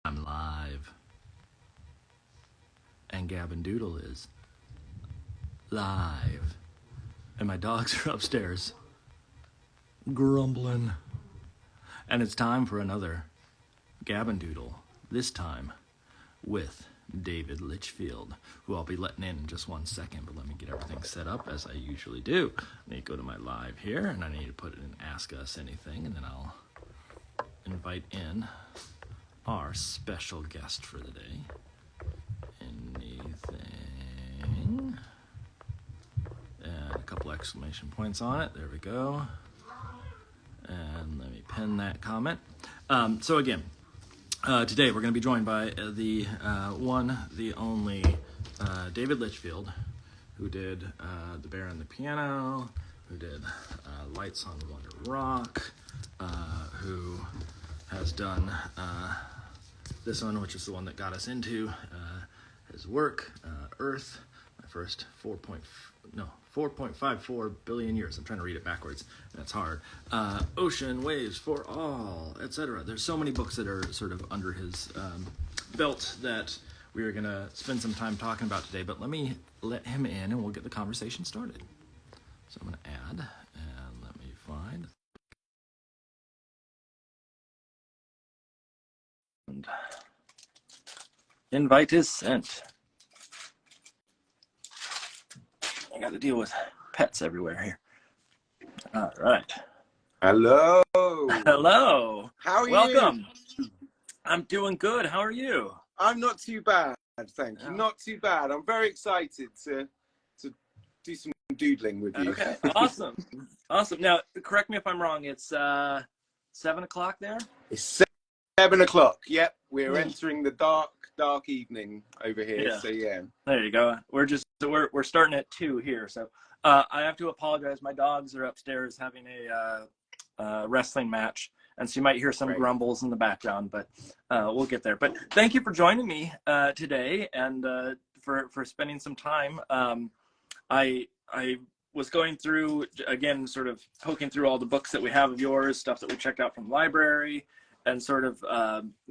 I'm live. And Gab and Doodle is live. And my dogs are upstairs grumbling. And it's time for another Gab and Doodle, this time with David Litchfield, who I'll be letting in just 1 second, but let me get everything set up as I usually do. I need to go to my live here, and I need to put it in Ask Us Anything, and then I'll invite in our special guest for the day. Anything. And a couple exclamation points on it. There we go. And let me pin that comment. So again, today we're going to be joined by the one, the only David Litchfield, who did The Bear and the Piano, who did Lights on Wonder Rock, who has done this one, which is the one that got us into his work, Earth, my first 4.54 billion years. I'm trying to read it backwards, and it's hard. Ocean Waves for All, etc. There's so many books that are sort of under his belt that we are going to spend some time talking about today, but let me let him in and we'll get the conversation started. So I'm going to add, and let me find. And invite is sent. I got to deal with pets everywhere here. All right. Hello. Hello. How are Welcome. you? I'm doing good. How are you? I'm not too bad, thank you. Not too bad. I'm very excited to do some doodling with you. Okay. Awesome. Awesome. Now, correct me if I'm wrong. It's 7 o'clock there? It's 7 o'clock. Yep. We're entering the dark evening over here. Yeah. So yeah. There you go. We're starting at 2 here. So I have to apologize. My dogs are upstairs having a wrestling match, and so you might hear some grumbles in the background, but we'll get there. But thank you for joining me today and for spending some time. I was going through, again, sort of poking through all the books that we have of yours, stuff that we checked out from the library, and sort of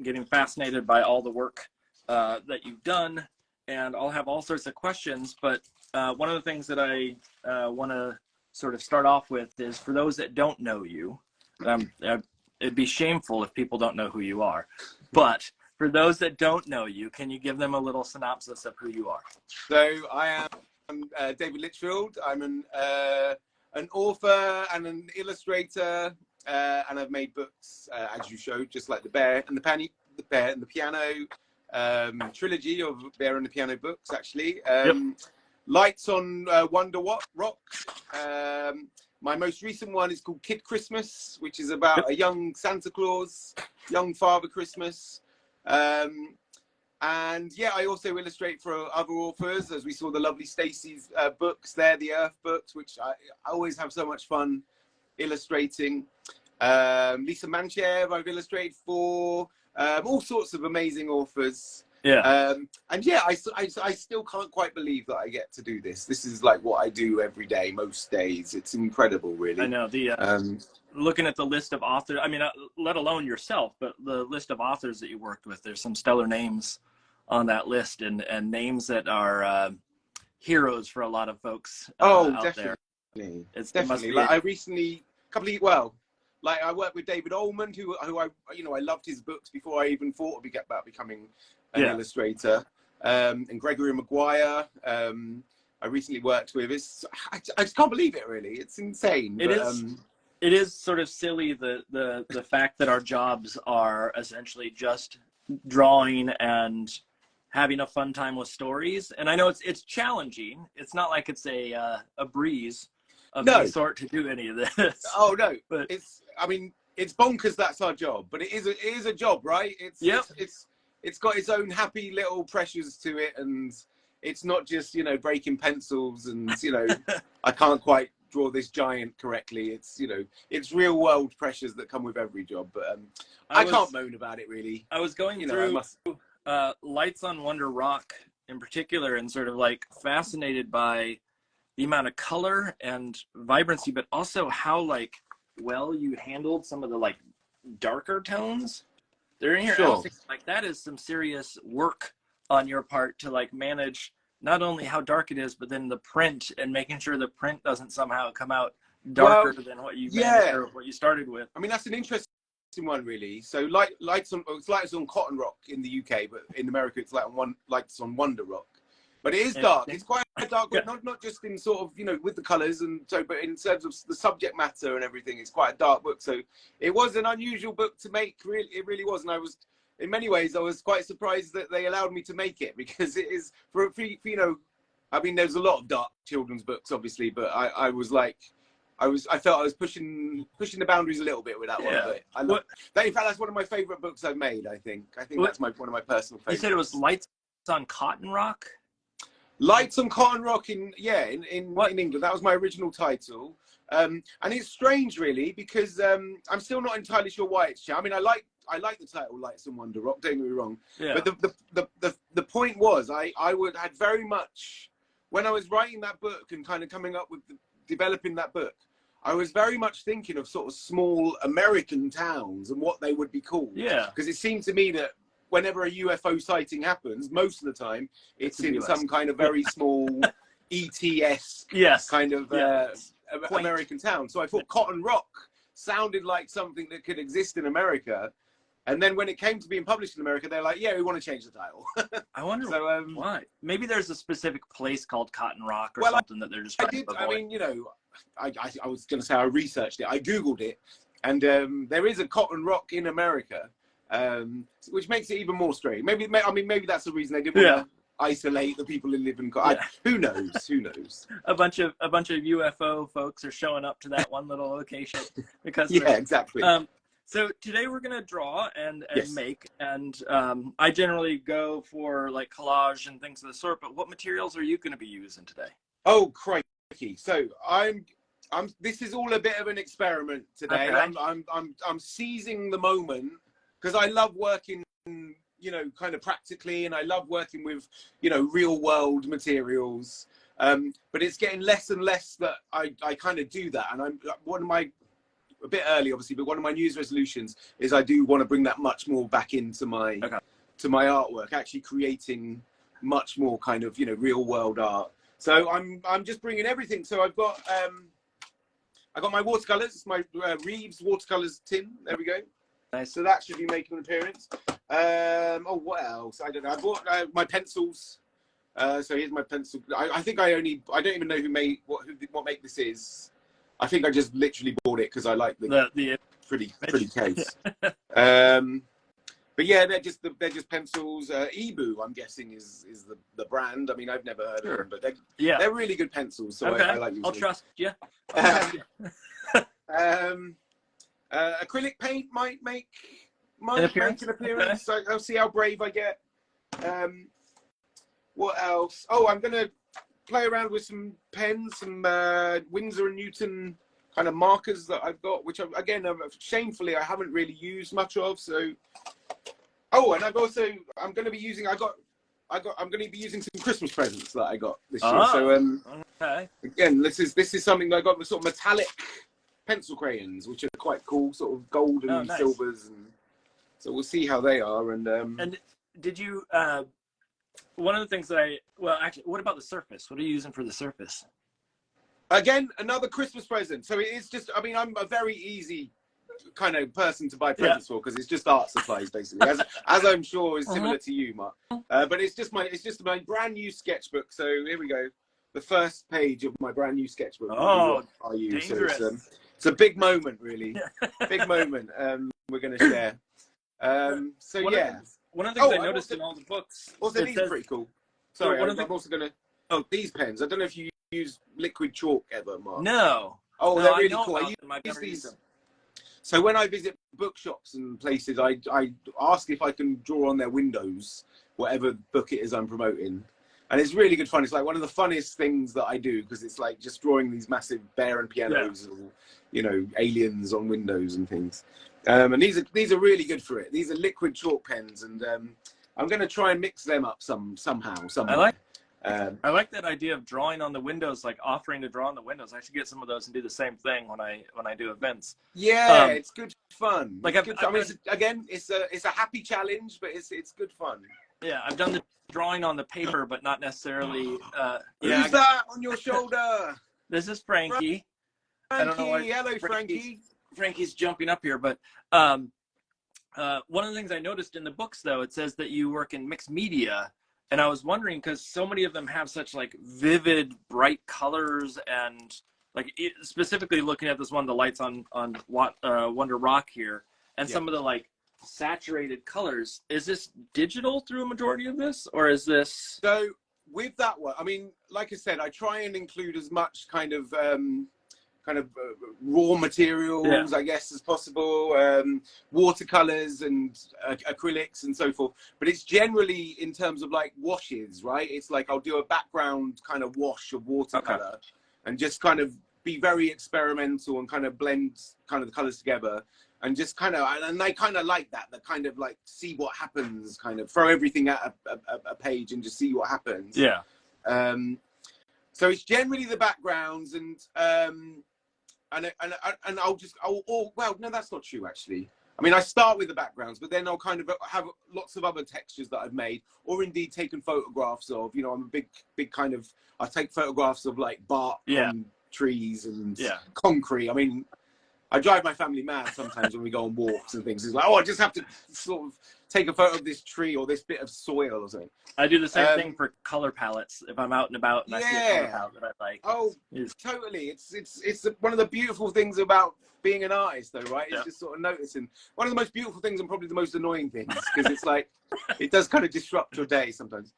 getting fascinated by all the work that you've done. And I'll have all sorts of questions, but one of the things that I want to sort of start off with is, for those that don't know you, it'd be shameful if people don't know who you are, but for those that don't know you, can you give them a little synopsis of who you are? So I am David Litchfield. I'm an author and an illustrator, and I've made books, as you showed, just like The Bear and the Piano trilogy of Bear and the Piano books, actually. Lights on Wonder Rock. My most recent one is called Kid Christmas, which is about a young Santa Claus, young Father Christmas. And yeah, I also illustrate for other authors, as we saw the lovely Stacey's books there, the Earth books, which I always have so much fun illustrating. Lisa Manchev I've illustrated for, all sorts of amazing authors. Yeah. And yeah, I still can't quite believe that I get to do this. This is like what I do every day, most days. It's incredible, really. I know. Looking at the list of authors, I mean, let alone yourself, but the list of authors that you worked with, there's some stellar names on that list, and names that are heroes for a lot of folks out definitely. there. Definitely. Like I recently, I worked with David Ullman, who I loved his books before I even thought about becoming an illustrator. And Gregory Maguire, I recently worked with. I just can't believe it, really. It's insane. It is sort of silly, the fact that our jobs are essentially just drawing and having a fun time with stories. And I know it's challenging. It's not like it's a breeze of any sort to do any of this. Oh no, but it's bonkers. That's our job, but it is a job, right? It's got its own happy little pressures to it, and it's not just breaking pencils and I can't quite draw this giant correctly. It's real world pressures that come with every job, but I can't moan about it, really. I was going through Lights on Wonder Rock in particular, and sort of like fascinated by the amount of color and vibrancy, but also how well you handled some of the darker tones. they're in here. Sure. I was thinking, like, that is some serious work on your part to like manage not only how dark it is, but then the print and making sure the print doesn't somehow come out darker than what you managed or what you started with. I mean, that's an interesting one, really. So lights on Cotton Rock in the UK, but in America it's lights on Wonder Rock. But it is dark. It's quite dark, but not just in sort of, you know, with the colours and so, but in terms of the subject matter and everything, it's quite a dark book. So it was an unusual book to make. Really, it really was. And I was, in many ways, I was quite surprised that they allowed me to make it, because it is for you know, I mean, there's a lot of dark children's books, obviously, but I was like, I felt I was pushing the boundaries a little bit with that one. But I love that. In fact, that's one of my favourite books I've made. I think that's one of my personal favourites. You said it was Lights on Cotton Rock. Lights on Cotton Rock in England. That was my original title. And it's strange, really, because I'm still not entirely sure why it's changed. I mean, I like the title Lights on Wonder Rock, don't get me wrong. Yeah. But the point was, I had very much, when I was writing that book and kind of coming up with developing that book, I was very much thinking of sort of small American towns and what they would be called. Yeah. Because it seemed to me that whenever a UFO sighting happens, most of the time it's in some kind of very small ET-esque kind of American town. So I thought Cotton Rock sounded like something that could exist in America. And then when it came to being published in America, they're like, yeah, we want to change the title. I wonder why. Maybe there's a specific place called Cotton Rock or something that they're just trying to avoid. I mean, you know, I was going to say I researched it. I Googled it. And there is a Cotton Rock in America, which makes it even more strange. Maybe that's the reason they didn't want to isolate the people who live in Cotton. Who knows? Who knows? A bunch of UFO folks are showing up to that one little location because exactly. So today we're going to draw and make, and I generally go for like collage and things of the sort, but what materials are you going to be using today? Oh, crikey. So this is all a bit of an experiment today. Okay. I'm seizing the moment because I love working, you know, kind of practically, and I love working with, you know, real world materials. But it's getting less and less that I kind of do that. And a bit early, obviously, but one of my New Year's resolutions is I do want to bring that much more back into my to my artwork, actually creating much more kind of, you know, real world art. So I'm just bringing everything. So I've got I got my watercolors, my Reeves watercolors tin. There we go. Nice. So that should be making an appearance. What else? I don't know. I bought my pencils. So here's my pencil. I think I don't even know what make this is. I think I just literally bought it because I like the pretty case. But yeah, they're just pencils. Ebu, I'm guessing, is the brand. I mean, I've never heard of them, but they're really good pencils. So I like using I'll trust you. Acrylic paint might make an appearance. Okay. I'll see how brave I get. What else? Oh, I'm gonna play around with some pens, some Winsor & Newton kind of markers that I've got, which shamefully I haven't really used much of. So, and I'm going to be using some Christmas presents that I got this year. So again, this is something that I got with sort of metallic pencil crayons, which are quite cool, sort of gold and silvers, and so we'll see how they are. And did you? One of the things that what about the surface? What are you using for the surface? Again, another Christmas present. So it is just, I mean, I'm a very easy kind of person to buy presents for because it's just art supplies, basically, as I'm sure is similar to you, Mark. But it's just my brand new sketchbook. So here we go. The first page of my brand new sketchbook. Oh, dangerous. So it's a big moment, really. Big moment we're going to share. One of the things I noticed in all the books. Also, these are pretty cool. Sorry, I'm also going to... Oh, these pens. I don't know if you use liquid chalk ever, Mark. No. Oh, they're really cool. I use these. So when I visit bookshops and places, I ask if I can draw on their windows, whatever book it is I'm promoting. And it's really good fun. It's like one of the funniest things that I do because it's like just drawing these massive bear and pianos or, you know, aliens on windows and things. And these are really good for it. These are liquid chalk pens, and I'm going to try and mix them up somehow. I like. I like that idea of drawing on the windows, like offering to draw on the windows. I should get some of those and do the same thing when I do events. Yeah, it's good fun. Like it's a happy challenge, but it's good fun. Yeah, I've done the drawing on the paper, but not necessarily. Who's that on your shoulder? This is Frankie. Frankie, I don't know why hello, Frankie. Frankie's jumping up here, but one of the things I noticed in the books, though, it says that you work in mixed media, and I was wondering because so many of them have such like vivid, bright colors, and like specifically looking at this one, the lights on Wonder Rock here, and some of the like saturated colors. Is this digital through a majority of this, or is this? So with that one, I mean, like I said, I try and include as much kind of raw materials, I guess, as possible, watercolors and acrylics and so forth. But it's generally in terms of like washes, right? It's like I'll do a background kind of wash of watercolor and just kind of be very experimental and kind of blend kind of the colors together. And just kind of, and I kind of like that kind of like see what happens, kind of throw everything at a page and just see what happens. Yeah. So it's generally the backgrounds and well, no, that's not true actually. I mean, I start with the backgrounds, but then I'll kind of have lots of other textures that I've made, or indeed taken photographs of. You know, I'm a big kind of, I take photographs of like bark on trees and concrete. I mean, I drive my family mad sometimes when we go on walks and things. It's like, oh, I just have to sort of take a photo of this tree or this bit of soil or something. I do the same thing for color palettes. If I'm out and about and I see a color palette that I like. Oh, totally. It's one of the beautiful things about being an artist, though, right? It's just sort of noticing. One of the most beautiful things and probably the most annoying things, because it's like, it does kind of disrupt your day sometimes.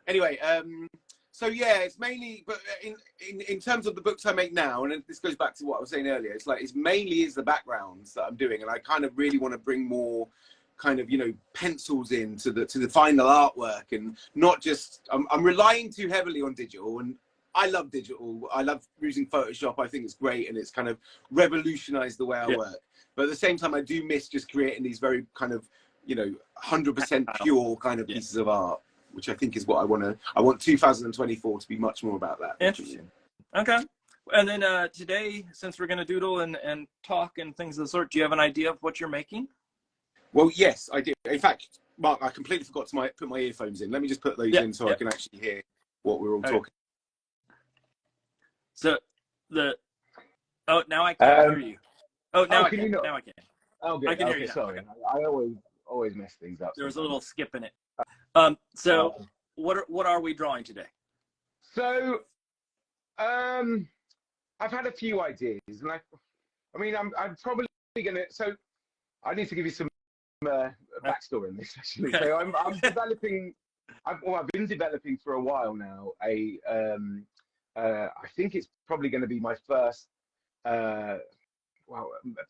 Anyway, so yeah, it's mainly, but in terms of the books I make now, and this goes back to what I was saying earlier, it's like it's mainly the backgrounds that I'm doing, and I kind of really want to bring more kind of, you know, pencils in to the final artwork, and not just I'm relying too heavily on digital, and I love digital. I love using Photoshop. I think it's great, and it's kind of revolutionized the way I work. But at the same time, I do miss just creating these very kind of, you know, 100% pure kind of pieces of art, which I think is what I want to. I want 2024 to be much more about that. Interesting. Okay. And then today, since we're going to doodle and talk and things of the sort, do you have an idea of what you're making? Well, yes, I do. In fact, Mark, I completely forgot to put my earphones in. Let me just put those in so I can actually hear what we're all talking. So now I can't hear you. Oh, now I can. Now I can. Oh, good. I can hear you. Sorry. Okay. I always mess things up. There was a little skip in it. So what are we drawing today? So, I've had a few ideas, and I mean, I'm probably gonna. So, I need to give you some backstory on this actually. Okay. So, I'm developing. I've been developing for a while now. I think it's probably going to be my first,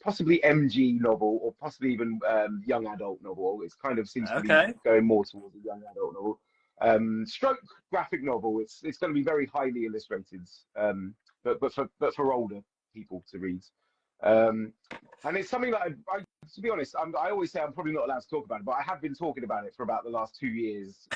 possibly MG novel, or possibly even young adult novel. It kind of seems to be going more towards a young adult novel. Stroke graphic novel. It's going to be very highly illustrated, but for older people to read. And it's something that I to be honest, I always say I'm probably not allowed to talk about it, but I have been talking about it for about the last 2 years.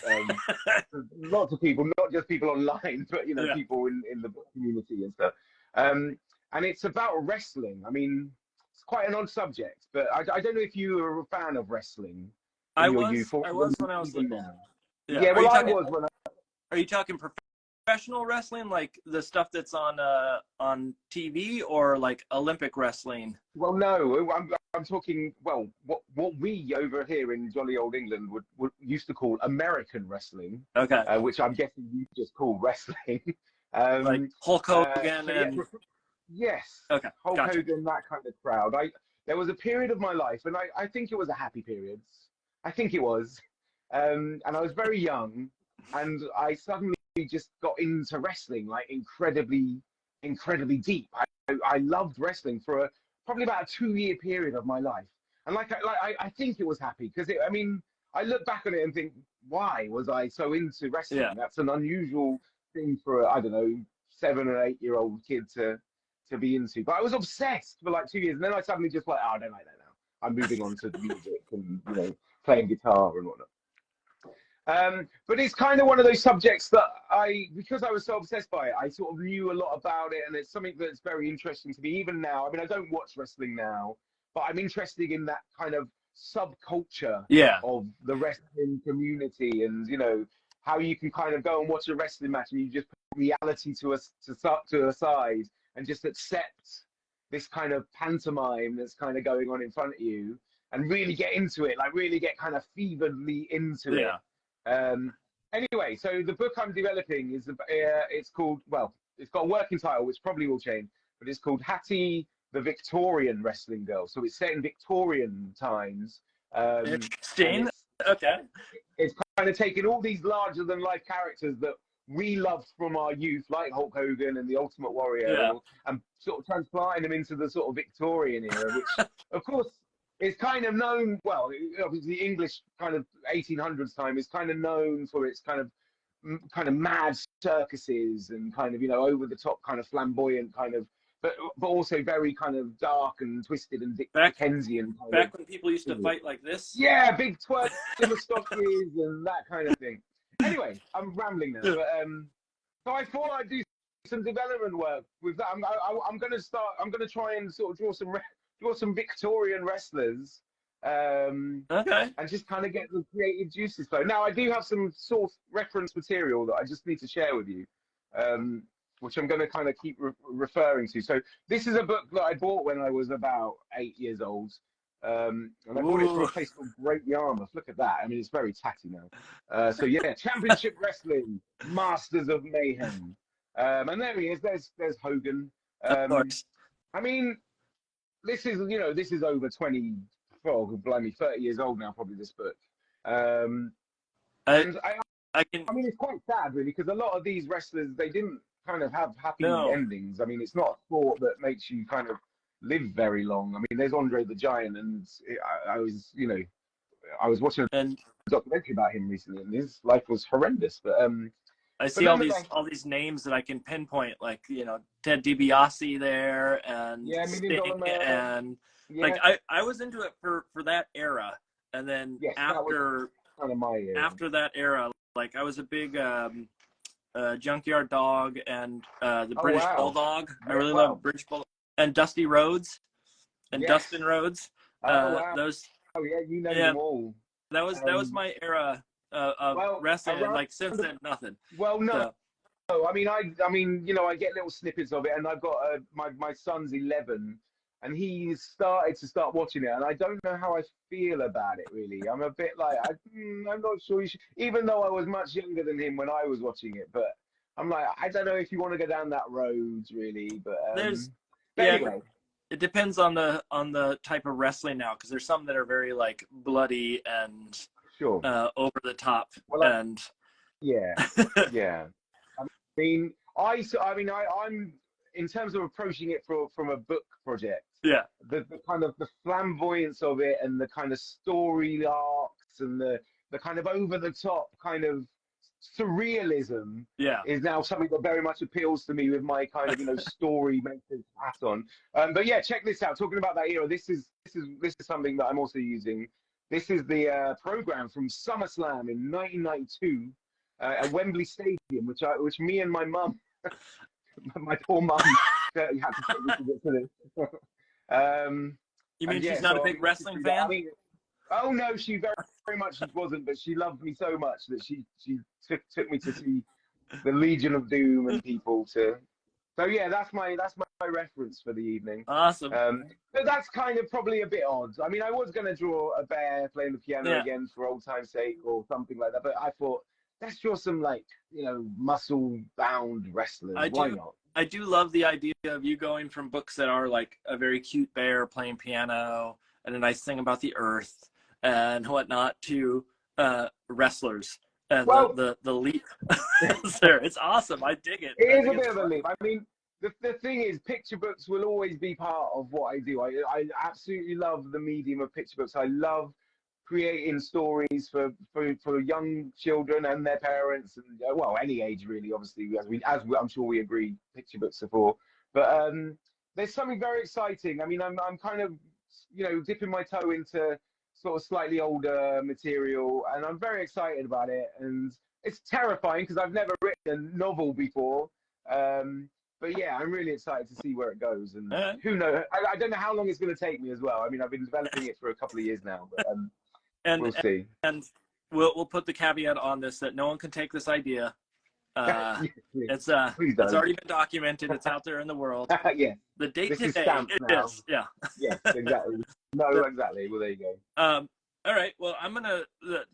Lots of people, not just people online, but you know, people in the book community and stuff. And it's about wrestling. I mean, it's quite an odd subject, but I don't know if you were a fan of wrestling. I was when I was little. Yeah, well, I was when I. Are you talking professional wrestling, like the stuff that's on TV, or like Olympic wrestling? Well, no, I'm talking. Well, what we over here in jolly old England would used to call American wrestling. Okay. Which I'm guessing you just call wrestling. Like Hulk Hogan and. Yes. Okay. Hulk Hogan, that kind of crowd. There was a period of my life, and I think it was a happy period. I think it was, and I was very young, and I suddenly just got into wrestling like incredibly deep. I loved wrestling for probably about a 2-year period of my life, and I think it was happy because I mean, I look back on it and think, why was I so into wrestling? Yeah. That's an unusual thing for I don't know 7 or 8 year old kid to be into. But I was obsessed for like 2 years, and then I suddenly just like, oh, I don't like that now. I'm moving on to music and, you know, playing guitar and whatnot. But it's kind of one of those subjects that because I was so obsessed by it, I sort of knew a lot about it, and it's something that's very interesting to me even now. I mean, I don't watch wrestling now, but I'm interested in that kind of subculture of the wrestling community, and how you can kind of go and watch a wrestling match and you just put reality to a side and just accept this kind of pantomime that's kind of going on in front of you and really get into it, like really get kind of feveredly into it. Anyway, so the book I'm developing is it's called, well, it's got a working title which probably will change, but it's called Hattie the Victorian Wrestling Girl. So it's set in Victorian times. Interesting. Okay. It's kind of taking all these larger than life characters that we loved from our youth, like Hulk Hogan and the Ultimate Warrior, and sort of transplanting them into the sort of Victorian era, which of course is kind of known, well, obviously English kind of 1800s time is kind of known for its kind of mad circuses and kind of, over the top kind of flamboyant kind of, but also very kind of dark and twisted and Dickensian. Back when people used to fight like this? Yeah, big twerks in the stockies and that kind of thing. Anyway, I'm rambling now. But, so I thought I'd do some development work with that. I'm going to try and sort of draw some Victorian wrestlers. And just kind of get the creative juices flowing. Now, I do have some source reference material that I just need to share with you. Which I'm going to kind of keep referring to. So this is a book that I bought when I was about 8 years old. And I bought it from a place called Great Yarmouth. Look at that. I mean, it's very tatty now. So yeah, Championship Wrestling, Masters of Mayhem. And there he is. There's Hogan. Of course. I mean, this is over 20, oh, blimey, 30 years old now, probably, this book. And I mean, it's quite sad, really, because a lot of these wrestlers, they didn't kind of have happy endings. I mean, it's not a sport that makes you kind of live very long. I mean, there's Andre the Giant, and I was watching a documentary about him recently, and his life was horrendous. But I see all these names that I can pinpoint, like Ted DiBiase there, and Sting, and like I was into it for that era, and then after kind of my era. After that era, like I was a big Junkyard Dog and the British Bulldog. I really love British Bulldog and Dusty Rhodes and Dustin Rhodes. Those. Oh yeah, you know them all. That was my era of wrestling. And like since then, nothing. Well, no. So, I mean, I get little snippets of it, and I've got my son's 11, and he's started to watching it, and I don't know how I feel about it, really. I'm a bit like, I'm not sure you should, even though I was much younger than him when I was watching it, but I'm like, I don't know if you want to go down that road, really, but anyway. It depends on the type of wrestling now, because there's some that are very like bloody and over the top, yeah. I mean, I'm in terms of approaching it from a book project. Yeah. The kind of the flamboyance of it, and the kind of story arcs, and the kind of over the top kind of surrealism is now something that very much appeals to me with my kind of story maker's hat on. But yeah, check this out. Talking about that era, this is something that I'm also using. This is the program from SummerSlam in 1992 at Wembley Stadium, which me and my mum, my poor mum, had to take me to get to this. You mean she's not a big wrestling fan? Oh no, she very much wasn't, but she loved me so much that she took me to see the Legion of Doom and people to. So yeah, that's my reference for the evening. Awesome. But that's kind of probably a bit odd. I mean, I was going to draw a bear playing the piano again for old time's sake or something like that, but I thought let's draw some muscle-bound wrestlers. Why not? I do love the idea of you going from books that are like a very cute bear playing piano and a nice thing about the earth and whatnot to wrestlers and the leap there. It's awesome. I dig it. It is a bit of a leap. I mean, the thing is, picture books will always be part of what I do. I absolutely love the medium of picture books. I love creating stories for young children and their parents, and any age really. Obviously, as I'm sure we agree, picture books are for. But there's something very exciting. I mean, I'm kind of dipping my toe into sort of slightly older material, and I'm very excited about it. And it's terrifying because I've never written a novel before. But yeah, I'm really excited to see where it goes. And who knows? I don't know how long it's going to take me as well. I mean, I've been developing it for a couple of years now, but we'll see. And we'll put the caveat on this that no one can take this idea. It's already been documented. It's out there in the world. Yeah. The date this today is stamped now. is. Yeah. Yes, exactly. No, exactly. Well, there you go. All right. Well, I'm gonna.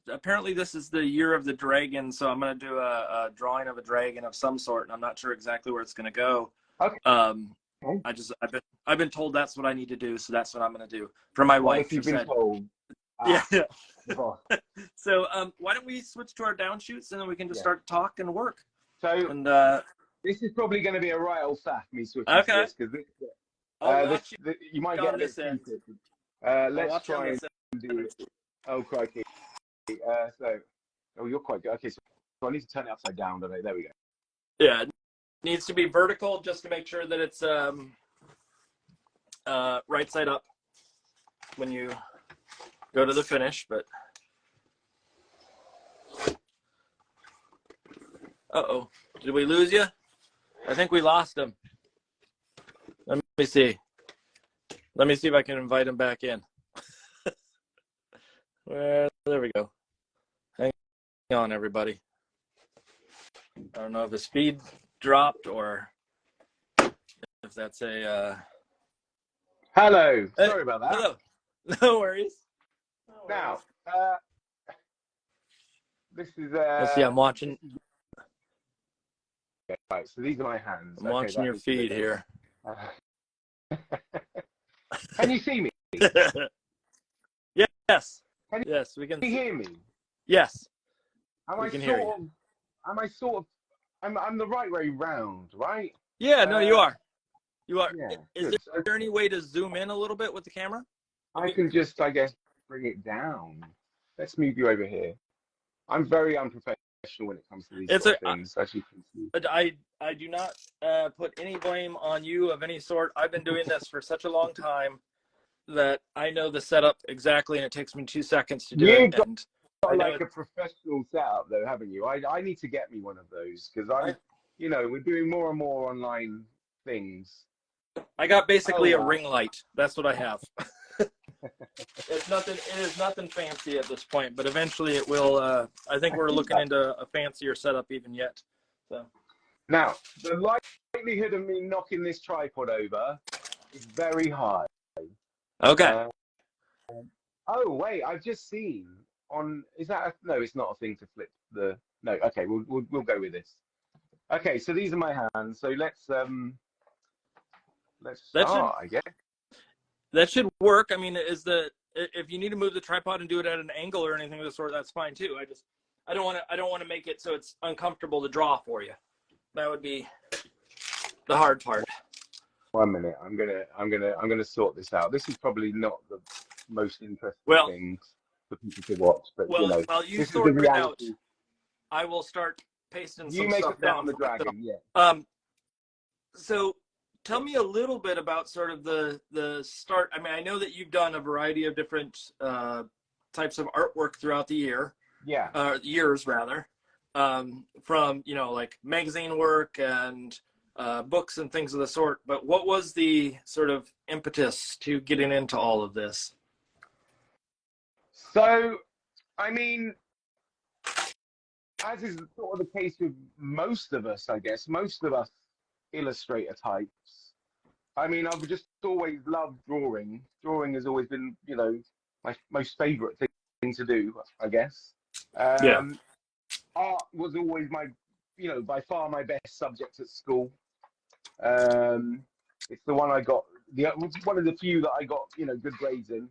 Apparently, this is the year of the dragon, so I'm gonna do a drawing of a dragon of some sort, and I'm not sure exactly where it's gonna go. Okay. I've been told that's what I need to do, so that's what I'm gonna do for my wife. If you've been told. Yeah. Oh. So why don't we switch to our downshoots, and then we can just start to talk and work. So and this is probably going to be a right old faff, me switching to this, because you might get this. Let's try and do it. Oh, crikey. You're quite good. Okay, so I need to turn it upside down, don't I? There we go. Yeah, it needs to be vertical just to make sure that it's right side up when you go to the finish, but uh-oh, did we lose you? I think we lost him. Let me see if I can invite him back in. Well, there we go. Hang on, everybody. I don't know if his speed dropped or if that's a Hello. Sorry about that. Hello. No worries. Now, this is let's see, I'm watching. Okay, right, so these are my hands. I'm watching your feed here. Can you see me? Yes. Yes, we can. Can you hear me? Yes. I'm the right way round, right? Yeah, no, you are. You are. Yeah, is there any way to zoom in a little bit with the camera? I can just, I guess, bring it down. Let's move you over here. I'm very unprofessional when it comes to these sort of things, as you can see. But I do not put any blame on you of any sort. I've been doing this for such a long time that I know the setup exactly, and it takes me 2 seconds to do it. You've got like a professional setup, though, haven't you? I need to get me one of those because we're doing more and more online things. I got basically a ring light. That's what I have. It's nothing. It is nothing fancy at this point, but eventually it will. I think we're looking into a fancier setup even yet. So now the likelihood of me knocking this tripod over is very high. Okay. Oh wait, I've just seen on. Is that no? It's not a thing to flip the. No. Okay, we'll go with this. Okay, so these are my hands. So let's start, I guess. That should work. I mean, if you need to move the tripod and do it at an angle or anything of the sort, that's fine too. I don't want to make it so it's uncomfortable to draw for you. That would be the hard part. 1 minute. I'm gonna sort this out. This is probably not the most interesting things for people to watch, but while you sort it out, I will start pasting some stuff down. On the dragon, yeah. So tell me a little bit about sort of the start. I mean, I know that you've done a variety of different types of artwork throughout the year. Yeah. Years rather, from like magazine work and books and things of the sort. But what was the sort of impetus to getting into all of this? So, I mean, as is sort of the case with most of us, I guess, most of us illustrator types. I mean, I've just always loved drawing. Drawing has always been, my most favorite thing to do, I guess. Art was always my, by far my best subject at school. It's the one I got, one of the few that I got, good grades in.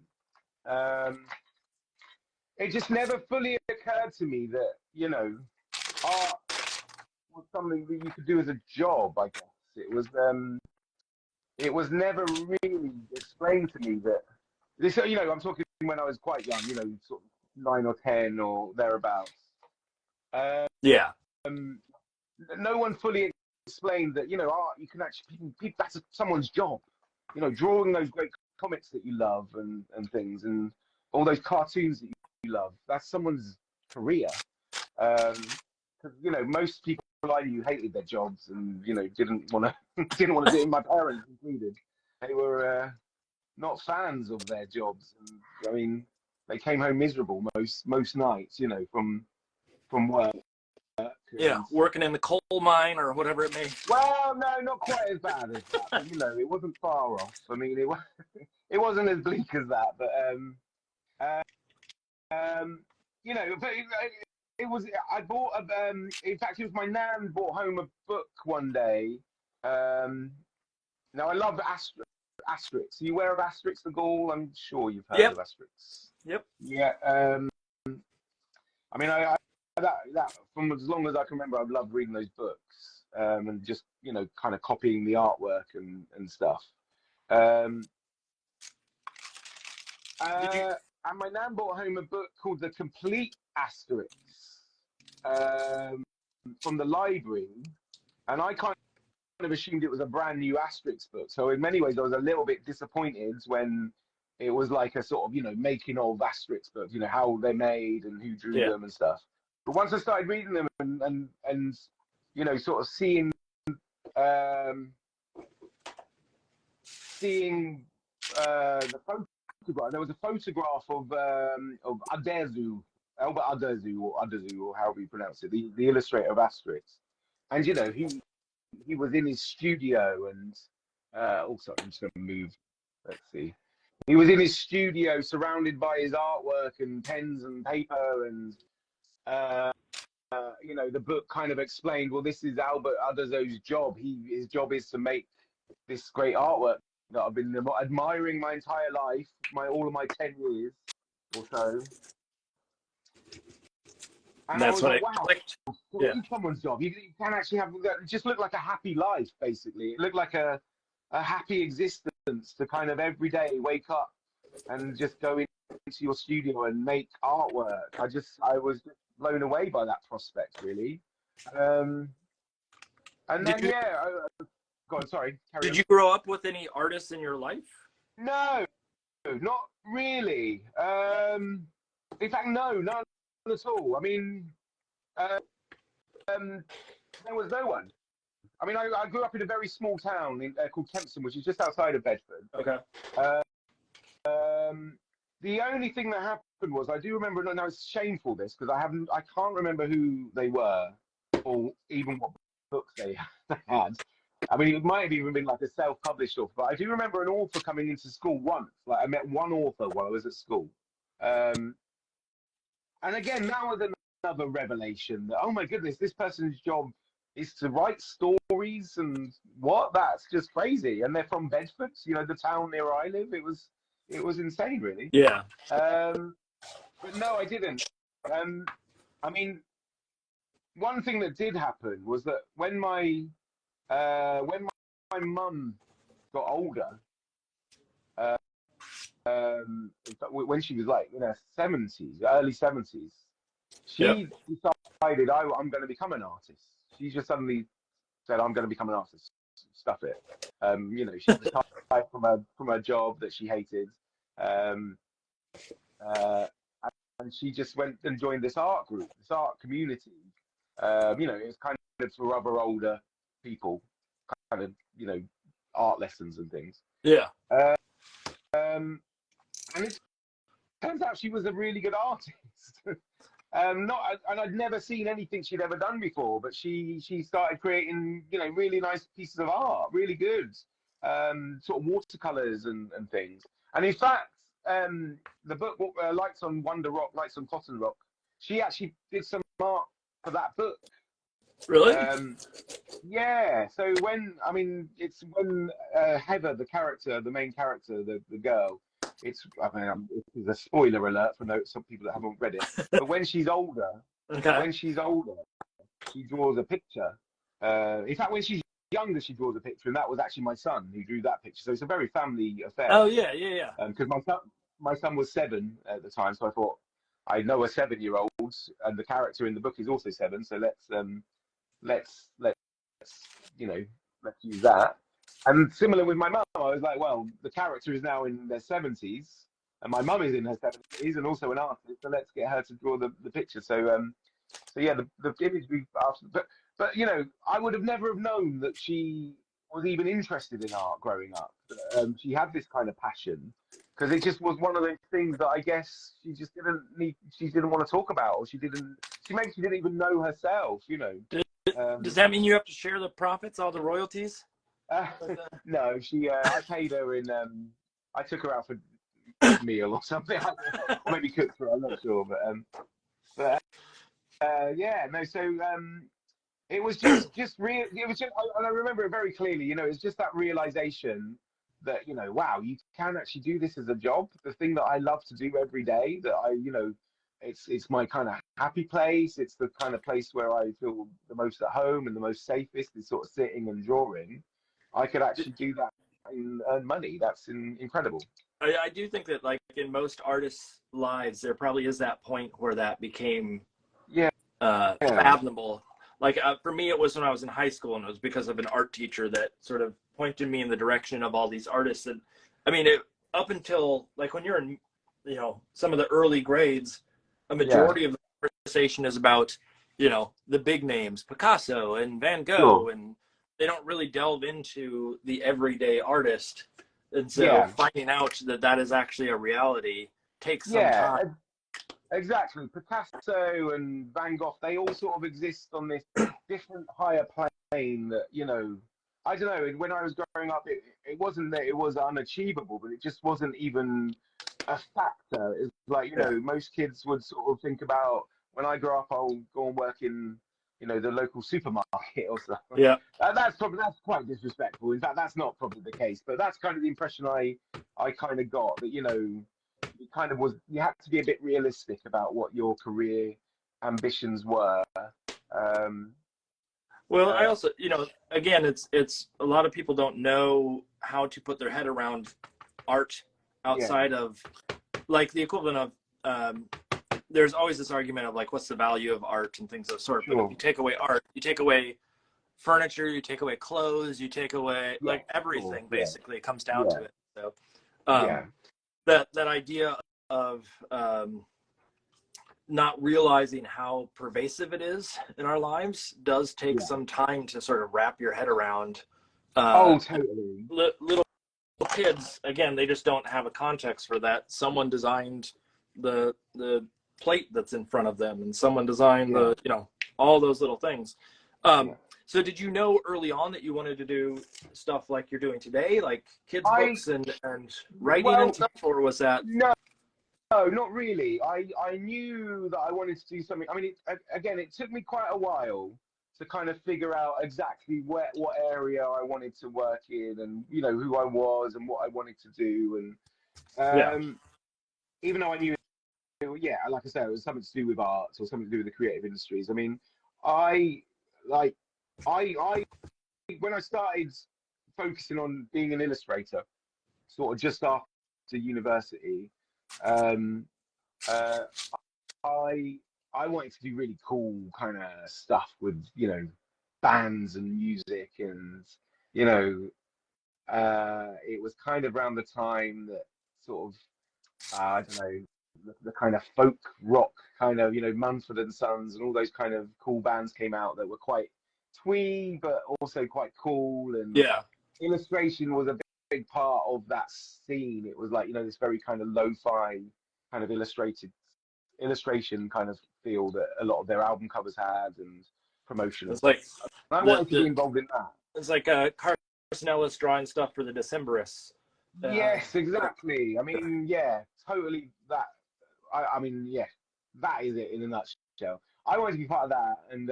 It just never fully occurred to me that, art was something that you could do as a job, I guess. It was never really explained to me that this, I'm talking when I was quite young, sort of 9 or 10 or thereabouts. No one fully explained that, art, you can actually, that's someone's job, drawing those great comics that you love and things. And all those cartoons that you love. That's someone's career. 'Cause, you know, most people I knew hated their jobs and, you know, didn't want to do it. My parents included. They were not fans of their jobs. And, I mean, they came home miserable most nights, you know, from work. Yeah, working in the coal mine or whatever it may. Well, no, not quite as bad as that. But, you know, it wasn't far off. I mean, it wasn't as bleak as that. But you know, but it was. I bought a. In fact, it was my nan brought home a book one day. Now I love Asterix. Are you aware of Asterix the Gaul? I'm sure you've heard of Asterix. Yep. Yeah. I mean, that from as long as I can remember, I've loved reading those books and just, you know, kind of copying the artwork and stuff. And my nan brought home a book called The Complete Asterix from the library, and I kind of assumed it was a brand new Asterix book. So in many ways, I was a little bit disappointed when it was like a sort of, you know, making of Asterix book, you know, how they're made and who drew them and stuff. But once I started reading them and you know, sort of seeing the photograph, there was a photograph of Uderzo, Albert Uderzo or however you pronounce it, the illustrator of Asterix, and you know, he was in his studio and also I'm just going to move. Let's see. He was in his studio, surrounded by his artwork and pens and paper, and you know, the book kind of explained, well, this is Albert Uderzo's job. His job is to make this great artwork that I've been admiring my entire life, all of my 10 years or so. And that's when like, it wow, clicked. It is someone's job. You can actually have that. It just looked like a happy life, basically. It looked like a happy existence to kind of every day wake up and just go into your studio and make artwork. I was blown away by that prospect, really. And then, go on, sorry. Did you grow up with any artists in your life? No, not really. In fact, no, none at all. I mean, there was no one. I mean, I grew up in a very small town called Kempston, which is just outside of Bedford. Okay. The only thing that happened was, I do remember, now it's shameful this, because I can't remember who they were or even what books they had. I mean, it might have even been like a self-published author, but I do remember an author coming into school once. Like, I met one author while I was at school. And again, that was another revelation that, oh my goodness, this person's job is to write stories, and what? That's just crazy. And they're from Bedford, you know, the town near where I live. It was insane, really. Yeah. But no, I didn't. I mean, one thing that did happen was that when my mum got older, when she was like in her 70s, early 70s, she decided, I'm going to become an artist. She just suddenly said, I'm going to become an artist. Stuff it. You know, she retired from her job that she hated. And she just went and joined this art group, this art community. You know, it was kind of for other older people, kind of, you know, art lessons and things. Yeah. And it turns out she was a really good artist. And I'd never seen anything she'd ever done before, but she started creating, you know, really nice pieces of art, really good, sort of watercolors and things. And in fact, the book, Lights on Wonder Rock, Lights on Cotton Rock, she actually did some art for that book. Really? Yeah. So it's when Heather, the main character, the girl, it's a spoiler alert for some people that haven't read it. But when she's older, she draws a picture. In fact, when she's younger, she draws a picture, and that was actually my son who drew that picture. So it's a very family affair. Oh yeah. Because my son was 7 at the time, so I thought, I know a 7-year-old, and the character in the book is also 7. So let's you know, let's use that. And similar with my mum, I was like, well, the character is now in their 70s. and my mum is in her 70s and also an artist, so let's get her to draw the picture. So yeah, the image we asked, but you know, I would have never have known that she was even interested in art growing up. She had this kind of passion because it just was one of those things that I guess she just she didn't want to talk about, or she didn't even know herself, you know. Does that mean you have to share the profits, all the royalties? No, I paid her in. I took her out for a meal or something, or maybe cooked for her. I'm not sure, but yeah, no. So it was just real. It was just, and I remember it very clearly. You know, it's just that realization that, you know, wow, you can actually do this as a job. The thing that I love to do every day. That you know, it's my kind of happy place. It's the kind of place where I feel the most at home and the most safest. Is sort of sitting and drawing. I could actually do that and earn money. That's incredible. I do think that, like, in most artists' lives, there probably is that point where that became fathomable. Like, for me, it was when I was in high school, and it was because of an art teacher that sort of pointed me in the direction of all these artists. And I mean, up until, like, when you're in, you know, some of the early grades, a majority of the conversation is about, you know, the big names, Picasso and Van Gogh, and they don't really delve into the everyday artist. And so finding out that that is actually a reality takes some time. Exactly. Picasso and Van Gogh, they all sort of exist on this different higher plane that, you know, I don't know, when I was growing up, it wasn't that it was unachievable, but it just wasn't even a factor. It's like, you know, most kids would sort of think about, when I grow up, I'll go and work in, you know, the local supermarket or something. Yeah. That's quite disrespectful. In fact, that's not probably the case, but that's kind of the impression I kind of got, that, you know, it kind of was, you had to be a bit realistic about what your career ambitions were. Well, I also, you know, again, it's a lot of people don't know how to put their head around art outside of, like, the equivalent of, there's always this argument of, like, what's the value of art and things of the sort. But if you take away art, you take away furniture, you take away clothes, you take away like everything. Basically, it comes down to it. So, that idea of not realizing how pervasive it is in our lives does take some time to sort of wrap your head around. Totally. Little kids, again, they just don't have a context for that. Someone designed the plate that's in front of them, and someone designed the, you know, all those little things. So did you know early on that you wanted to do stuff like you're doing today, like kids books and writing and stuff, or was that? No, not really. I knew that I wanted to do something. I mean, it took me quite a while to kind of figure out exactly what area I wanted to work in, and, you know, who I was and what I wanted to do. And even though I knew, like I said, it was something to do with arts or something to do with the creative industries. I mean, when I started focusing on being an illustrator, sort of just after university, I wanted to do really cool kind of stuff with, you know, bands and music, and, you know, it was kind of around the time that sort of, I don't know, the kind of folk rock kind of, you know, Mumford and Sons and all those kind of cool bands came out that were quite twee but also quite cool, and illustration was a big part of that scene. It was like, you know, this very kind of lo-fi kind of illustration kind of feel that a lot of their album covers had, and promotion. It's like I wanted to be involved in that. It's like Carson Ellis drawing stuff for the Decemberists. Yes, exactly. I mean, totally. That I mean, that is it in a nutshell. I wanted to be part of that, and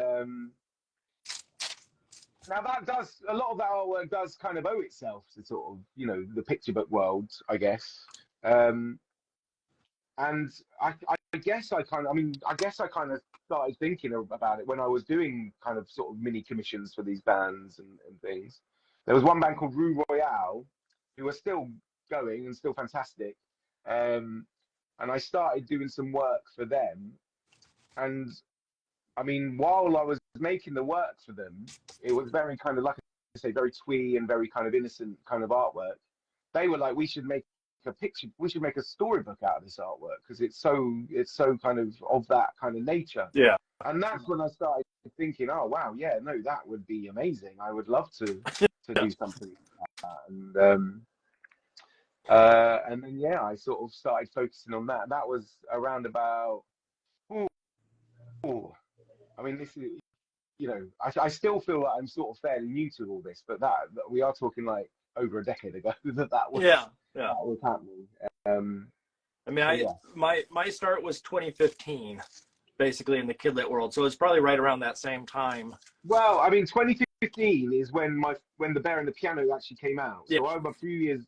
now that does, a lot of that artwork does kind of owe itself to sort of, you know, the picture book world, I guess. And I guess I kind of started thinking about it when I was doing kind of sort of mini commissions for these bands and things. There was one band called Rue Royale, who are still going and still fantastic. And I started doing some work for them. And I mean, while I was making the work for them, it was very kind of, like I say, very twee and very kind of innocent kind of artwork. They were like, we should make a picture. We should make a storybook out of this artwork because it's so kind of that kind of nature. Yeah. And that's when I started thinking, oh wow, yeah, no, that would be amazing. I would love to do something like that. And then yeah, I sort of started focusing on that. That was around about. I mean, this is, you know, I still feel like I'm sort of fairly new to all this, but that we are talking like over a decade ago that was that was happening. I mean, my start was 2015, basically in the kidlit world, so it's probably right around that same time. Well, I mean, 2015 is when The Bear and the Piano actually came out. So I'm a few years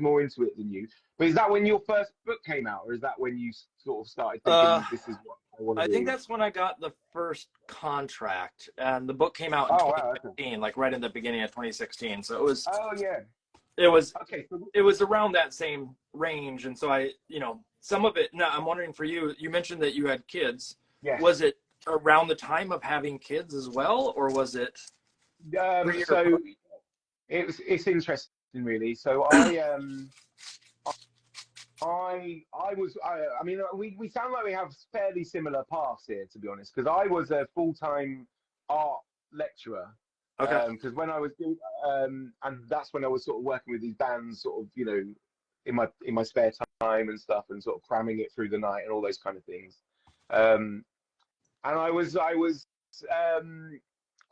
more into it than you. But is that when your first book came out, or is that when you sort of started thinking this is what I want to do? I think that's when I got the first contract, and the book came out in 2015, like right in the beginning of 2016. So it was. Oh yeah. It was okay. So, it was around that same range, and so I, some of it. Now I'm wondering for you. You mentioned that you had kids. Yes. Was it around the time of having kids as well, or was it? So it's interesting, really. So I mean, we sound like we have fairly similar paths here, to be honest, because I was a full-time art lecturer. Okay. Because when I was doing, and that's when I was sort of working with these bands, sort of, in my spare time and stuff, and sort of cramming it through the night and all those kind of things. And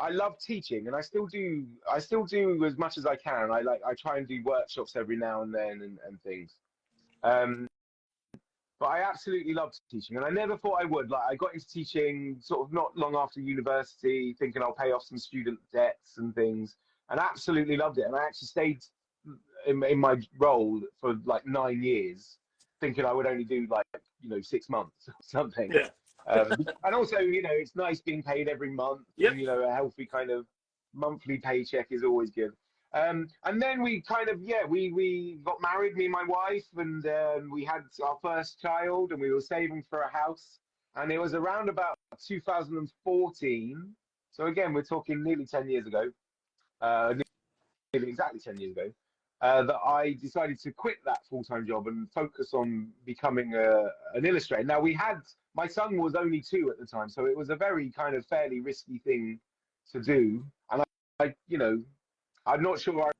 I love teaching, and I still do as much as I can. I try and do workshops every now and then and things. But I absolutely loved teaching, and I never thought I would. Like, I got into teaching sort of not long after university, thinking I'll pay off some student debts and things, and absolutely loved it. And I actually stayed in my role for like 9 years, thinking I would only do like 6 months or something. Yeah. And also, it's nice being paid every month. Yep. And, a healthy kind of monthly paycheck is always good. And then we kind of, we got married, me and my wife, and we had our first child, and we were saving for a house. And it was around about 2014. So again, we're talking nearly 10 years ago, nearly exactly 10 years ago, that I decided to quit that full-time job and focus on becoming an illustrator. Now, my son was only 2 at the time, so it was a very kind of fairly risky thing to do. And I'm not sure I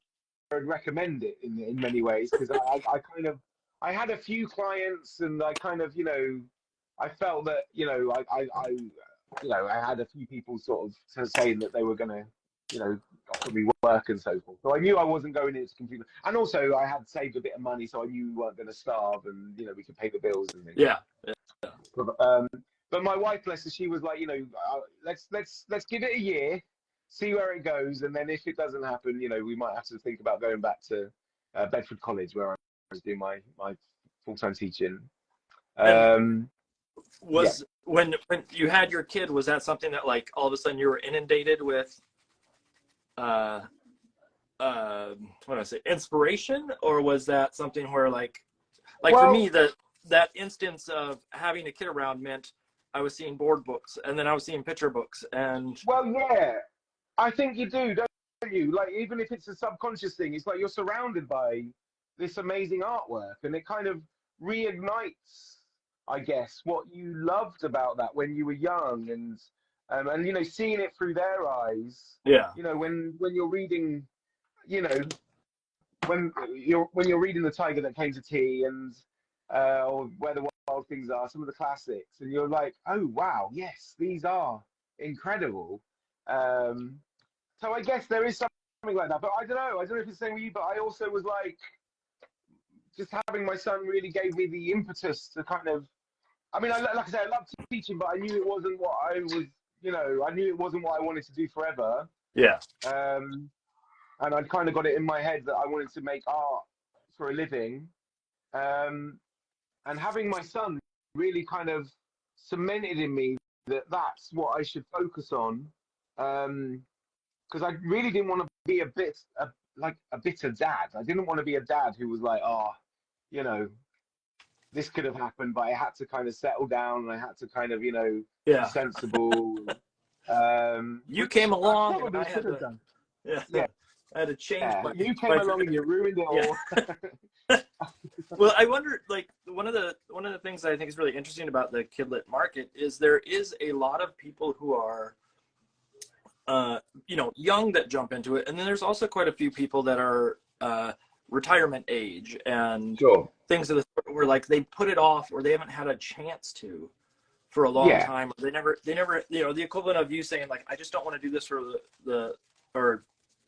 would recommend it in many ways, because I had a few clients, and I kind of, I felt that, I had a few people sort of saying that they were going to, offer me work and so forth. So I knew I wasn't going into computer. And also I had saved a bit of money, so I knew we weren't going to starve, and, we could pay the bills and things. Yeah. But my wife, bless her, she was like, let's give it a year, see where it goes, and then if it doesn't happen, we might have to think about going back to Bedford College, where I was doing my full-time teaching. When you had your kid, was that something that, like, all of a sudden you were inundated with what do I say, inspiration, or was that something where like for me, that instance of having a kid around meant I was seeing board books, and then I was seeing picture books, and I think you do, don't you? Like, even if it's a subconscious thing, it's like you're surrounded by this amazing artwork, and it kind of reignites, I guess, what you loved about that when you were young, and seeing it through their eyes. Yeah. When you're reading, when you're reading The Tiger That Came to Tea, and or Where the Wild Things Are, some of the classics, and you're like, oh wow, yes, these are incredible. So I guess there is something like that, but I don't know if it's the same with you, but I also was like, just having my son really gave me the impetus to kind of, I mean, like I said, I loved teaching, but I knew it wasn't what I was, I knew it wasn't what I wanted to do forever. Yeah. And I'd kind of got it in my head that I wanted to make art for a living. And having my son really kind of cemented in me that that's what I should focus on. Because I really didn't want to be a bitter dad. I didn't want to be a dad who was like, this could have happened, but I had to kind of settle down, and I had to kind of, be sensible. You came along. And I had to, I had to change you came along and you ruined it all. Yeah. Well, I wonder, like, one of the things that I think is really interesting about the kidlit market is there is a lot of people who are, you know, young that jump into it, and then there's also quite a few people that are retirement age and things of the sort where like they put it off or they haven't had a chance to for a long time. Or they never, you know, the equivalent of you saying like, I just don't want to do this for or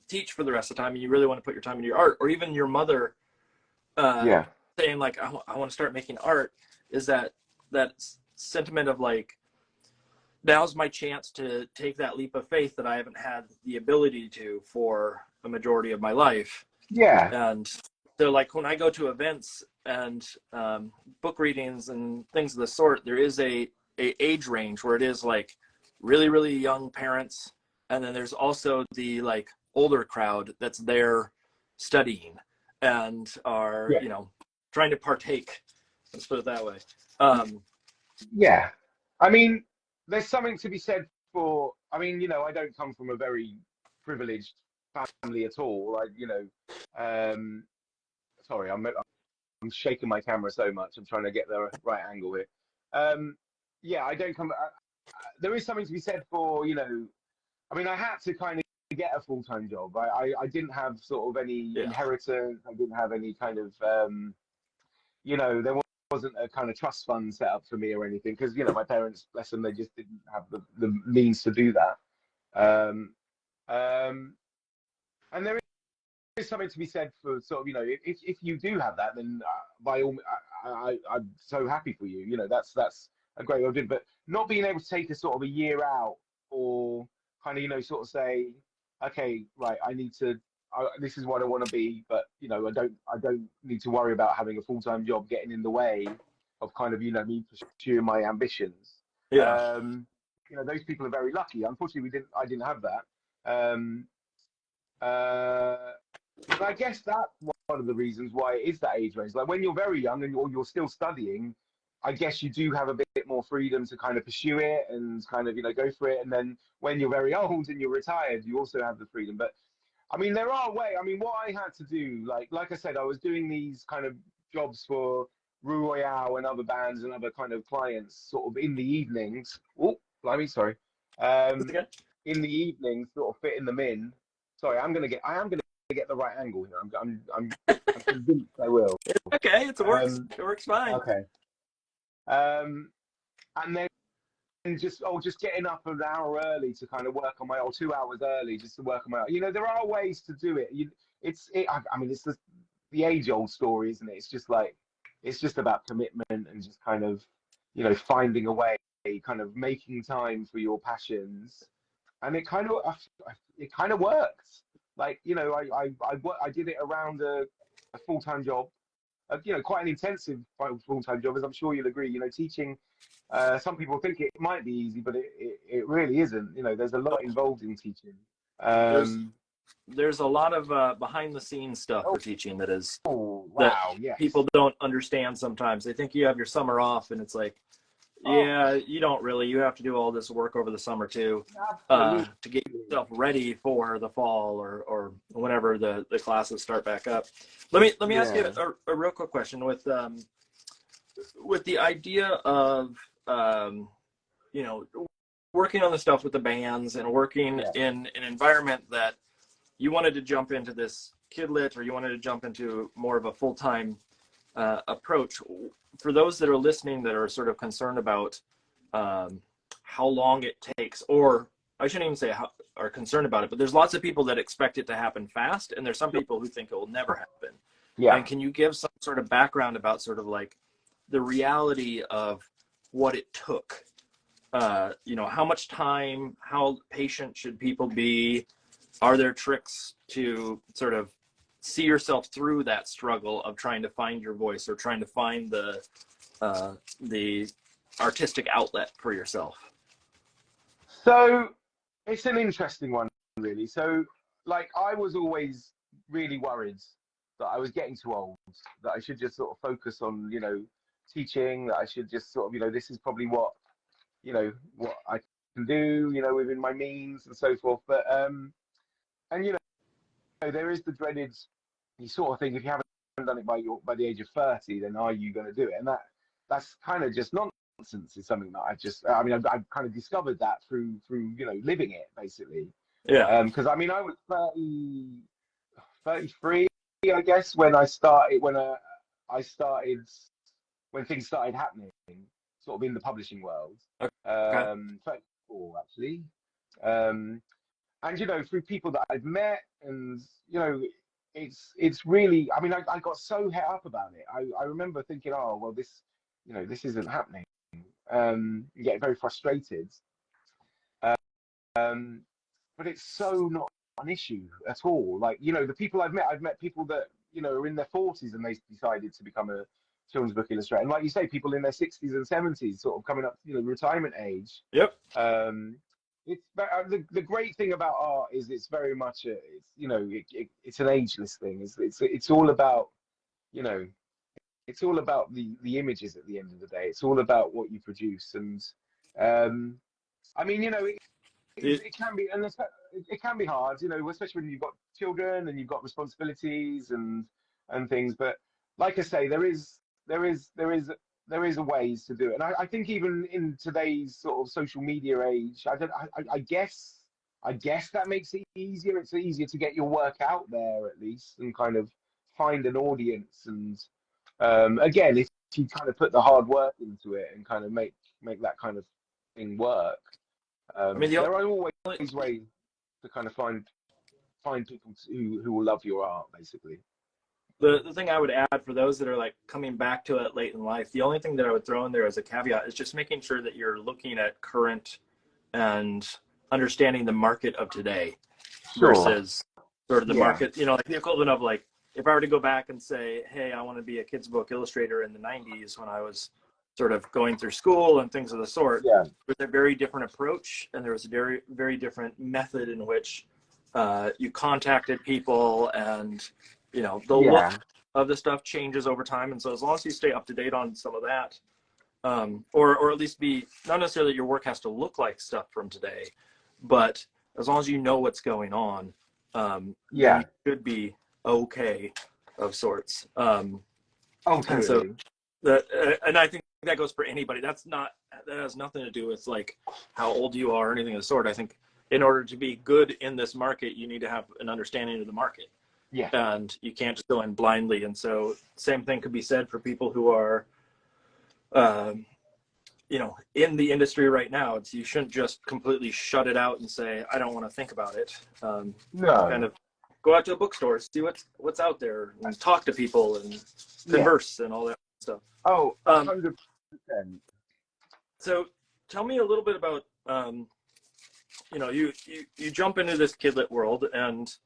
teach for the rest of the time, and you really want to put your time into your art, or even your mother saying like, I want to start making art, is that sentiment of like, now's my chance to take that leap of faith that I haven't had the ability to for a majority of my life. Yeah. And so like when I go to events and book readings and things of the sort, there is a age range where it is like really, really young parents. And then there's also the like older crowd that's there studying and are, you know, trying to partake. Let's put it that way. Yeah. I mean, there's something to be said for, I mean, you know, I don't come from a very privileged family at all. Like, you know, sorry, I'm shaking my camera so much. I'm trying to get the right angle here. Yeah, I don't come, there is something to be said for, you know, I mean, I had to kind of get a full-time job. I didn't have sort of any inheritance. I didn't have any kind of, you know, there wasn't a kind of trust fund set up for me or anything, because, you know, my parents, bless them, they just didn't have the means to do that. And there is something to be said for sort of, you know, if you do have that, then by all, I'm so happy for you. You know, that's a great way of doing it. But not being able to take a sort of a year out, or kind of, you know, sort of say, okay, right, I need to, this is what I want to be, but, you know, I don't need to worry about having a full-time job getting in the way of kind of, you know, me pursuing my ambitions. Yeah. You know, those people are very lucky. Unfortunately, I didn't have that. But I guess that's one of the reasons why it is that age range. Like when you're very young and you're still studying, I guess you do have a bit more freedom to kind of pursue it and kind of, you know, go for it. And then when you're very old and you're retired, you also have the freedom. But I mean, there are ways. I mean, what I had to do, like I said, I was doing these kind of jobs for Rue Royale and other bands and other kind of clients, sort of in the evenings. Oh, blimey, sorry. In the evenings, sort of fitting them in. Sorry, I am gonna get the right angle here. I'm convinced I will. It's okay, it works fine. Okay. And then just getting up an hour early to kind of work on or 2 hours early just to work on you know, there are ways to do it. I mean, it's the age-old story, isn't it? It's just like, it's just about commitment and just kind of, you know, finding a way, kind of making time for your passions, and it kind of works. Like, you know, I did it around a full-time job, you know, quite an intensive full-time job, as I'm sure you'll agree. You know, teaching. Some people think it might be easy, but it really isn't. You know, there's a lot involved in teaching. There's a lot of behind-the-scenes stuff for teaching that is yes. people don't understand sometimes. They think you have your summer off, and it's like, yeah, you don't really. You have to do all this work over the summer too, to get yourself ready for the fall or whenever the classes start back up. Let me ask you a real quick question with the idea of you know, working on the stuff with the bands and working in an environment that you wanted to jump into this kidlit, or you wanted to jump into more of a full-time approach. For those that are listening that are sort of concerned about how long it takes, or I shouldn't even say are concerned about it, but there's lots of people that expect it to happen fast, and there's some people who think it will never happen. And can you give some sort of background about sort of like the reality of what it took? You know, how much time, how patient should people be? Are there tricks to sort of see yourself through that struggle of trying to find your voice, or trying to find the artistic outlet for yourself? So it's an interesting one, really. So, like, I was always really worried that I was getting too old, that I should just sort of focus on, you know, teaching, that I should just sort of, you know, this is probably what, you know, what I can do, you know, within my means and so forth. But and you there is the dreaded, you sort of think if you haven't done it by the age of 30, then are you going to do it? And that's kind of just nonsense. Is something that I've kind of discovered that through living it basically. Yeah. Because I was 33, I guess, when I started when things started happening, sort of in the publishing world. Okay. 34 actually. And through people that I've met, and it's really, I got so het up about it. I remember thinking, oh well, this isn't happening. You get very frustrated. But it's so not an issue at all. Like, the people I've met people that are in their 40s and they decided to become a children's book illustrator, and like you say, people in their 60s and 70s, sort of coming up retirement age. Yep. It's the great thing about art is it's very much it's an ageless thing. It's all about it's all about the images at the end of the day. It's all about what you produce, and it can be, and it can be hard, especially when you've got children and you've got responsibilities and things. But like I say, there is a ways to do it, and I think even in today's sort of social media age, I guess that makes it easier. It's easier to get your work out there at least, and kind of find an audience. And again, if you kind of put the hard work into it and kind of make that kind of thing work, there are always ways to kind of find people who will love your art, basically. The thing I would add for those that are like coming back to it late in life, the only thing that I would throw in there as a caveat is just making sure that you're looking at current and understanding the market of today versus sort of the market, like the equivalent of, like, if I were to go back and say, hey, I want to be a kids book illustrator in the 90s when I was sort of going through school and things of the sort, with a very different approach, and there was a very, very different method in which you contacted people, and the look of the stuff changes over time. And so as long as you stay up to date on some of that, or at least be, not necessarily that your work has to look like stuff from today, but as long as you know what's going on, you should be okay of sorts. And so and I think that goes for anybody. That has nothing to do with like how old you are or anything of the sort. I think in order to be good in this market, you need to have an understanding of the market. Yeah. And you can't just go in blindly. And so same thing could be said for people who are, in the industry right now. You shouldn't just completely shut it out and say, I don't want to think about it. Kind of go out to a bookstore, see what's out there, and talk to people and converse and all that stuff. 100%. So tell me a little bit about, you jump into this kidlit world, and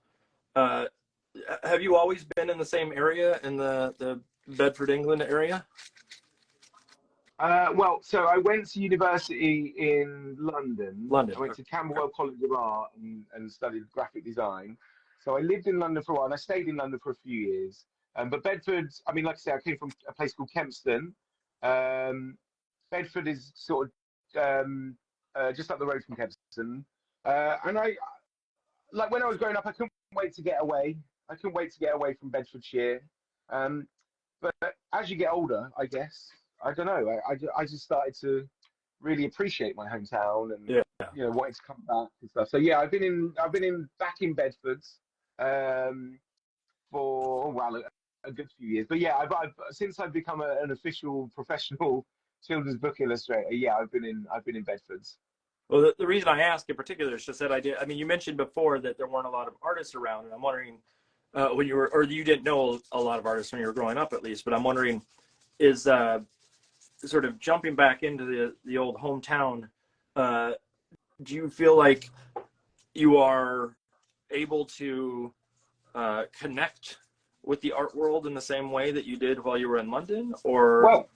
have you always been in the same area, in the Bedford, England area? So I went to university in London. I went to Camberwell College of Art and studied graphic design. So I lived in London for a while, and I stayed in London for a few years. But Bedford, like I say, I came from a place called Kempston. Bedford is sort of just up the road from Kempston. And when I was growing up, I couldn't wait to get away. I couldn't wait to get away from Bedfordshire. But as you get older, I guess, I don't know, I just started to really appreciate my hometown and wanted to come back and stuff. So yeah, I've been back in Bedford for a good few years. But yeah, I've since I've become an official professional children's book illustrator, I've been in Bedford. Well, the reason I ask in particular is just that you mentioned before that there weren't a lot of artists around, and I'm wondering when you were, or you didn't know a lot of artists when you were growing up, at least. But I'm wondering, is sort of jumping back into the old hometown, do you feel like you are able to connect with the art world in the same way that you did while you were in London? Or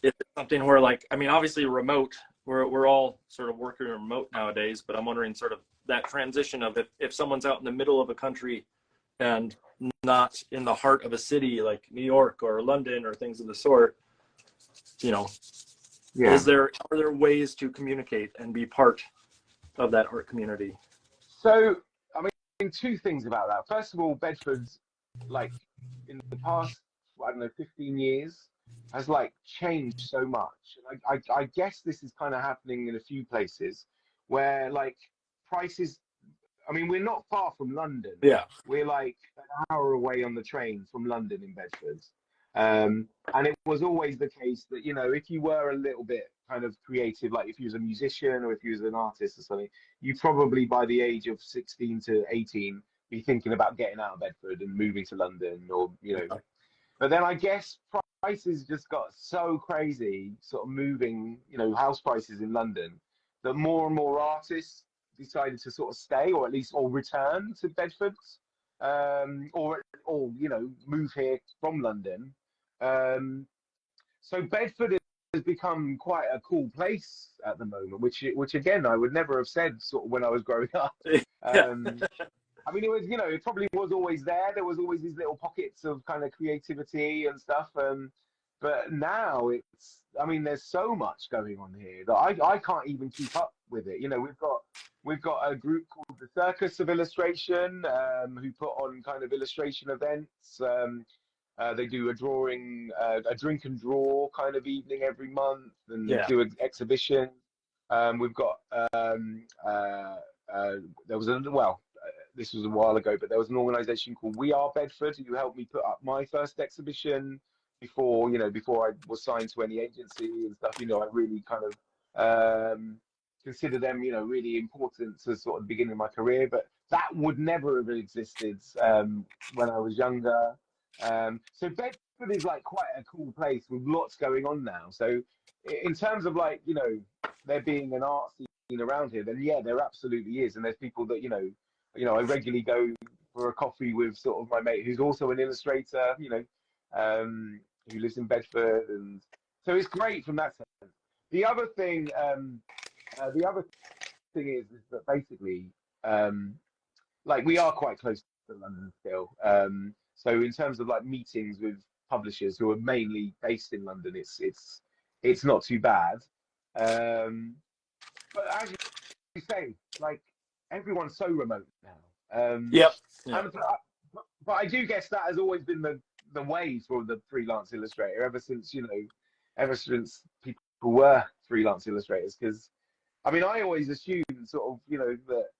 is it something where, like, obviously remote, we're all sort of working remote nowadays, but I'm wondering sort of that transition of if someone's out in the middle of a country and not in the heart of a city like New York or London or things of the sort, are there ways to communicate and be part of that art community? So two things about that. First of all, Bedford's like in the past, I don't know, 15 years has like changed so much. And I guess this is kind of happening in a few places where like prices. I mean, we're not far from London. Yeah. We're like an hour away on the train from London in Bedford. And it was always the case that, you know, if you were a little bit kind of creative, like if you was a musician or if you was an artist or something, you probably by the age of 16 to 18 be thinking about getting out of Bedford and moving to London, or, you know. But then I guess prices just got so crazy, sort of moving, you know, house prices in London, that more and more artists decided to sort of stay, or at least, or return to Bedford, or you know, move here from London. So Bedford has become quite a cool place at the moment, which again I would never have said sort of when I was growing up. I mean, it was, you know, it probably was always there. There was always these little pockets of kind of creativity and stuff. But now it's, I mean, there's so much going on here that I can't even keep up with it. You know, we've got a group called the Circus of Illustration, who put on kind of illustration events. They do a drawing, a drink and draw kind of evening every month, and do an exhibition. We've got there was this was a while ago, but there was an organisation called We Are Bedford who helped me put up my first exhibition before I was signed to any agency and stuff. You know, I really kind of consider them, you know, really important to sort of the beginning of my career. But that would never have existed when I was younger. So Bedford is like quite a cool place with lots going on now. So in terms of like, you know, there being an art scene around here, then yeah, there absolutely is. And there's people that, you know, I regularly go for a coffee with sort of my mate who's also an illustrator, you know, who lives in Bedford, and so it's great from that sense. The other thing is that basically, like we are quite close to London still. So in terms of like meetings with publishers who are mainly based in London, it's not too bad. But as you say, like everyone's so remote now. Yep. But I do guess that has always been the way for the freelance illustrator ever since people were freelance illustrators. Because I mean, I always assumed sort of, you know, that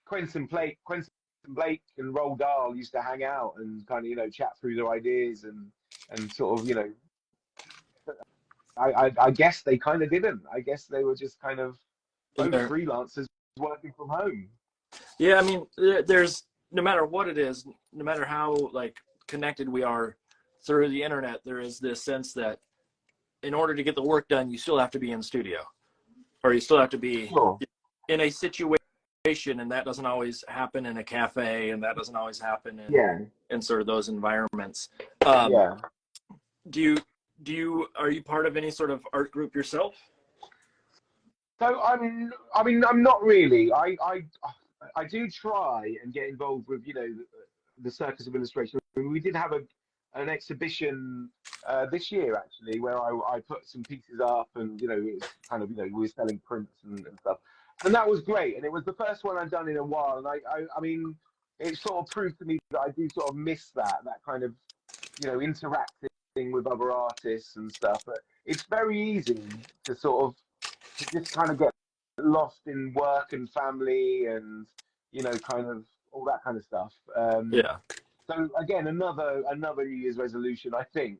Quentin Blake and Roald Dahl used to hang out and kind of, you know, chat through their ideas and sort of, you know, I guess they kind of didn't. I guess they were just kind of both freelancers working from home. Yeah, I mean, there's, no matter what it is, no matter how like connected we are through the internet, there is this sense that in order to get the work done, you still have to be in studio, or you still have to be in a situation, and that doesn't always happen in a cafe, and that doesn't always happen in sort of those environments. Are you part of any sort of art group yourself? So I'm not really. I do try and get involved with, you know, the Circus of Illustration. We did have an exhibition this year actually, where I put some pieces up, and you know, it's kind of, you know, we were selling prints and stuff, and that was great. And it was the first one I'd done in a while, and I mean, it sort of proved to me that I do sort of miss that kind of, you know, interacting with other artists and stuff. But it's very easy to sort of just kind of get lost in work and family and, you know, kind of all that kind of stuff. So again, another New Year's resolution, I think,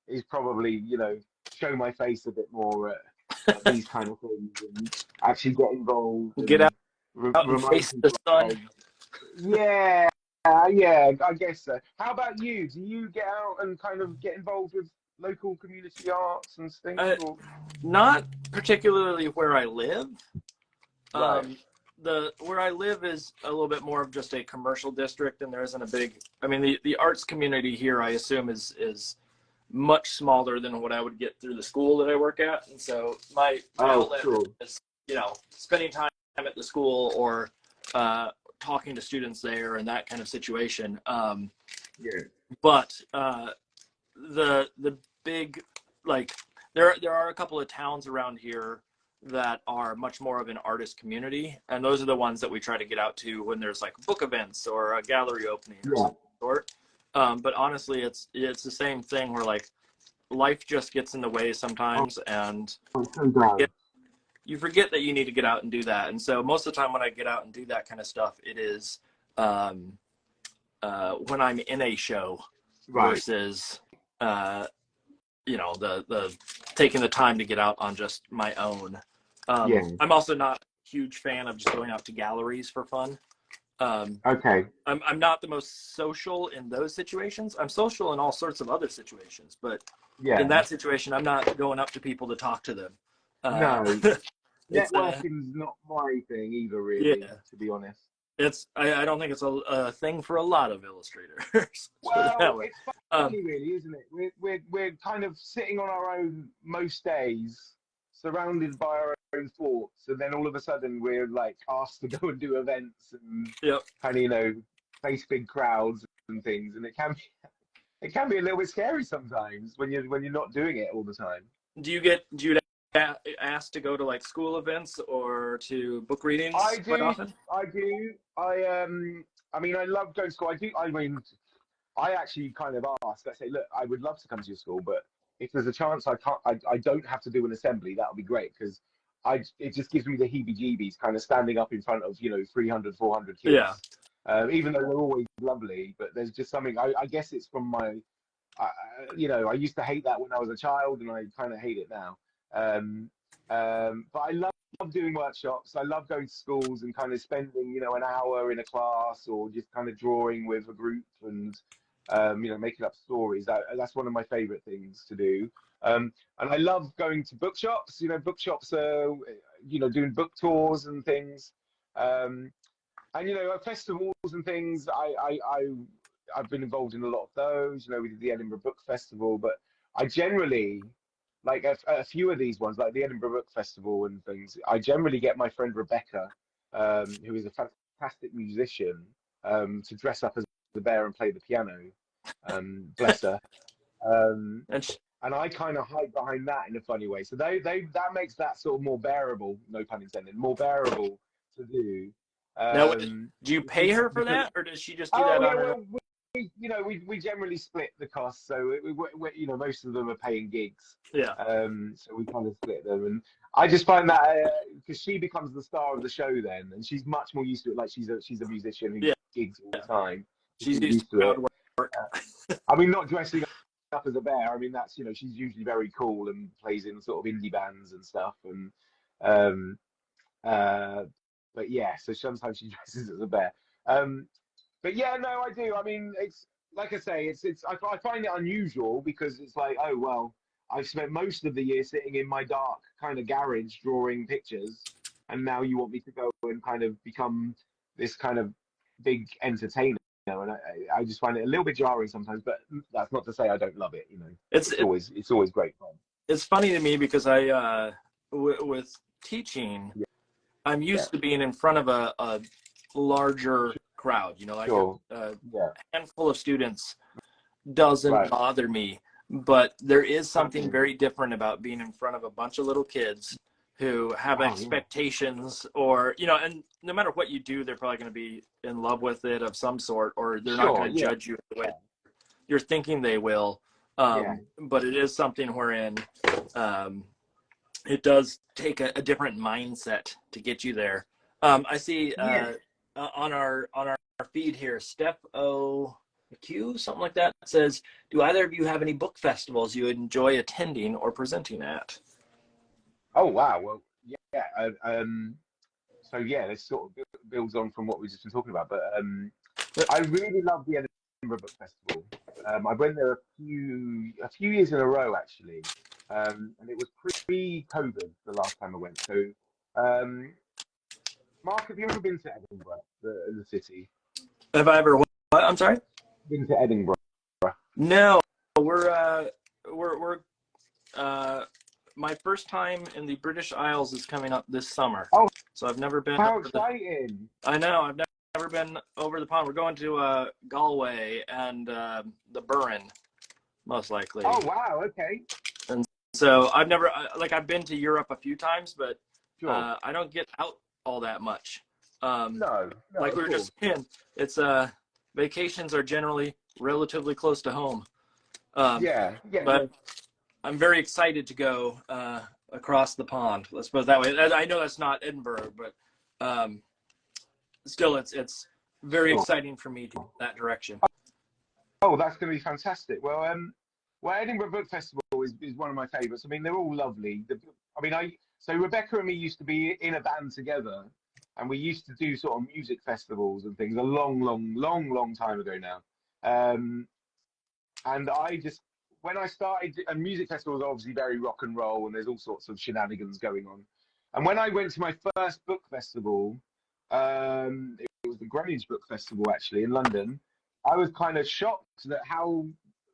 is probably, you know, show my face a bit more at these kind of things and actually get involved. Get out and face the sun. Yeah, I guess so. How about you? Do you get out and kind of get involved with local community arts and things? Not particularly where I live. Right. Where I live is a little bit more of just a commercial district, and there isn't a big, I mean, the arts community here, I assume, is much smaller than what I would get through the school that I work at. And so my outlet is, you know, spending time at the school or talking to students there and that kind of situation. But the big, like, there are a couple of towns around here that are much more of an artist community, and those are the ones that we try to get out to when there's like book events or a gallery opening or some sort. But honestly, it's the same thing where like life just gets in the way sometimes, and you forget that you need to get out and do that. And so most of the time when I get out and do that kind of stuff, it is when I'm in a show versus you know, the taking the time to get out on just my own. I'm also not a huge fan of just going out to galleries for fun. I'm not the most social in those situations. I'm social in all sorts of other situations, but in that situation, I'm not going up to people to talk to them. No, networking's not my thing either, really, to be honest. I don't think it's a thing for a lot of illustrators. Well, it's funny, really, isn't it? We're kind of sitting on our own most days, surrounded by our own thoughts, and then all of a sudden we're like asked to go and do events and kind of, you know, face big crowds and things, and it can be a little bit scary sometimes when you're not doing it all the time. Do you get asked to go to like school events or to book readings? I do. Quite often? I do. I mean, I love going to school. I actually kind of ask. I say, look, I would love to come to your school, but if there's a chance I don't have to do an assembly, that would be great, because it just gives me the heebie-jeebies kind of standing up in front of, you know, 300, 400 kids. Yeah. Even though they're always lovely, but there's just something. I guess it's from my, you know, I used to hate that when I was a child, and I kind of hate it now. But I love doing workshops. I love going to schools and kind of spending, you know, an hour in a class, or just kind of drawing with a group and, you know, making up stories. That's one of my favorite things to do. And I love going to bookshops. You know, bookshops are, you know, doing book tours and things. And, you know, festivals and things. I've been involved in a lot of those. You know, we did the Edinburgh Book Festival, but I generally, like a few of these ones, like the Edinburgh Book Festival and things, I generally get my friend Rebecca, who is a fantastic musician, to dress up as the bear and play the piano. Bless her. And I kind of hide behind that in a funny way. So that makes that sort of more bearable, no pun intended, more bearable to do. Now, do you pay her for that, or does she just do that on her? Well, you know, we generally split the costs, so you know, most of them are paying gigs. Yeah. So we kind of split them, and I just find that because she becomes the star of the show then, and she's much more used to it. Like she's a musician who gigs all the time. She's used to it. I mean, not dressing up as a bear. I mean, that's, you know, she's usually very cool and plays in sort of indie bands and stuff, and but yeah, so sometimes she dresses as a bear. But yeah, no, I do. I mean, it's like I say, I find it unusual, because it's like, oh well, I've spent most of the year sitting in my dark kind of garage drawing pictures, and now you want me to go and kind of become this kind of big entertainer, you know? And I just find it a little bit jarring sometimes. But that's not to say I don't love it. You know, it's always great fun. It's funny to me because with teaching, I'm used to being in front of a larger crowd, you know, like a handful of students doesn't bother me, but there is something very different about being in front of a bunch of little kids who have expectations, or, you know, and no matter what you do, they're probably going to be in love with it of some sort, or they're not going to judge you the way you're thinking they will. But it is something wherein it does take a different mindset to get you there. I see on our feed here, Steph O.Q., something like that, says, do either of you have any book festivals you enjoy attending or presenting at? Oh, wow. Well, so yeah, this sort of builds on from what we've just been talking about, but I really love the Edinburgh Book Festival. I went there a few years in a row, actually, and it was pre-COVID the last time I went. So Mark, have you ever been to Edinburgh, the city? Have I ever what? I'm sorry? Been to Edinburgh? No, we're my first time in the British Isles is coming up this summer. Oh, so I've never been. How exciting! I know, I've never been over the pond. We're going to Galway and the Burren, most likely. Oh wow, okay. And so I've never I've been to Europe a few times, but Sure. I don't get out all that much. No, like we were just saying, it's vacations are generally relatively close to home. Yeah. But I'm very excited to go across the pond. Let's put it that way. I know that's not Edinburgh, but still, it's very exciting for me to go that direction. Oh, that's going to be fantastic. Well, Edinburgh Book Festival is one of my favourites. I mean, they're all lovely. So Rebecca and me used to be in a band together, and we used to do sort of music festivals and things a long time ago now. And when I started, and music festivals are obviously very rock and roll, and there's all sorts of shenanigans going on. And when I went to my first book festival, it was the Greenwich Book Festival actually in London. I was kind of shocked at how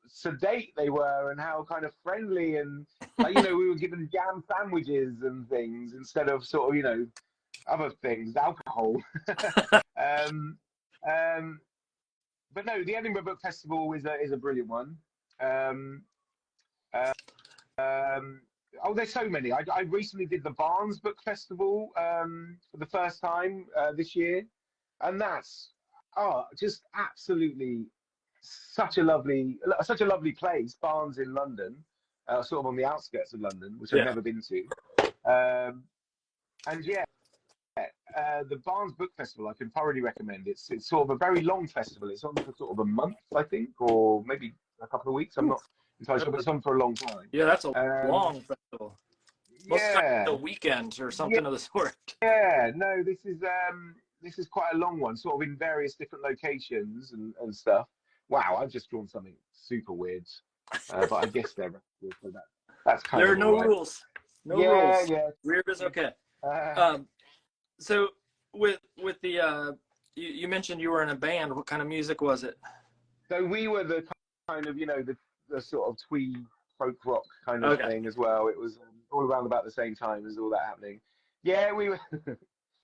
sedate they were and how kind of friendly, and like, we were given jam sandwiches and things instead of sort of other things, alcohol. But no, the Edinburgh Book Festival is a brilliant one. There's so many. I recently did the Barnes Book Festival for the first time this year, and that's just absolutely such a lovely place, Barnes in London, sort of on the outskirts of London, which I've never been to. And yeah, the Barnes Book Festival I can thoroughly recommend. It's sort of a very long festival. It's on for sort of a month, I think, or maybe a couple of weeks. I'm not entirely sure, but it's on for a long time. Yeah, that's a long festival. Most a weekend or something of the sort. Yeah, no, this is quite a long one, sort of in various different locations and stuff. Wow, I've just drawn something super weird, but I guess that's kind of. There are no rules. No rules. Yeah. Weird is okay. So with the you mentioned you were in a band. What kind of music was it? So we were the kind of the sort of twee folk rock kind of thing as well. It was all around about the same time as all that happening. Yeah, we were.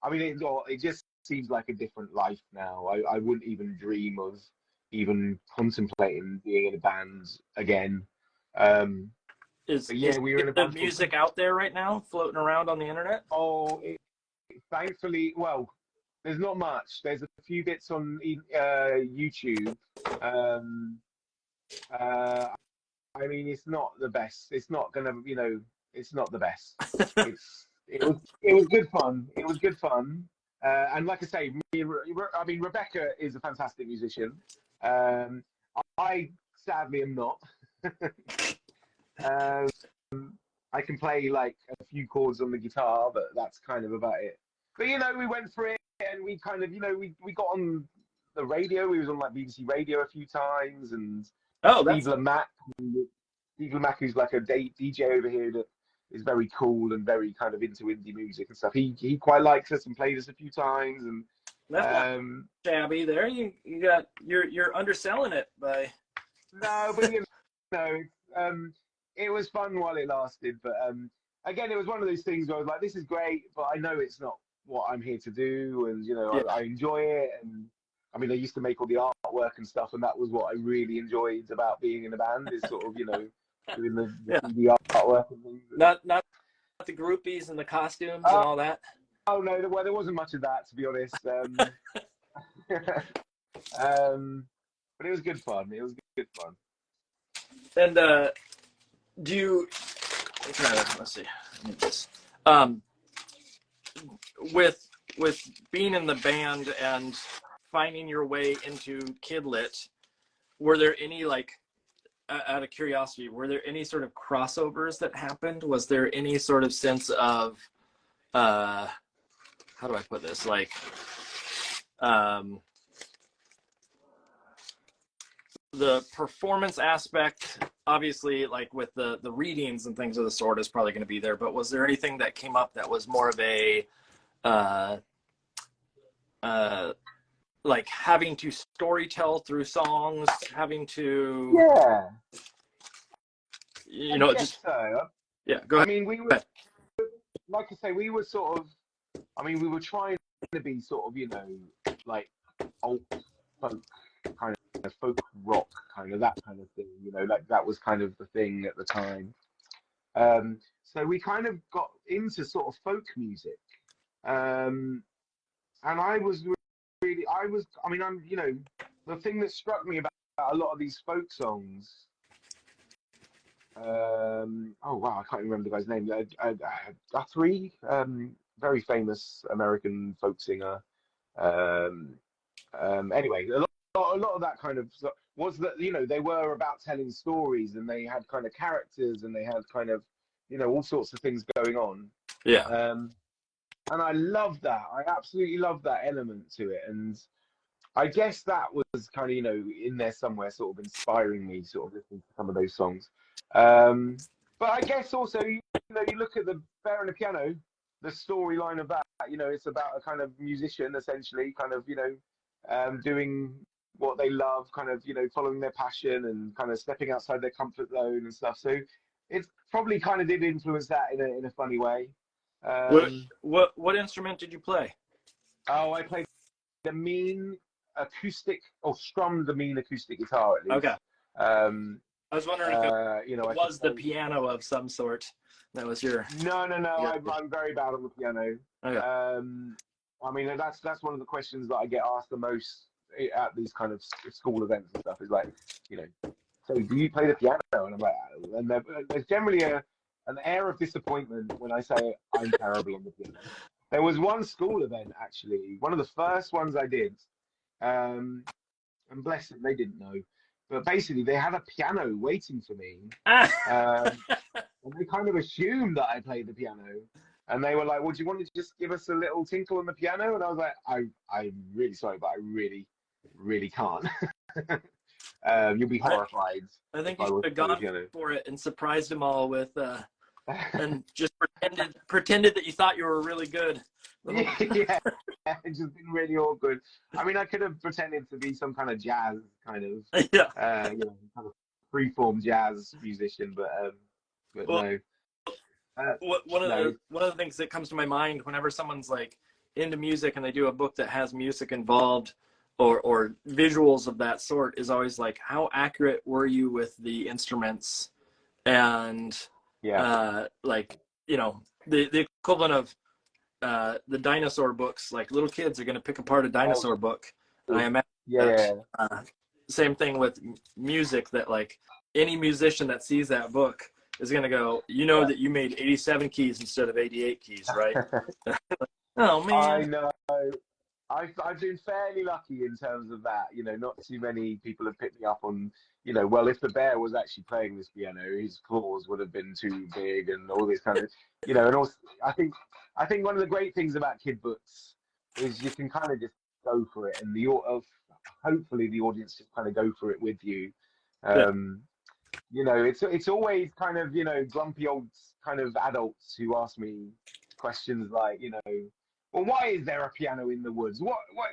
I mean, it just seems like a different life now. I wouldn't even dream of even contemplating being in a band again. Is we were in a band. Music out there right now, floating around on the internet? Oh, thankfully, well, there's not much. There's a few bits on YouTube. I mean, it's not the best. It's not gonna, it's not the best. It was good fun. It was good fun. And like I say, Rebecca is a fantastic musician. I sadly am not. I can play like a few chords on the guitar, but that's kind of about it. But we went for it, and we kind of, we got on the radio. We was on like BBC Radio a few times, and Steve Lamack, who's like a DJ over here that is very cool and very kind of into indie music and stuff. He quite likes us and played us a few times, and that's not shabby there. You're underselling it by. No, but it was fun while it lasted. But again, it was one of those things where I was like, this is great, but I know it's not what I'm here to do, and I enjoy it. And I mean, I used to make all the artwork and stuff, and that was what I really enjoyed about being in a band, is sort of doing the artwork and things. Not the groupies and the costumes and all that. Oh no, well, there wasn't much of that, to be honest. But it was good fun. It was good fun. And do you? Let's see. I need this. With being in the band and finding your way into Kidlit, were there any, like, out of curiosity, were there any sort of crossovers that happened? Was there any sort of sense of, how do I put this? Like, the performance aspect, obviously, like with the readings and things of the sort, is probably going to be there. But was there anything that came up that was more of a, like having to storytell through songs, having to, just so. Yeah, go ahead. I mean, we were, like I say, we were sort of, we were trying to be sort of, like old folk, kind of folk rock, kind of that kind of thing, like that was kind of the thing at the time. So we kind of got into sort of folk music. And I was really, I mean, the thing that struck me about a lot of these folk songs, oh wow, I can't remember the guy's name. Guthrie, very famous American folk singer. Anyway, a lot of that kind of was that, they were about telling stories, and they had kind of characters, and they had kind of, all sorts of things going on. Yeah. And I love that. I absolutely love that element to it. And I guess that was kind of, in there somewhere, sort of inspiring me, sort of listening to some of those songs. But I guess also, you look at the Bear and the Piano, the storyline of that, it's about a kind of musician, essentially, kind of, doing what they love, kind of, following their passion and kind of stepping outside their comfort zone and stuff. So it probably kind of did influence that in a funny way. What instrument did you play? Oh, I played the mean acoustic, or strummed the mean acoustic guitar at least. Okay. I was wondering if it was the piano of some sort. That was your. No. I'm very bad on the piano. Okay. I mean, that's one of the questions that I get asked the most at these kind of school events and stuff. Is like, so do you play the piano? And I'm like, and there's generally an air of disappointment when I say I'm terrible on the piano. There was one school event, actually, one of the first ones I did, and bless them, they didn't know, but basically they had a piano waiting for me, and they kind of assumed that I played the piano, and they were like, well, do you want to just give us a little tinkle on the piano? And I was like, I'm really sorry, but I really, really can't. You'll be horrified. I think you should have gone for it and surprised them all with, and just pretended that you thought you were really good. Yeah, it's just been really awkward. I mean, I could have pretended to be some kind of jazz kind of, kind of freeform jazz musician, but no. One of the things that comes to my mind whenever someone's like into music and they do a book that has music involved, or visuals of that sort, is always like, how accurate were you with the instruments? And like, the equivalent of the dinosaur books, like little kids are going to pick apart a dinosaur book. And I imagine same thing with music, that like any musician that sees that book is going to go, that you made 87 keys instead of 88 keys, right? Oh man. I know. I've been fairly lucky in terms of that. Not too many people have picked me up on, well, if the bear was actually playing this piano, his claws would have been too big and all this kind of, and also, I think one of the great things about kid books is you can kind of just go for it, and hopefully the audience just kind of go for it with you. It's always kind of, grumpy old kind of adults who ask me questions like, well, why is there a piano in the woods?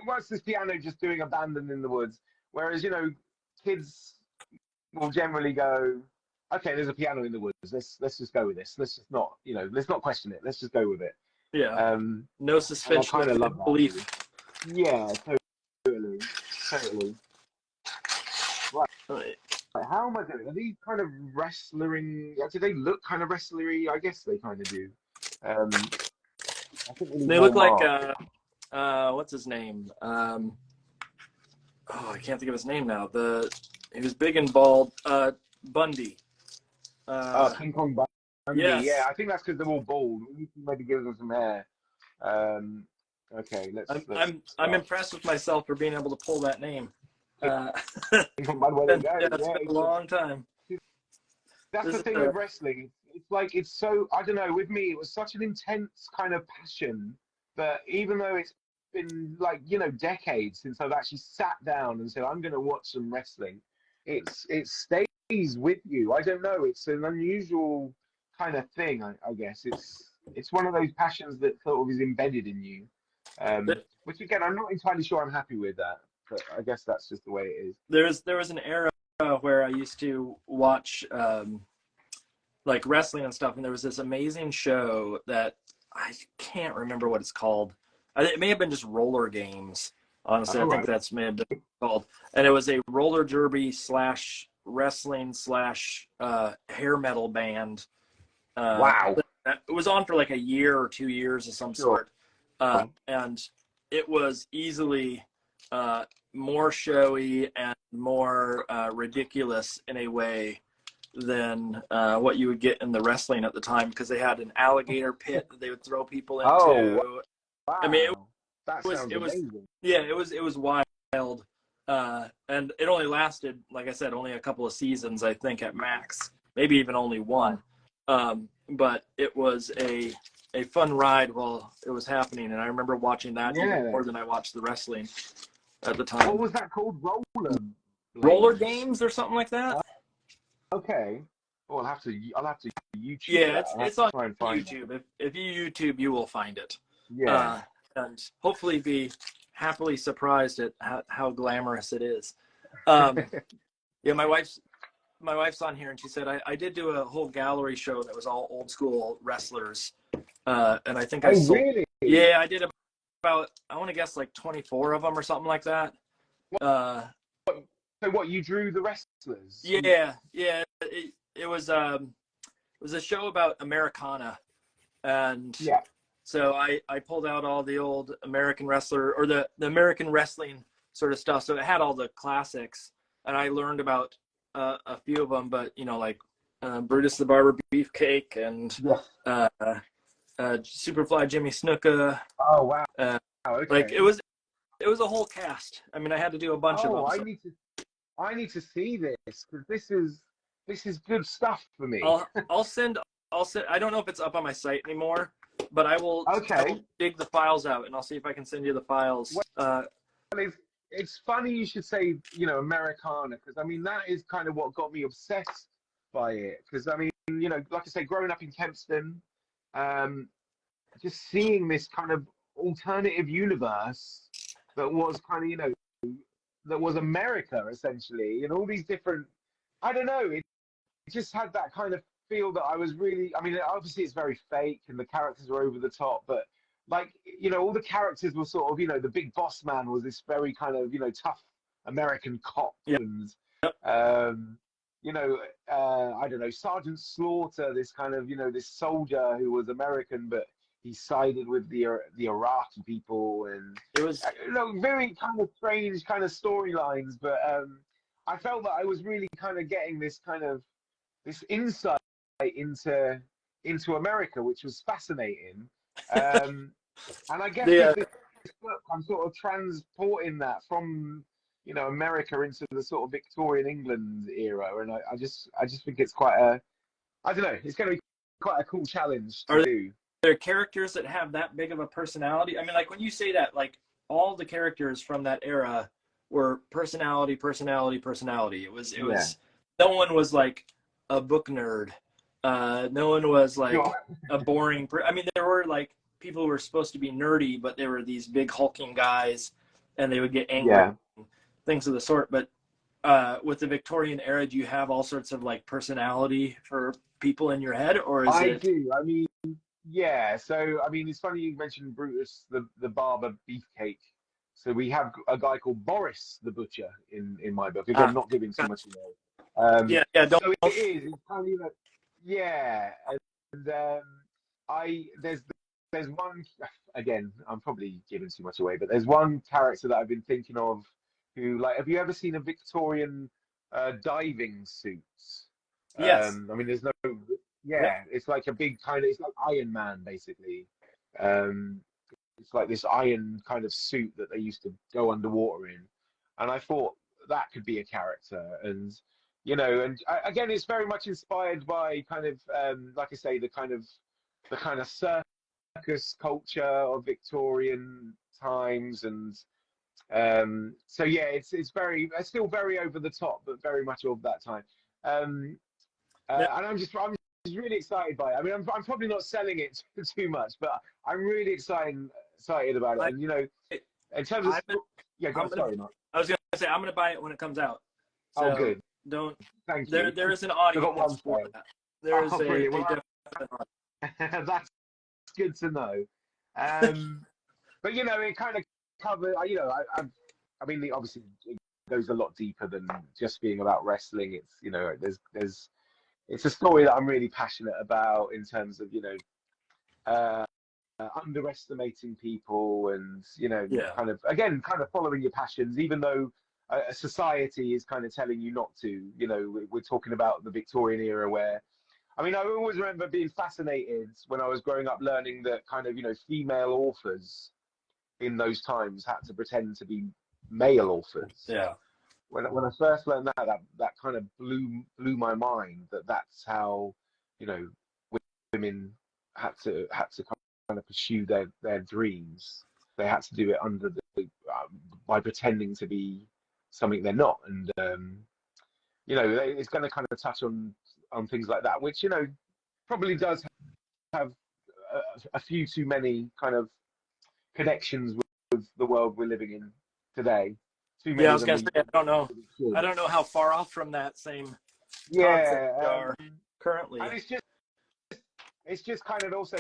What's this piano just doing abandoned in the woods? Whereas, kids will generally go, okay, there's a piano in the woods. Let's just go with this. Let's just not, let's not question it. Let's just go with it. Yeah. No suspension of belief. Yeah, totally. Right. How am I doing? Are these kind of wrestling? Do they look kind of wrestlery? I guess they kind of do. They look like what's his name? I can't think of his name now. He was big and bald. Bundy. King Kong Bundy. Yes. Yeah, I think that's because they're all bald. We need to maybe give them some hair. Okay, I'm impressed with myself for being able to pull that name. King Kong Bundy. It's been a long time. That's the thing with wrestling. It's like, it's so, I don't know, with me, it was such an intense kind of passion that even though it's been like, decades since I've actually sat down and said, I'm going to watch some wrestling, it stays with you. I don't know. It's an unusual kind of thing, I guess. It's one of those passions that sort of is embedded in you, which again, I'm not entirely sure I'm happy with that, but I guess that's just the way it is. There was an era where I used to watch like wrestling and stuff, and there was this amazing show that I can't remember what it's called. It may have been just Roller Games. Honestly, I think that's may have been called. And it was a roller derby / wrestling / hair metal band. Wow. It was on for like a year or 2 years of some sort. And it was easily more showy and more ridiculous in a way than what you would get in the wrestling at the time, because they had an alligator pit that they would throw people into. Oh, wow. I mean, it was amazing. Yeah, it was wild. And it only lasted, like I said, only a couple of seasons, I think, at max, maybe even only one. But it was a fun ride while it was happening, and I remember watching that even more than I watched the wrestling at the time. What was that called? Roller games or something like that? Okay. Well, I'll have to YouTube. Yeah, it's on YouTube. If you YouTube, you will find it. Yeah. And hopefully be happily surprised at how glamorous it is. Yeah, my wife's on here, and she said I did do a whole gallery show that was all old school wrestlers, and I think really? Yeah, I did about, I want to guess, like 24 of them or something like that. So what, you drew the wrestlers? Yeah. It was a show about Americana, and so I pulled out all the old American wrestler, or the American wrestling sort of stuff. So it had all the classics, and I learned about a few of them, but like Brutus the Barber, Beefcake, and Superfly Jimmy Snuka. Oh wow! Okay. Like it was a whole cast. I mean, I had to do a bunch of them. I need to see this, because this is good stuff for me. I'll send. I don't know if it's up on my site anymore, but I will. Okay. I will dig the files out, and I'll see if I can send you the files. Well, it's funny you should say, Americana, because I mean that is kind of what got me obsessed by it. Because I mean, like I say, growing up in Kempston, just seeing this kind of alternative universe that was kind of, that was America essentially, and all these different, I don't know, it just had that kind of feel that I was really, I mean, obviously it's very fake and the characters are over the top, but like, all the characters were sort of, the big boss man was this very kind of, tough American cop. And, I don't know, Sergeant Slaughter, this kind of, this soldier who was American, but he sided with the Iraqi people, and it was very kind of strange kind of storylines. But I felt that I was really kind of getting this insight into America, which was fascinating. And I guess with this book, I'm sort of transporting that from America into the sort of Victorian England era, and I just think it's quite I don't know, it's going to be quite a cool challenge to do. There are characters that have that big of a personality. I mean, like when you say that, like all the characters from that era were personality. It was no one was like a book nerd. No one was like a boring. I mean, there were like people who were supposed to be nerdy, but they were these big hulking guys, and they would get angry, and things of the sort. But with the Victorian era, do you have all sorts of like personality for people in your head, or is I do. I mean, yeah. So I mean, it's funny you mentioned Brutus, the Barber, Beefcake. So we have a guy called Boris the Butcher in my book. Again, not giving too much away. Don't. So it is. It's kind of and there's one, again, I'm probably giving too much away, but there's one character that I've been thinking of who, like, have you ever seen a Victorian diving suits? Yes. I mean, there's no, it's like a big kind of, it's like Iron Man, basically. It's like this iron kind of suit that they used to go underwater in. And I thought that could be a character. And, again, it's very much inspired by kind of, like I say, the kind of circus culture of Victorian times. And so, yeah, it's still very over the top, but very much of that time. And I'm just really excited by it. I mean, I'm probably not selling it too much, but I'm really excited about it. And in terms of sorry, Mark. I was going to say I'm going to buy it when it comes out. So good. Thank you. There is an audience for that. There is that's good to know. But it kind of covers. I mean, obviously, it goes a lot deeper than just being about wrestling. It's it's a story that I'm really passionate about in terms of underestimating people, and Yeah. kind of following your passions, even though a society is kind of telling you not to. We're talking about the Victorian era, where I mean, I always remember being fascinated when I was growing up, learning that kind of female authors in those times had to pretend to be male authors. Yeah. When I first learned that kind of blew my mind, that's how women had to kind of pursue their dreams. They had to do it under by pretending to be something they're not, and it's going to kind of touch on things like that, which probably does have a few too many kind of connections with the world we're living in today. Too many. Yeah, I was gonna say I don't know how far off from that same concept we are currently. And it's just kind of also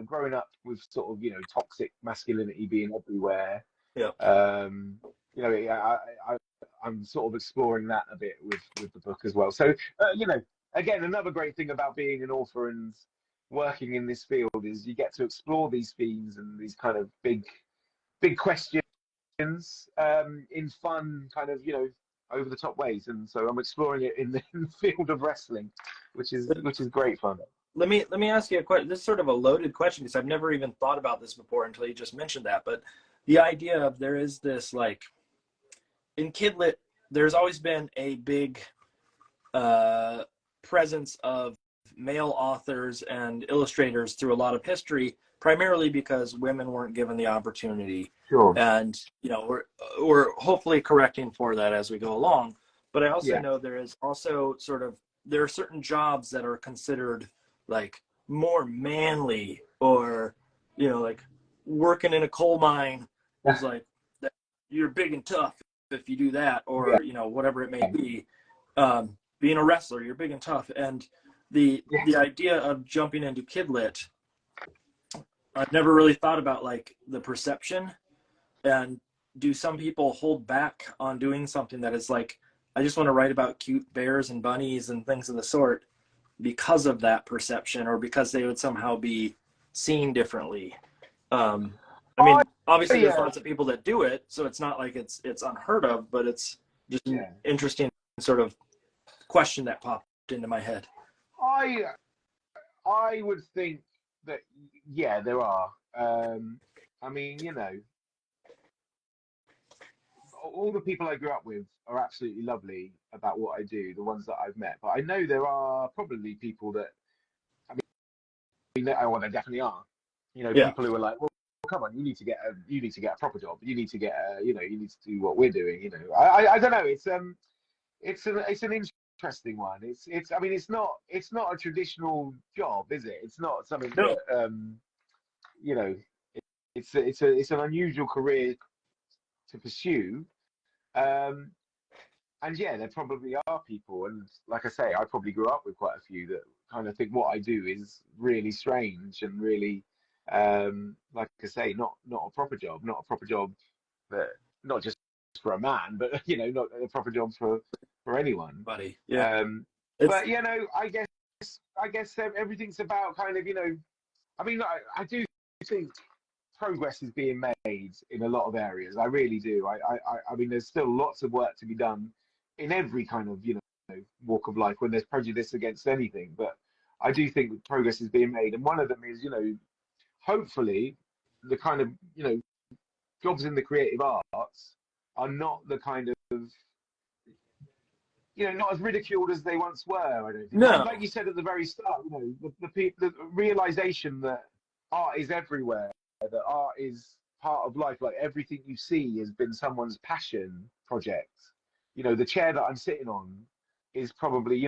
growing up with sort of toxic masculinity being everywhere. Yeah. I'm sort of exploring that a bit with the book as well. So again, another great thing about being an author and working in this field is you get to explore these themes and these kind of big questions in fun kind of over the top ways. And so I'm exploring it in the field of wrestling, which is great fun. Let me ask you a question. This is sort of a loaded question because I've never even thought about this before until you just mentioned that. But the idea of there is this, like, in Kidlit, there's always been a big presence of male authors and illustrators through a lot of history, primarily because women weren't given the opportunity. Sure. And we're hopefully correcting for that as we go along. But I also know there is also there are certain jobs that are considered like more manly, or like working in a coal mine is like you're big and tough if you do that, or whatever it may be. Being a wrestler, you're big and tough. And the idea of jumping into Kidlit, I've never really thought about like the perception, and do some people hold back on doing something that is like, I just want to write about cute bears and bunnies and things of the sort, because of that perception, or because they would somehow be seen differently. I mean, obviously there's lots of people that do it, so it's not like it's unheard of, but it's just an interesting sort of question that popped into my head. I would think that there are. I mean, all the people I grew up with are absolutely lovely about what I do, the ones that I've met. But I know there are probably people that, I mean, well, there definitely are. People who are like, well, come on, you need to get a proper job. You need to get you need to do what we're doing. I don't know. It's an interesting one. I mean, it's not a traditional job, is it? It's not something that it's an unusual career to pursue. And there probably are people, and like I say, I probably grew up with quite a few that kind of think what I do is really strange and really, like I say, not a proper job, that not just for a man, but not a proper job for anyone. Buddy, yeah. But I guess everything's about kind of I mean, I do think progress is being made in a lot of areas. I really do. I mean, there's still lots of work to be done in every kind of walk of life when there's prejudice against anything. But I do think progress is being made, and one of them is hopefully the kind of jobs in the creative arts are not the kind of not as ridiculed as they once were. I don't think. No. Like you said at the very start, the realization that art is everywhere, that art is part of life. Like everything you see has been someone's passion project. The chair that I'm sitting on is probably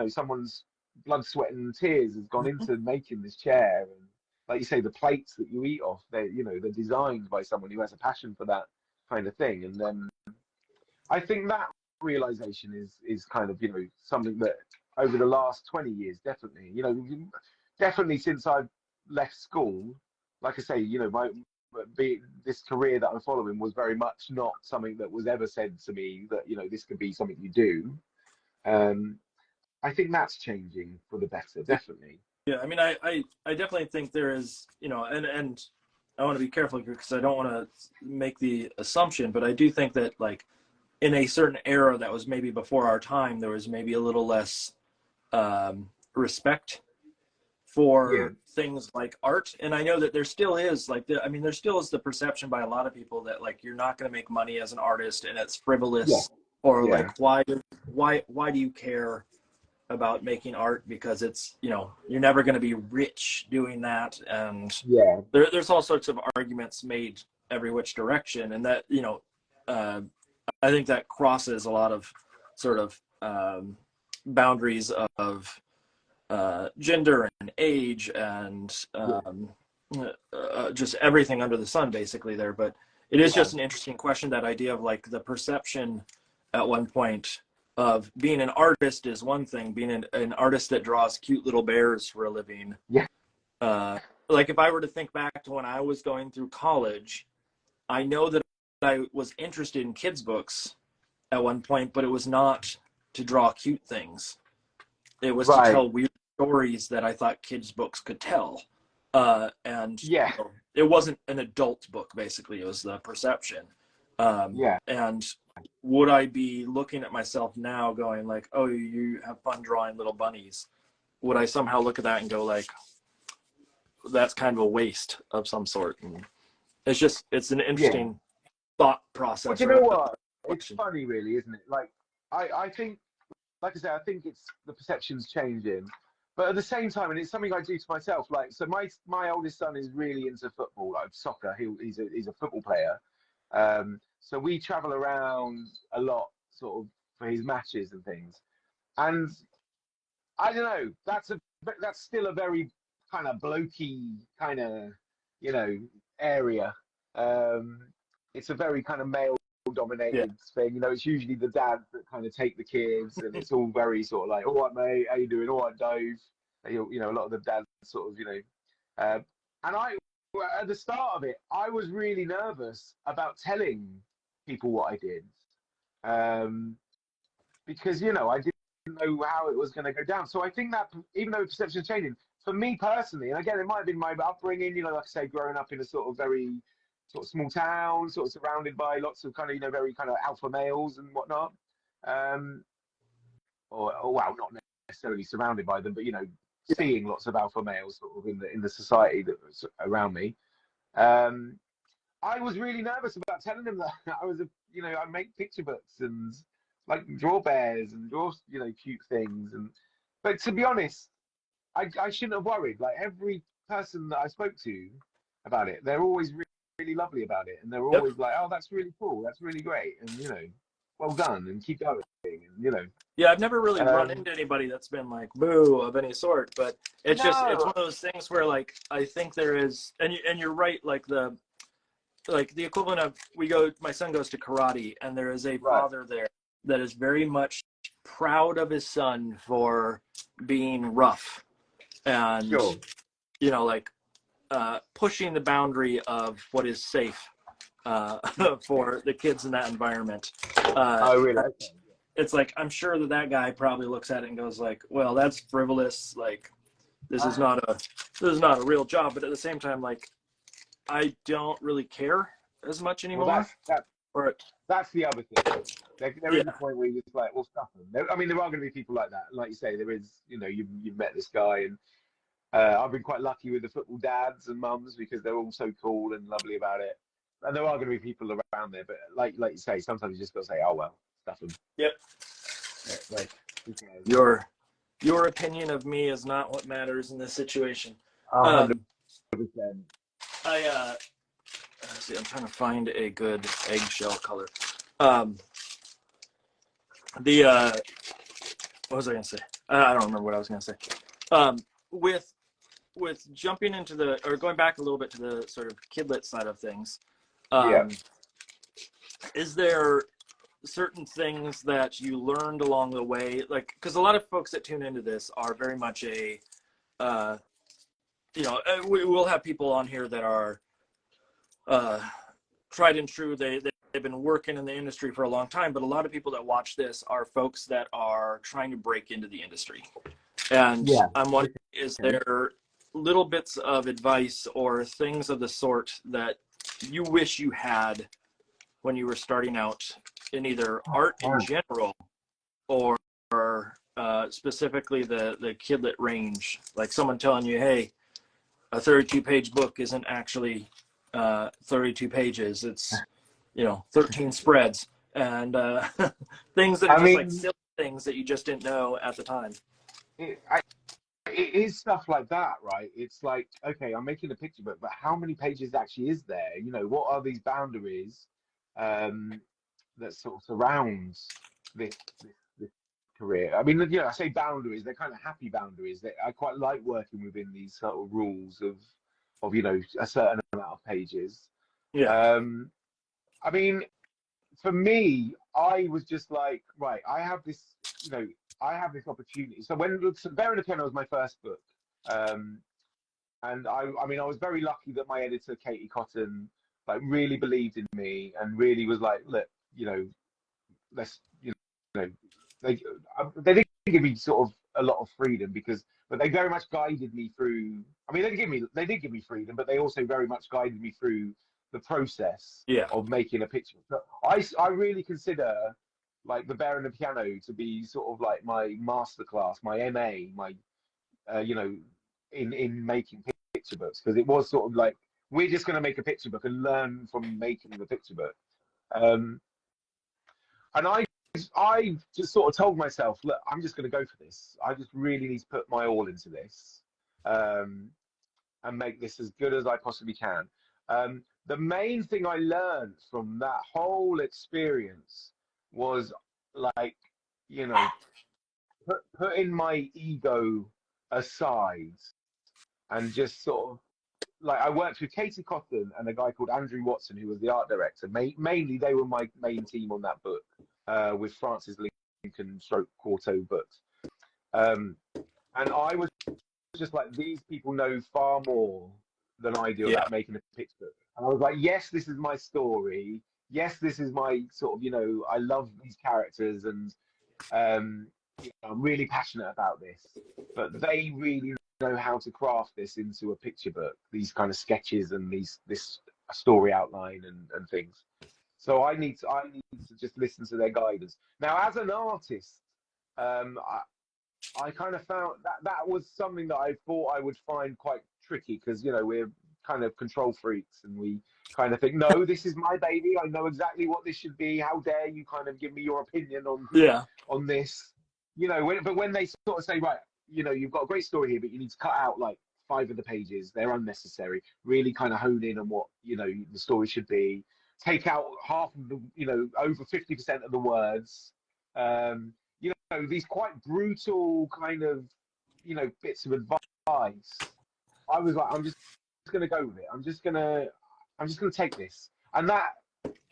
someone's blood, sweat, and tears has gone into making this chair. And like you say, the plates that you eat off, they're designed by someone who has a passion for that kind of thing. And then I think that realization is kind of something that over the last 20 years, definitely since I've left school, like I say, this career that I'm following was very much not something that was ever said to me that this could be something you do. I think that's changing for the better, definitely. Yeah, I mean, I definitely think there is, you know, and I want to be careful here because I don't want to make the assumption, but I do think that like in a certain era that was maybe before our time, there was maybe a little less respect for things like art. And I know that there still is like I mean, there still is the perception by a lot of people that like you're not going to make money as an artist and it's frivolous or like why do you care about making art, because it's, you know, you're never going to be rich doing that, and there's all sorts of arguments made every which direction, and that, you know, I think that crosses a lot of sort of boundaries of gender and age and just everything under the sun basically there. But it is just an interesting question, that idea of like the perception at one point of being an artist is one thing, being an artist that draws cute little bears for a living. Like if I were to think back to when I was going through college, I know that I was interested in kids' books at one point, but it was not to draw cute things. It was to tell weird stories that I thought kids' books could tell. And you know, it wasn't an adult book, basically. It was the perception. And would I be looking at myself now going like, oh, you have fun drawing little bunnies? Would I somehow look at that and go like, that's kind of a waste of some sort? And it's an interesting thought process. But you know what? It's funny, really, isn't it? Like, I think, like I said, I think it's the perception's changing. But at the same time, and it's something I do to myself. Like, so my oldest son is really into football, like soccer. He's a football player. So we travel around a lot, sort of, for his matches and things. And I don't know, that's still a very kind of blokey kind of, you know, area. It's a very kind of male dominated thing. You know, it's usually the dads that kind of take the kids, and it's all very sort of like, all right, mate, how you doing? All right, Dave. You know, a lot of the dads sort of, you know, and at the start of it, I was really nervous about telling people what I did, because, you know, I didn't know how it was going to go down. So I think that even though perception is changing, for me personally, and again, it might have been my upbringing, you know, like I say, growing up in a sort of very sort of small town, sort of surrounded by lots of kind of, you know, very kind of alpha males and whatnot, or well, not necessarily surrounded by them, but, you know, seeing lots of alpha males sort of in the society that was around me. I was really nervous about telling them that you know, I make picture books and like draw bears and draw, you know, cute things. But to be honest, I shouldn't have worried. Like every person that I spoke to about it, they're always really, really lovely about it, and they're always like, "Oh, that's really cool. That's really great," and, you know, well done, and keep going, and, you know. Yeah, I've never really run into anybody that's been like boo of any sort, but it's just, it's one of those things where like I think there is, and you're right, like the equivalent of my son goes to karate, and there is a father there that is very much proud of his son for being rough and you know, like pushing the boundary of what is safe for the kids in that environment. It's like, I'm sure that guy probably looks at it and goes like, well, that's frivolous, like this is not a real job. But at the same time, like, I don't really care as much anymore. Well, that's the other thing. There is a point where you're just like, well, stuff them. I mean, there are going to be people like that. Like you say, there is, you know, you've met this guy, and I've been quite lucky with the football dads and mums because they're all so cool and lovely about it. And there are going to be people around there, but like you say, sometimes you just got to say, oh, well, stuff them. Yep. Like, your opinion of me is not what matters in this situation. 100%. Let's see, I'm trying to find a good eggshell color. What was I going to say? I don't remember what I was going to say. With jumping into or going back a little bit to the sort of kidlit side of things, is there certain things that you learned along the way? Like, because a lot of folks that tune into this are very much you know, we will have people on here that are tried and true. They've been working in the industry for a long time, but a lot of people that watch this are folks that are trying to break into the industry. And I'm wondering is there little bits of advice or things of the sort that you wish you had when you were starting out in either art in general or specifically the kidlit range? Like someone telling you, hey, a 32-page book isn't actually 32 pages. It's, 13 spreads and things that are just like silly things that you just didn't know at the time. It is stuff like that, right? It's like, okay, I'm making a picture book, but how many pages actually is there? What are these boundaries that sort of surrounds this career? I mean, I say boundaries, they're kind of happy boundaries. I quite like working within these sort of rules of a certain amount of pages. Yeah. I mean, for me, I was just like, right, I have this opportunity. So Bear and the Piano was my first book. And I mean, I was very lucky that my editor, Katie Cotton, like really believed in me and really was like, look, let's, they didn't give me sort of a lot of freedom but they very much guided me through. I mean, they did give me freedom, but they also very much guided me through the process of making a picture. So I really consider like the Bear and the Piano to be sort of like my masterclass, my MA, my in making picture books, because it was sort of like, we're just going to make a picture book and learn from making the picture book. And I just sort of told myself, look, I'm just going to go for this. I just really need to put my all into this and make this as good as I possibly can. The main thing I learned from that whole experience was like, putting my ego aside and just sort of like, I worked with Katie Cotton and a guy called Andrew Watson, who was the art director. Mainly, they were my main team on that book, with Francis Lincoln Quarto books. And I was just like, these people know far more than I do about making a picture book. And I was like, yes, this is my story. Yes, this is my sort of, I love these characters and I'm really passionate about this. But they really know how to craft this into a picture book, these kind of sketches and this story outline and things. So I need to just listen to their guidance. Now, as an artist, I kind of found that was something that I thought I would find quite tricky, because we're kind of control freaks and we kind of think, no, this is my baby, I know exactly what this should be, how dare you kind of give me your opinion on this, but when they sort of say, right, you've got a great story here, but you need to cut out like 5 of the pages, they're unnecessary, really kind of hone in on what the story should be, take out half of the over 50% of the words, these quite brutal kind of bits of advice. I was like, I'm just gonna go with it. I'm just gonna take this, and that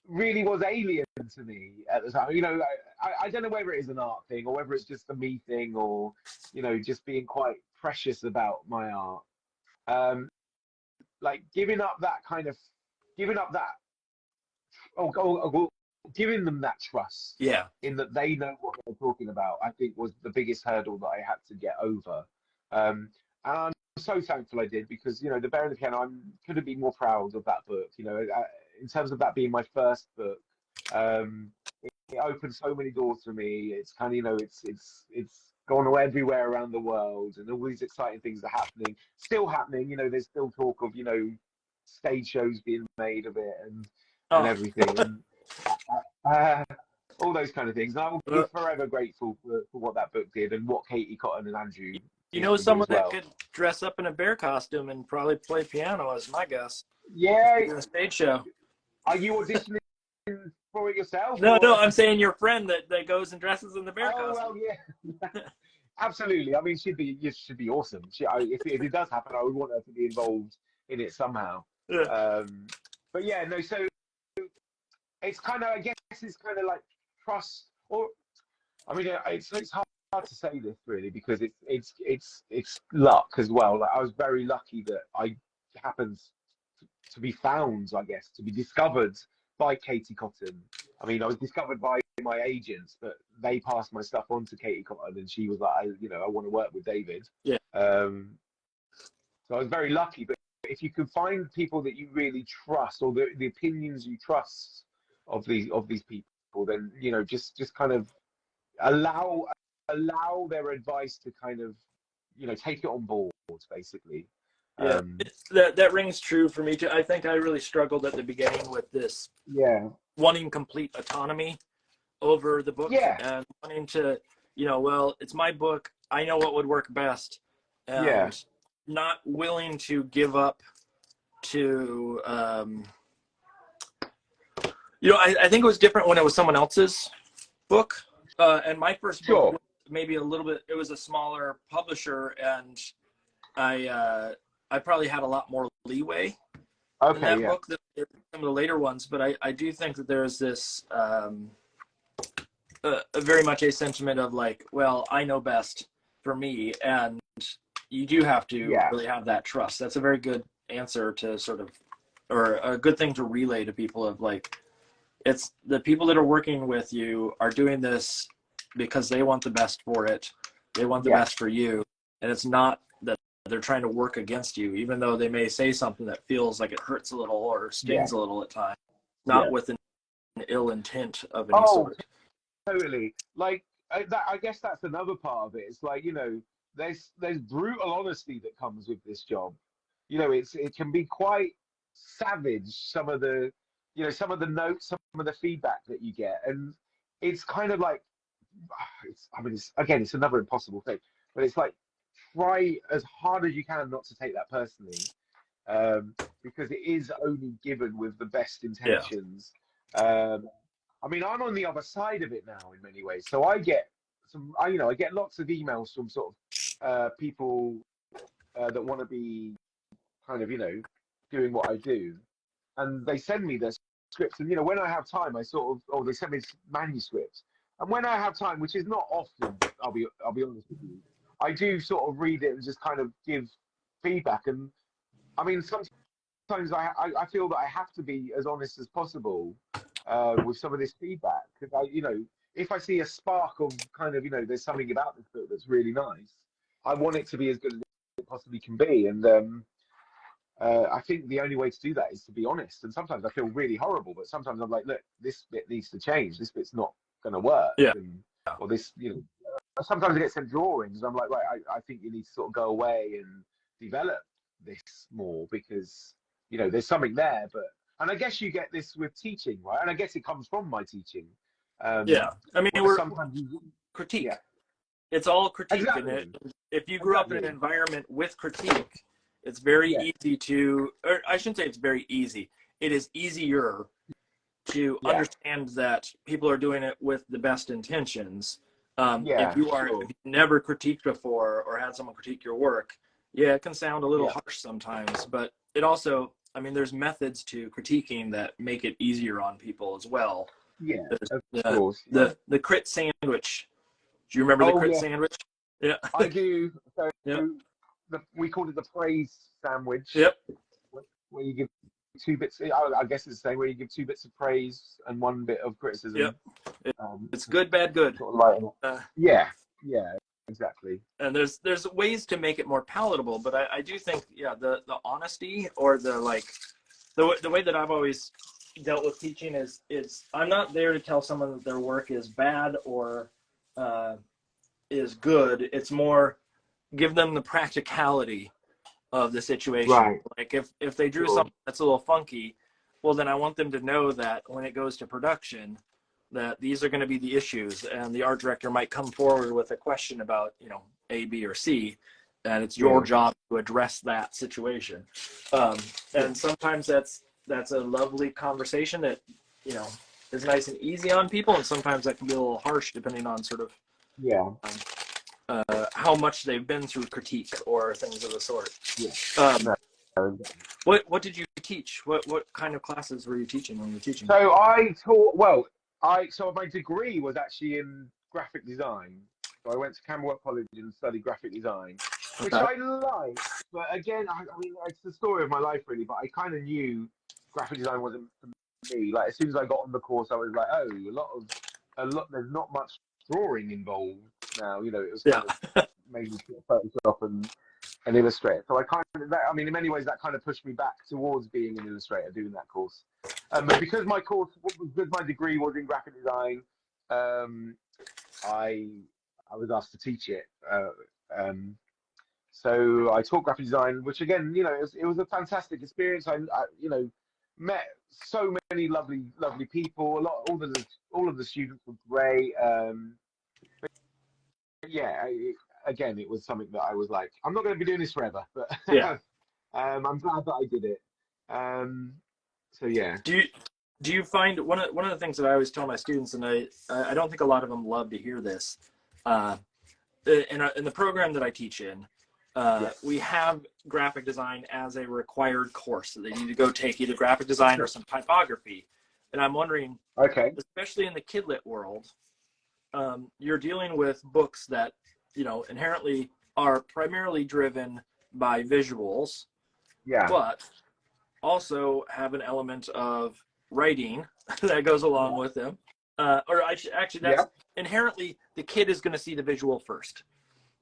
really was alien to me at the time. I don't know whether it is an art thing or whether it's just a me thing, or just being quite precious about my art. Like giving them that trust, in that they know what they're talking about, I think was the biggest hurdle that I had to get over. And I'm so thankful I did, because the Bear and the Piano, I couldn't be more proud of that book. In terms of that being my first book, it opened so many doors for me. It's kind of it's gone everywhere around the world, and all these exciting things are still happening. There's still talk of stage shows being made of it and everything. And, all those kind of things. And I will be forever grateful for what that book did and what Katie Cotton and Andrew did someone that could dress up in a bear costume and probably play piano, is my guess. Yeah. In a stage show. Are you auditioning for it yourself? No, I'm saying your friend that goes and dresses in the bear costume. Well, yeah. Absolutely. I mean, should be awesome. If it does happen, I would want her to be involved in it somehow. Yeah. But yeah, no, so it's kind of, I guess it's kind of like trust, or I mean, it's hard to say this really, because it's luck as well. Like, I was very lucky that I happened to be found, I guess, to be discovered by Katie Cotton. I mean, I was discovered by my agents, but they passed my stuff on to Katie Cotton, and she was like, I want to work with David. Yeah. So I was very lucky. But if you can find people that you really trust, or the opinions you trust of these people, then just kind of allow their advice to kind of take it on board, basically. Yeah, that rings true for me too. I think I really struggled at the beginning with this. Yeah. Wanting complete autonomy over the book, Yeah. and wanting to, well, it's my book. I know what would work best, and not willing to give up to, I think it was different when it was someone else's book, and my first book was maybe a little bit. It was a smaller publisher, and I probably had a lot more leeway in that book than some of the later ones. But I do think that there's this very much a sentiment of like, well, I know best for me, and you do have to really have that trust. That's a very good answer to sort of, or a good thing to relay to people of like, it's the people that are working with you are doing this because they want the best for it. They want the best for you. And it's not that they're trying to work against you, even though they may say something that feels like it hurts a little or stings a little at times, not with an ill intent of any sort. Totally. Like I guess that's another part of it. It's like, there's brutal honesty that comes with this job. It can be quite savage, some of the notes, some of the feedback that you get, and it's kind of like, it's another impossible thing, but it's like, try as hard as you can not to take that personally, because it is only given with the best intentions. I'm on the other side of it now in many ways, so I get I get lots of emails from sort of people that want to be kind of doing what I do, and they send me their scripts, and when I have time, they send me manuscripts, and when I have time, which is not often, I'll be honest with you, I do sort of read it and just kind of give feedback. And sometimes I feel that I have to be as honest as possible with some of this feedback, because if I see a spark of kind of there's something about this book that's really nice, I want it to be as good as it possibly can be. And I think the only way to do that is to be honest. And sometimes I feel really horrible, but sometimes I'm like, look, this bit needs to change. This bit's not going to work. Or this, sometimes I get sent drawings. And I'm like, right, I think you need to sort of go away and develop this more, because there's something there. And I guess you get this with teaching, right? And I guess it comes from my teaching. We're critique. It's all critique. Exactly. And if you grew up in an environment with critique, it's very easy to, or I shouldn't say it's very easy. It is easier to understand that people are doing it with the best intentions. If you've never critiqued before or had someone critique your work, it can sound a little harsh sometimes, but it also, there's methods to critiquing that make it easier on people as well. Of course. The crit sandwich. Do you remember the crit sandwich? Yeah. I do. So we called it the praise sandwich. Where you give 2 bits. I guess it's the same, where you give 2 bits of praise and 1 bit of criticism. It's good, bad, good. Sort of exactly. And there's ways to make it more palatable, but I do think the honesty, or the way that I've always dealt with teaching is I'm not there to tell someone that their work is bad or is good. It's more give them the practicality of the situation. Right. Like if they drew something that's a little funky, well, then I want them to know that when it goes to production, that these are going to be the issues, and the art director might come forward with a question about A, B, or C, and it's your job to address that situation. And sometimes that's a lovely conversation that is nice and easy on people, and sometimes that can be a little harsh depending on sort of how much they've been through critique or things of the sort. What did you teach? What kind of classes were you teaching when you were teaching? So I taught, so my degree was actually in graphic design. So I went to Camberwell College and studied graphic design, which I liked. But again, it's the story of my life really. But I kind of knew graphic design wasn't for me. Like as soon as I got on the course, I was like, oh, a lot. There's not much drawing involved. now. You know, it was kind of made me Photoshop and illustrate. So I kind of, I mean, in many ways, that kind of pushed me back towards being an illustrator, doing that course. But because my course, because my degree was in graphic design, I was asked to teach it. So I taught graphic design, which again, you know, it was a fantastic experience. I you know, met so many lovely people. All of the students were great. But yeah, again, it was something that I was like, I'm not going to be doing this forever, but I'm glad that I did it. So yeah. Do you find one of the things that I always tell my students, and I don't think a lot of them love to hear this, in the program that I teach in, we have graphic design as a required course that they need to go take, either graphic design or some typography. And I'm wondering, especially in the kidlit world, you're dealing with books that, you know, inherently are primarily driven by visuals, but also have an element of writing that goes along with them. Actually, that's inherently the kid is going to see the visual first.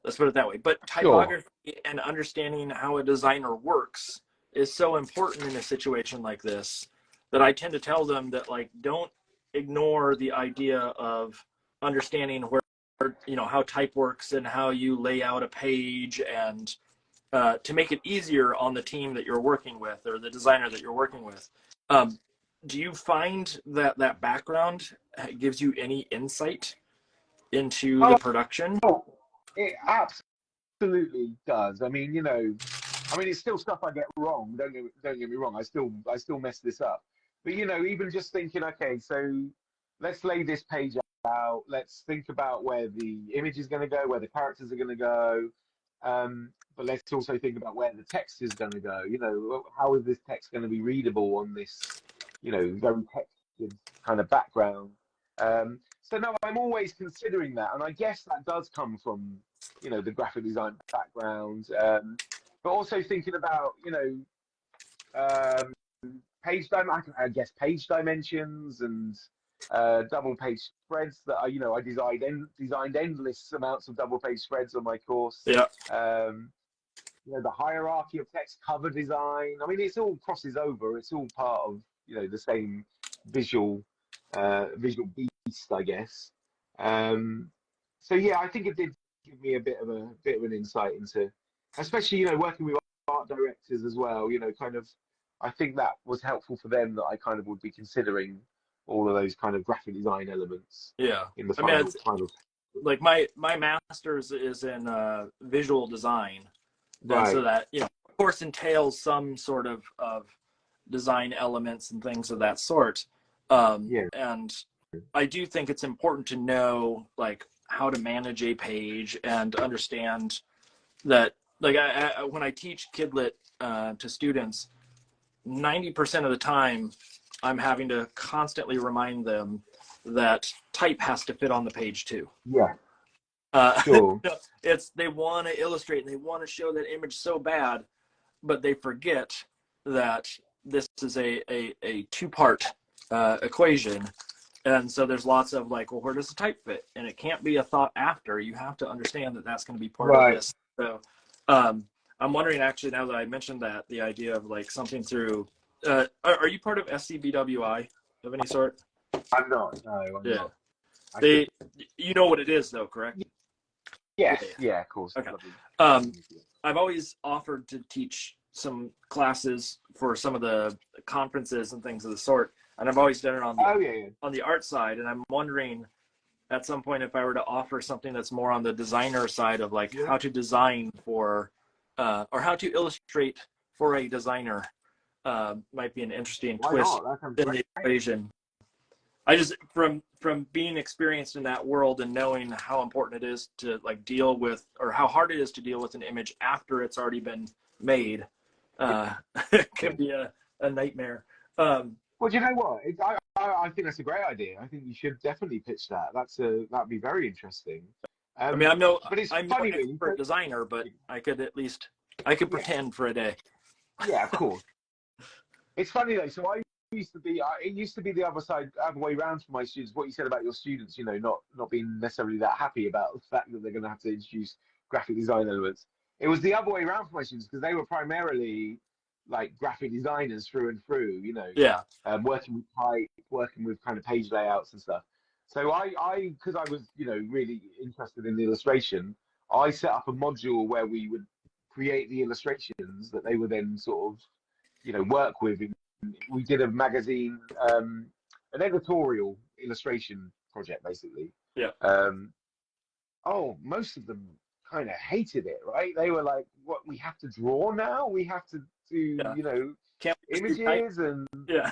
Let's put it that way. But typography and understanding how a designer works is so important in a situation like this that I tend to tell them that, like, don't ignore the idea of understanding where, you know, how type works and how you lay out a page, and to make it easier on the team that you're working with or the designer that you're working with. Do you find that that background gives you any insight into the production? It absolutely does. I mean, you know, it's still stuff I get wrong. Don't get me wrong. I still mess this up. But you know, even just thinking, okay, so let's lay this page out. Let's think about where the image is going to go, where the characters are going to go. But let's also think about where the text is going to go. You know, how is this text going to be readable on this, you know, very textured kind of background? So no, I'm always considering that, and I guess that does come from, you know, the graphic design background, but also thinking about, you know, page dimensions and double page spreads that I designed endless amounts of double page spreads on my course. You know, the hierarchy of text, cover design. I mean, it's all crosses over. It's all part of, you know, the same visual beast, I guess. So yeah, I think it did give me a bit of an insight into, especially, you know, working with art directors as well. You know, kind of, I think that was helpful for them, that I kind of would be considering all of those kind of graphic design elements. In the final. Like my master's is in visual design, and so that, you know, of course, entails some sort of design elements and things of that sort. And I do think it's important to know, like, how to manage a page and understand that, like, when I teach Kidlit to students, 90% of the time I'm having to constantly remind them that type has to fit on the page too. They want to illustrate and they want to show that image so bad, but they forget that this is a two-part equation. And so there's lots of, like, well, where does the type fit? And it can't be a thought after. You have to understand that that's going to be part of this. So I'm wondering, actually, now that I mentioned that, the idea of, like, something through, are you part of SCBWI of any sort? I'm not. No, I'm not. You know what it is, though, correct? Yes. Yeah, of course. Okay. I've always offered to teach some classes for some of the conferences and things of the sort, and I've always done it on the art side. And I'm wondering, at some point, if I were to offer something that's more on the designer side of, like, how to design for, or how to illustrate for a designer, might be an interesting twist in the equation. I just, from being experienced in that world and knowing how important it is to, like, deal with, or how hard it is to deal with an image after it's already been made, it can be a nightmare. Well, do you know what? I think that's a great idea. I think you should definitely pitch that. That'd be very interesting. I mean, I'm no expert designer, but I could pretend for a day. Yeah, of course. It's funny though. So I used to be, it used to be the other way around for my students. What you said about your students, you know, not being necessarily that happy about the fact that they're going to have to introduce graphic design elements. It was the other way around for my students because they were primarily like graphic designers through and through, you know, working with type, working with kind of page layouts and stuff. So because I was, you know, really interested in the illustration, I set up a module where we would create the illustrations that they would then sort of, you know, work with. We did a magazine, an editorial illustration project, basically. Yeah. Most of them kind of hated it, right? They were like, "What? We have to draw now? We have to do, you know, images and yeah."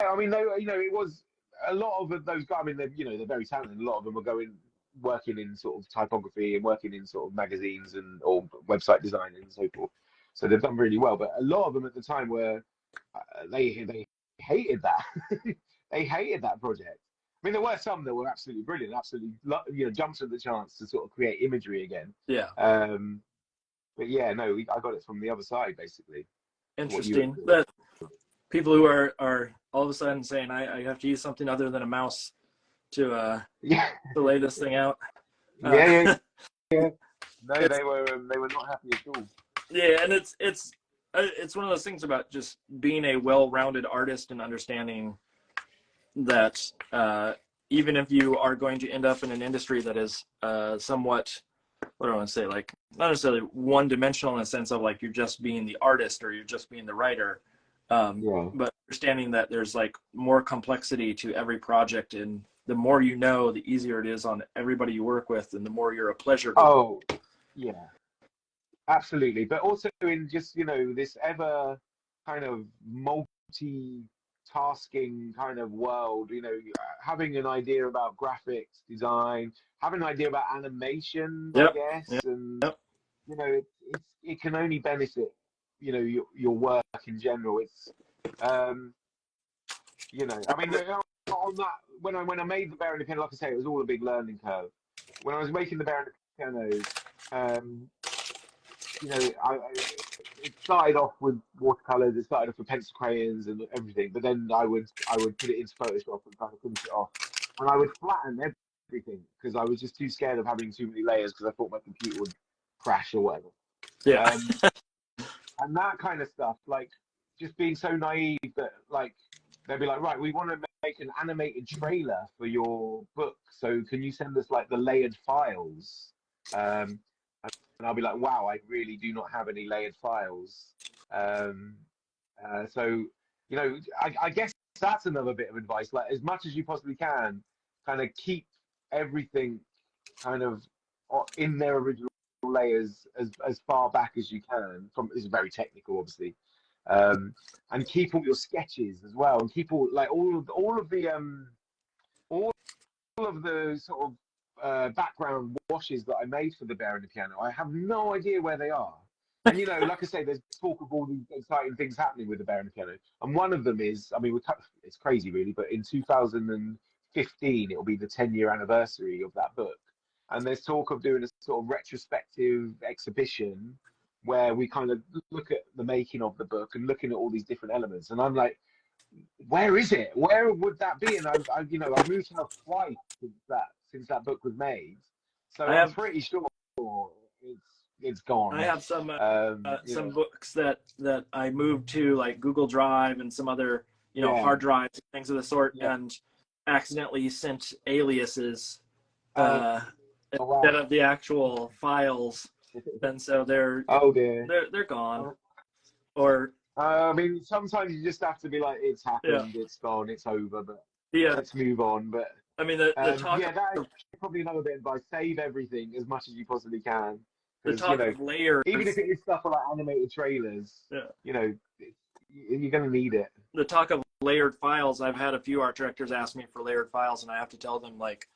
I mean, they, you know, it was a lot of those guys. I mean, they're, you know, they're very talented. A lot of them are working in sort of typography and working in sort of magazines or website design and so forth. So they've done really well. But a lot of them at the time were they hated that. They hated that project. I mean, there were some that were absolutely brilliant, absolutely, you know, jumped at the chance to sort of create imagery again. Yeah. But yeah, no, I got it from the other side, basically. Interesting. That people who are all of a sudden saying, I have to use something other than a mouse to lay this thing out. Yeah. No, they were not happy at all. Yeah, and it's one of those things about just being a well-rounded artist and understanding that even if you are going to end up in an industry that is somewhat, what do I want to say, like not necessarily one-dimensional in the sense of like you're just being the artist or you're just being the writer, but understanding that there's like more complexity to every project, and the more you know, the easier it is on everybody you work with, and the more you're a pleasure. Oh, yeah, absolutely. But also in just, you know, this ever kind of multi-tasking kind of world, you know, having an idea about graphics design, having an idea about animation, I guess, and you know, it can only benefit, you know, your work in general. It's you know, I mean, on that, when I made the Bear and the Piano, like I say, it was all a big learning curve. When I was making the Bear and the Piano, you know, it started off with watercolors. It started off with pencil crayons and everything. But then I would put it into Photoshop and kind of finish it off. And I would flatten everything because I was just too scared of having too many layers because I thought my computer would crash or whatever. Yeah. And that kind of stuff, like just being so naive that like they'd be like, right, we want to make an animated trailer for your book. So can you send us like the layered files? And I'll be like, wow, I really do not have any layered files. So, you know, I guess that's another bit of advice. Like, as much as you possibly can, kind of keep everything kind of in their original layers as far back as you can. This is very technical, obviously. And keep all your sketches as well, and keep all of the sort of background washes that I made for the Bear and the Piano. I have no idea where they are. And you know, like I say, there's talk of all these exciting things happening with the Bear and the Piano, and one of them is, I mean, it's crazy really, but in 2015 it will be the 10-year anniversary of that book, and there's talk of doing a sort of retrospective exhibition where we kind of look at the making of the book and looking at all these different elements. And I'm like, where is it? Where would that be? And I've moved house twice since that book was made, so I'm pretty sure it's gone. I have some books that I moved to like Google Drive and some other hard drives, things of the sort, and accidentally sent aliases instead of the actual files, and so they're gone. Or I mean, sometimes you just have to be like, it's happened, it's gone, it's over, but let's move on. But I mean, the talk that is probably another bit of advice: save everything as much as you possibly can. The talk of layers, even if it is stuff like animated trailers, you know, you're going to need it. The talk of layered files, I've had a few art directors ask me for layered files, and I have to tell them, like,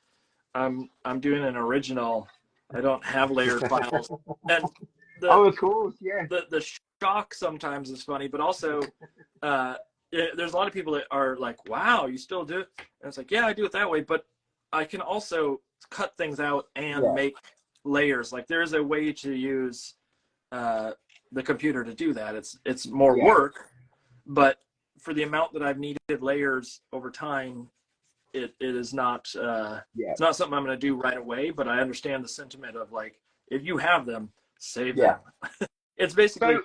I'm doing an original. I don't have layered files. And of course, yeah. The shock sometimes is funny, but also there's a lot of people that are like, wow, you still do it? And it's like, yeah, I do it that way, but I can also cut things out and make layers. Like, there is a way to use the computer to do that. It's more work, but for the amount that I've needed layers over time, it is not it's not something I'm going to do right away, but I understand the sentiment of like, if you have them, save them. It's basically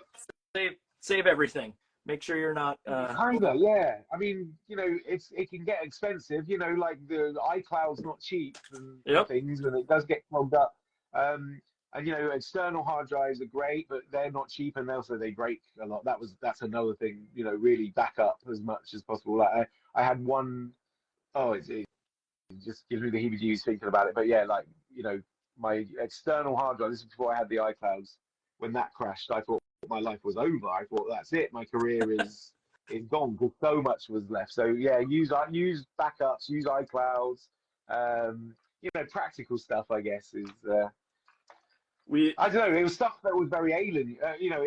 save everything. Make sure you're not kinda, yeah. I mean, you know, it can get expensive, you know, like the iCloud's not cheap and things, and it does get clogged up. And you know, external hard drives are great, but they're not cheap, and also they break a lot. That's another thing, you know, really back up as much as possible. Like I had one, it just gives me the heebie-jeebies thinking about it. But yeah, like, you know, my external hard drive, this is before I had the iClouds, when that crashed, I thought my life was over. I thought, that's it, my career is gone, because so much was left. So yeah, use backups, use iClouds, you know, practical stuff, I guess, is I don't know, it was stuff that was very alien, you know,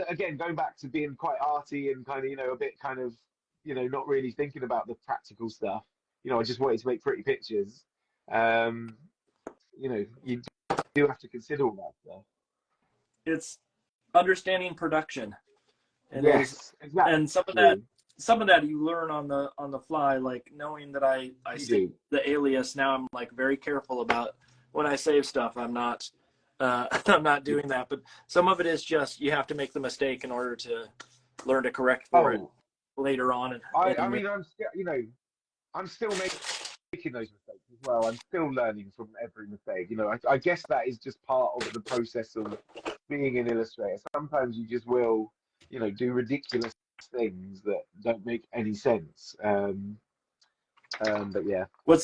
again, going back to being quite arty and kind of, you know, a bit kind of, you know, not really thinking about the practical stuff. You know, I just wanted to make pretty pictures. You know, you do have to consider all that stuff. It's understanding production, and exactly. And some of that you learn on the fly, like knowing that I save the alias. Now I'm like very careful about when I save stuff. I'm not I'm not doing that, but some of it is just you have to make the mistake in order to learn to correct for it later on. I mean, I'm still, you know, I'm still making those mistakes as well. I'm still learning from every mistake. You know, I guess that is just part of the process of being an illustrator. Sometimes you just will, you know, do ridiculous things that don't make any sense. But yeah, we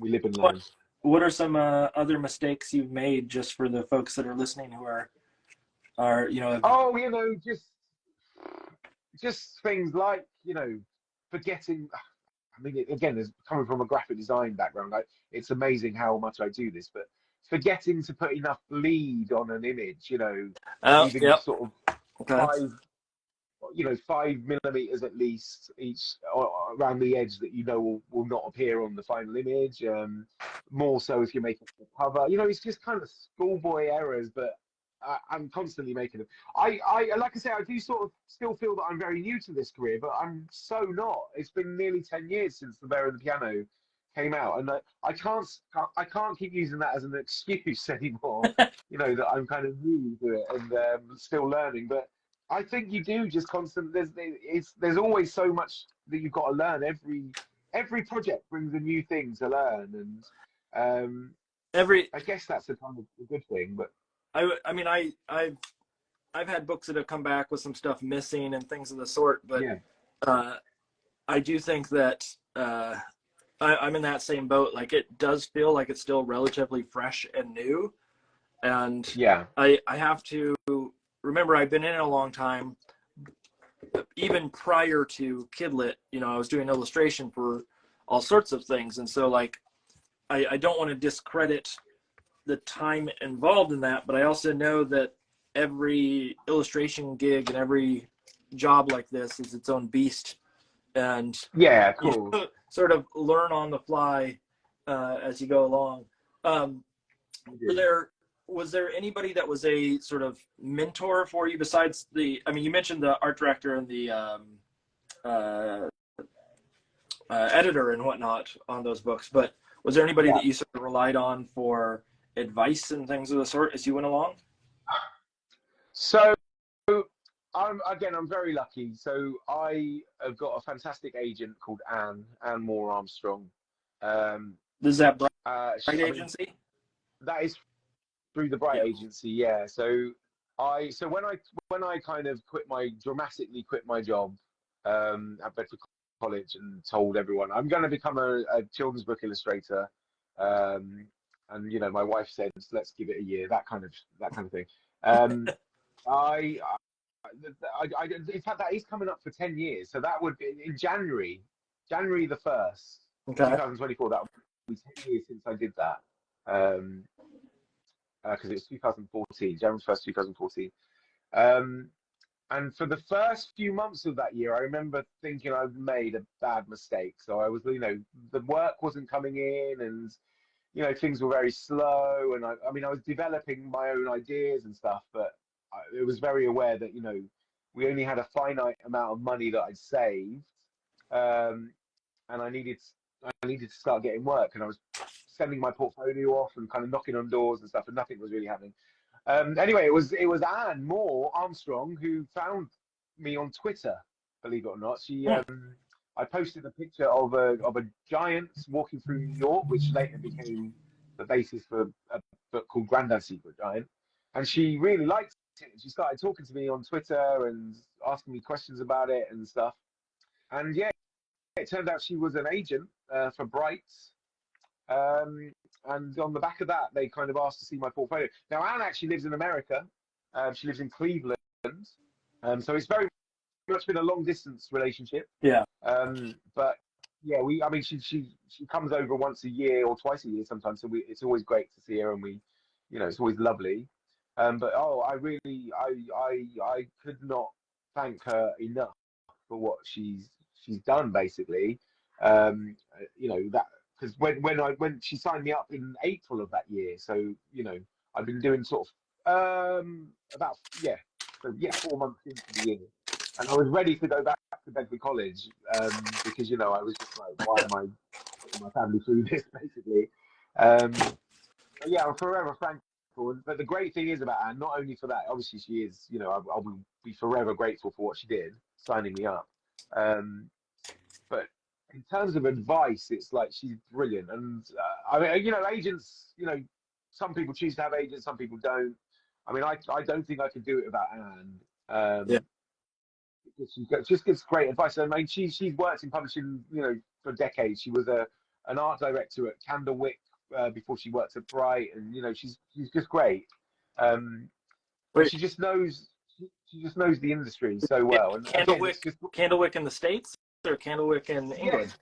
live and learn. What are some other mistakes you've made, just for the folks that are listening who are you know? Oh, you know, just things like, you know, forgetting. I mean, again, as coming from a graphic design background, it's amazing how much I do this, but forgetting to put enough bleed on an image, you know, leaving sort of 5 millimeters at least each around the edge that, you know, will not appear on the final image. More so if you're making a cover, you know, it's just kind of schoolboy errors, but I'm constantly making them. I like I say, I do sort of still feel that I'm very new to this career, but I'm so not. It's been nearly 10 years since The Bear and the Piano came out, and I can't keep using that as an excuse anymore. You know, that I'm kind of new to it and still learning. But I think you do just constant. There's always so much that you've got to learn. Every project brings a new thing to learn, and I guess that's a kind of a good thing. But I mean, I've had books that have come back with some stuff missing and things of the sort, but I do think that I'm in that same boat. Like, it does feel like it's still relatively fresh and new, and I have to remember I've been in it a long time. Even prior to Kidlit, you know, I was doing illustration for all sorts of things, and so like I don't want to discredit the time involved in that, but I also know that every illustration gig and every job like this is its own beast, and cool. You sort of learn on the fly as you go along. Was there anybody that was a sort of mentor for you besides I mean, you mentioned the art director and the editor and whatnot on those books, but was there anybody that you sort of relied on for advice and things of the sort as you went along? So I'm very lucky. So I have got a fantastic agent called Anne Moore Armstrong. Is that Bright Agency? That is through the Bright Agency, yeah. So when I kind of dramatically quit my job at Bedford College and told everyone I'm going to become a children's book illustrator, and you know, my wife said, let's give it a year, that kind of thing. In fact, that is coming up for 10 years. So that would be in January the 1st, 2024. That would be 10 years since I did that. Because it was 2014, January 1st, 2014. And for the first few months of that year, I remember thinking I'd made a bad mistake. So I was, you know, the work wasn't coming in, and you know, things were very slow. And I mean, I was developing my own ideas and stuff, but it was very aware that, you know, we only had a finite amount of money that I'd saved, and I needed to start getting work, and I was sending my portfolio off and kind of knocking on doors and stuff, and nothing was really happening. Anyway, it was Anne Moore Armstrong who found me on Twitter. Believe it or not, I posted a picture of a giant walking through New York, which later became the basis for a book called Grandad's Secret Giant. And she really liked it. She started talking to me on Twitter and asking me questions about it and stuff. And yeah, it turned out she was an agent for Bright. And on the back of that, they kind of asked to see my portfolio. Now, Anne actually lives in America. She lives in Cleveland. So it's very much been a long distance relationship. Yeah. But yeah, she comes over once a year or twice a year sometimes. So it's always great to see her, and it's always lovely. But I could not thank her enough for what she's done, basically. That because when she signed me up in April of that year, so I've been doing sort of about 4 months into the year. And I was ready to go back to Bedford College because, I was just like, why am I putting my family through this, basically? But yeah, I'm forever thankful. But the great thing is about Anne, not only for that, obviously she is, I will be forever grateful for what she did, signing me up. But in terms of advice, it's like she's brilliant. And, agents, some people choose to have agents, some people don't. I mean, I don't think I could do it without Anne. Yeah. She just gives great advice. I mean, she's worked in publishing, for decades. She was an art director at Candlewick before she worked at Bright, and she's just great. She just knows the industry so well. And Candlewick in the States or Candlewick in England?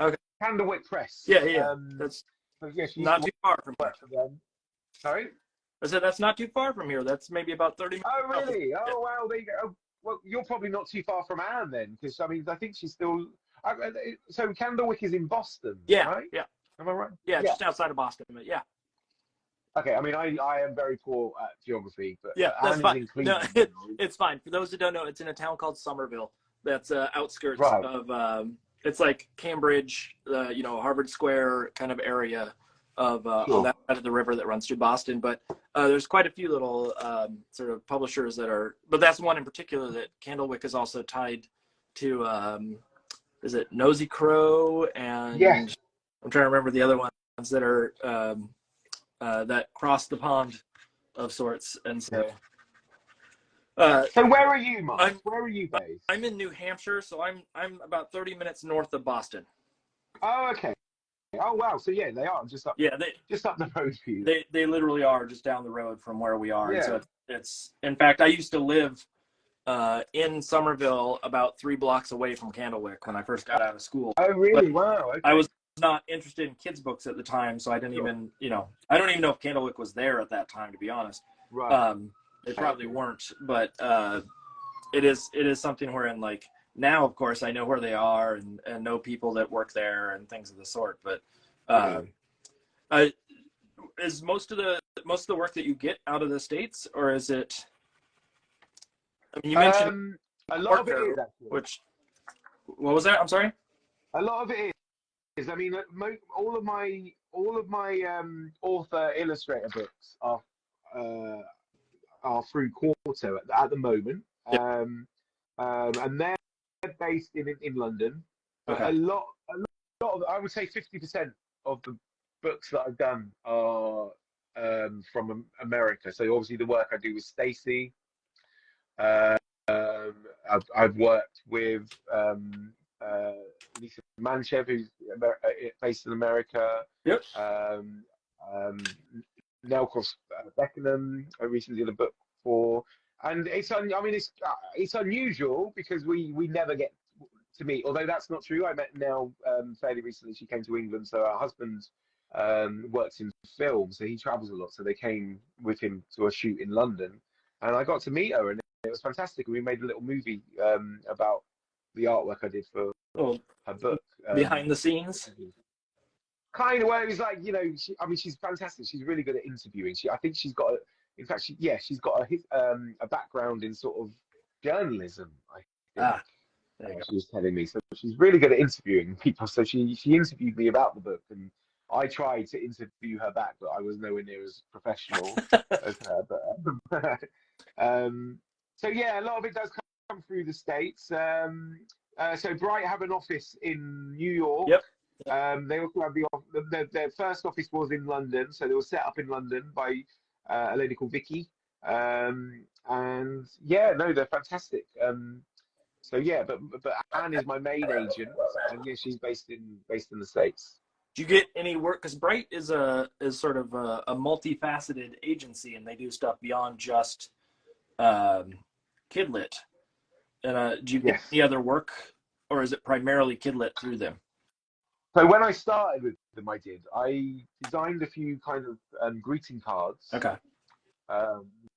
Yeah. Okay. Candlewick Press. Yeah. That's not too far from here. Sorry. I said that's not too far from here. That's maybe about 30 minutes. Oh, really? Oh, wow. There you go. Well, you're probably not too far from Anne then, because I think she's still. So Candlewick is in Boston, right? Yeah. Am I right? Yeah, just outside of Boston, but yeah. Okay, I mean, I am very poor at geography, but yeah, that's Anne fine. is in Cleveland. No, it's fine. For those who don't know, it's in a town called Somerville. That's outskirts of. It's like Cambridge, Harvard Square kind of area of on that side of the river that runs through Boston. But there's quite a few little sort of publishers that are, but that's one in particular that Candlewick is also tied to. Is it Nosy Crow? And yes. I'm trying to remember the other ones that are that cross the pond of sorts. And so. So where are you, Mark? Where are you based? I'm in New Hampshire, so I'm about 30 minutes north of Boston. Oh, okay. Oh, wow. So yeah, they are just up. Yeah, just up the road for you. They literally are just down the road from where we are. Yeah. So it's in fact, I used to live in Somerville, about 3 blocks away from Candlewick when I first got out of school. Oh, really? But wow. Okay. I was not interested in kids' books at the time, so I didn't even, I don't even know if Candlewick was there at that time, to be honest. Right. They probably weren't, but it is something wherein, like, now, of course, I know where they are and know people that work there and things of the sort. But is most of the work that you get out of the States, or is it? I mean, you mentioned a lot of it is actually. What was that? I'm sorry. A lot of it is. I mean, all of my author illustrator books are through Quarto at the moment, and they're based in London. Okay. A lot of, I would say 50% of the books that I've done are from America. So obviously the work I do with Stacey. I've worked with Lisa Manchev, who's based in America. Yep. Nelcross Beckenham, I recently did a book for, and it's unusual because we never get to meet. Although that's not true. I met Nell fairly recently. She came to England, so her husband works in film, so he travels a lot. So they came with him to a shoot in London, and I got to meet her, and it was fantastic. We made a little movie about the artwork I did for her book. Behind the scenes. Kind of, where it was like, she's fantastic. She's really good at interviewing. I think she's got, she's got a background in sort of journalism, I think. Ah, there you go. She was telling me. So she's really good at interviewing people. So she interviewed me about the book, and I tried to interview her back, but I was nowhere near as professional as her. But so yeah, a lot of it does come through the States. So Bright have an office in New York. Yep. They also have their first office was in London, so they were set up in London by a lady called Vicky. And yeah, no, they're fantastic. So yeah, but Anne is my main agent, and yeah, she's based in the States. Do you get any work? Because Bright is sort of a multifaceted agency, and they do stuff beyond just Kidlit. And do you get any other work, or is it primarily Kidlit through them? So when I started with them, I designed a few kind of greeting cards. Okay.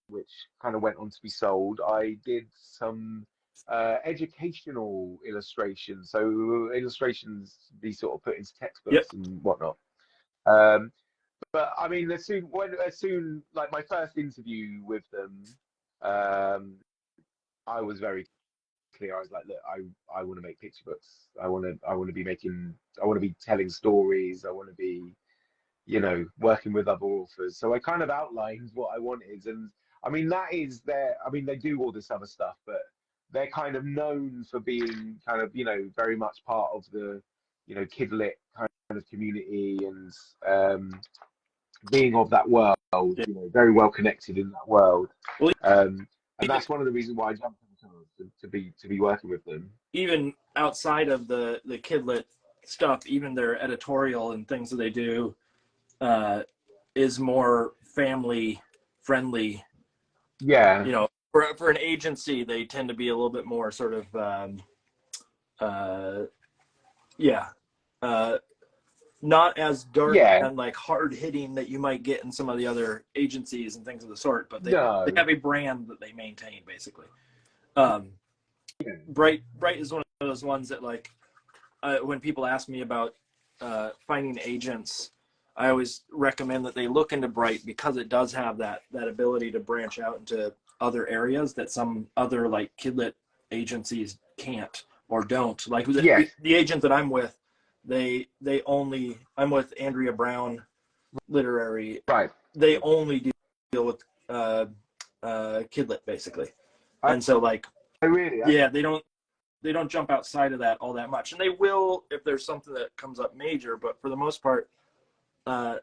Which kind of went on to be sold. I did some educational illustrations, so illustrations be sort of put into textbooks and whatnot. But I mean, as soon like my first interview with them, I was very clear. I was like, look, I want to make picture books. I want to be telling stories. I want to be, working with other authors. So I kind of outlined what I wanted, and I mean they do all this other stuff, but they're kind of known for being kind of, very much part of the, Kidlit kind of community, and being of that world, very well connected in that world. Well, and that's one of the reasons why I jumped to be working with them. Even outside of the Kidlit stuff, even their editorial and things that they do is more family friendly. Yeah. For an agency, they tend to be a little bit more sort of not as dark and like hard hitting that you might get in some of the other agencies and things of the sort, but they have a brand that they maintain basically. Bright is one of those ones that like when people ask me about finding agents, I always recommend that they look into Bright because it does have that ability to branch out into other areas that some other like Kidlit agencies can't or don't. Like the agent that I'm with, I'm with Andrea Brown Literary. Right. They only deal with Kidlit basically. And so like, they don't jump outside of that all that much, and they will if there's something that comes up major, but for the most part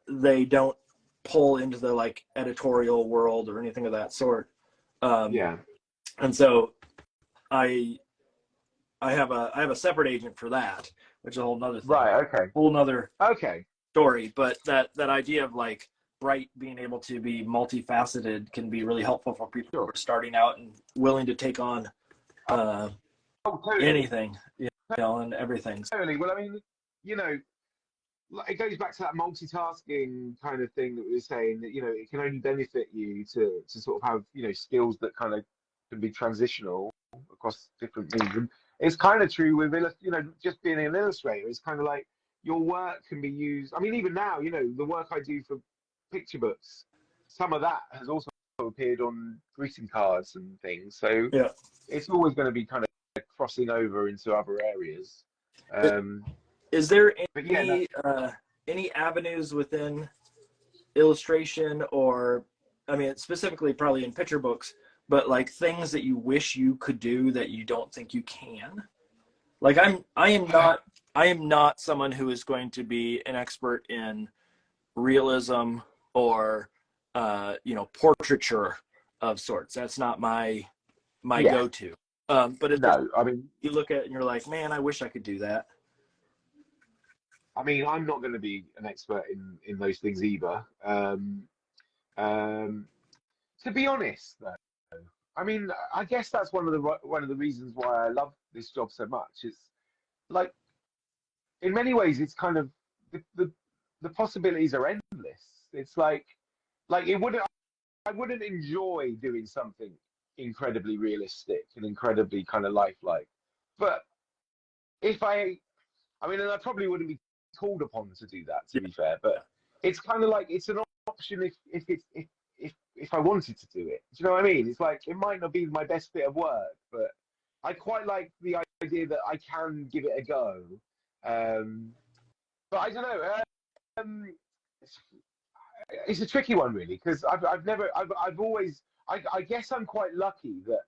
they don't pull into the like editorial world or anything of that sort. And so I have a separate agent for that, which is a whole nother thing. Right. Okay. Whole nother story. But that idea of like Bright being able to be multifaceted can be really helpful for people who are starting out and willing to take on anything, and everything. Totally. Well, I mean, it goes back to that multitasking kind of thing that we were saying, that it can only benefit you to sort of have skills that kind of can be transitional across different means. And it's kind of true with just being an illustrator. It's kind of like your work can be used. I mean, even now, the work I do for picture books, some of that has also appeared on greeting cards and things. So it's always going to be kind of crossing over into other areas. Is there any avenues within illustration, or I mean specifically probably in picture books, but like things that you wish you could do that you don't think you can? Like I am not someone who is going to be an expert in realism or portraiture of sorts. That's not my go-to. But you look at it and you're like, man, I wish I could do that. I mean, I'm not going to be an expert in those things either. To be honest, though, I mean, I guess that's one of the reasons why I love this job so much. It's like, in many ways, it's kind of the possibilities are endless. It's like I wouldn't enjoy doing something incredibly realistic and incredibly kind of lifelike, but if and I probably wouldn't be called upon to do that, to be fair, but it's kind of like it's an option if if I wanted to do it. Do you know what I mean? It's like it might not be my best bit of work, but I quite like the idea that I can give it a go. But I don't know. It's a tricky one, really, because I've always. I guess I'm quite lucky that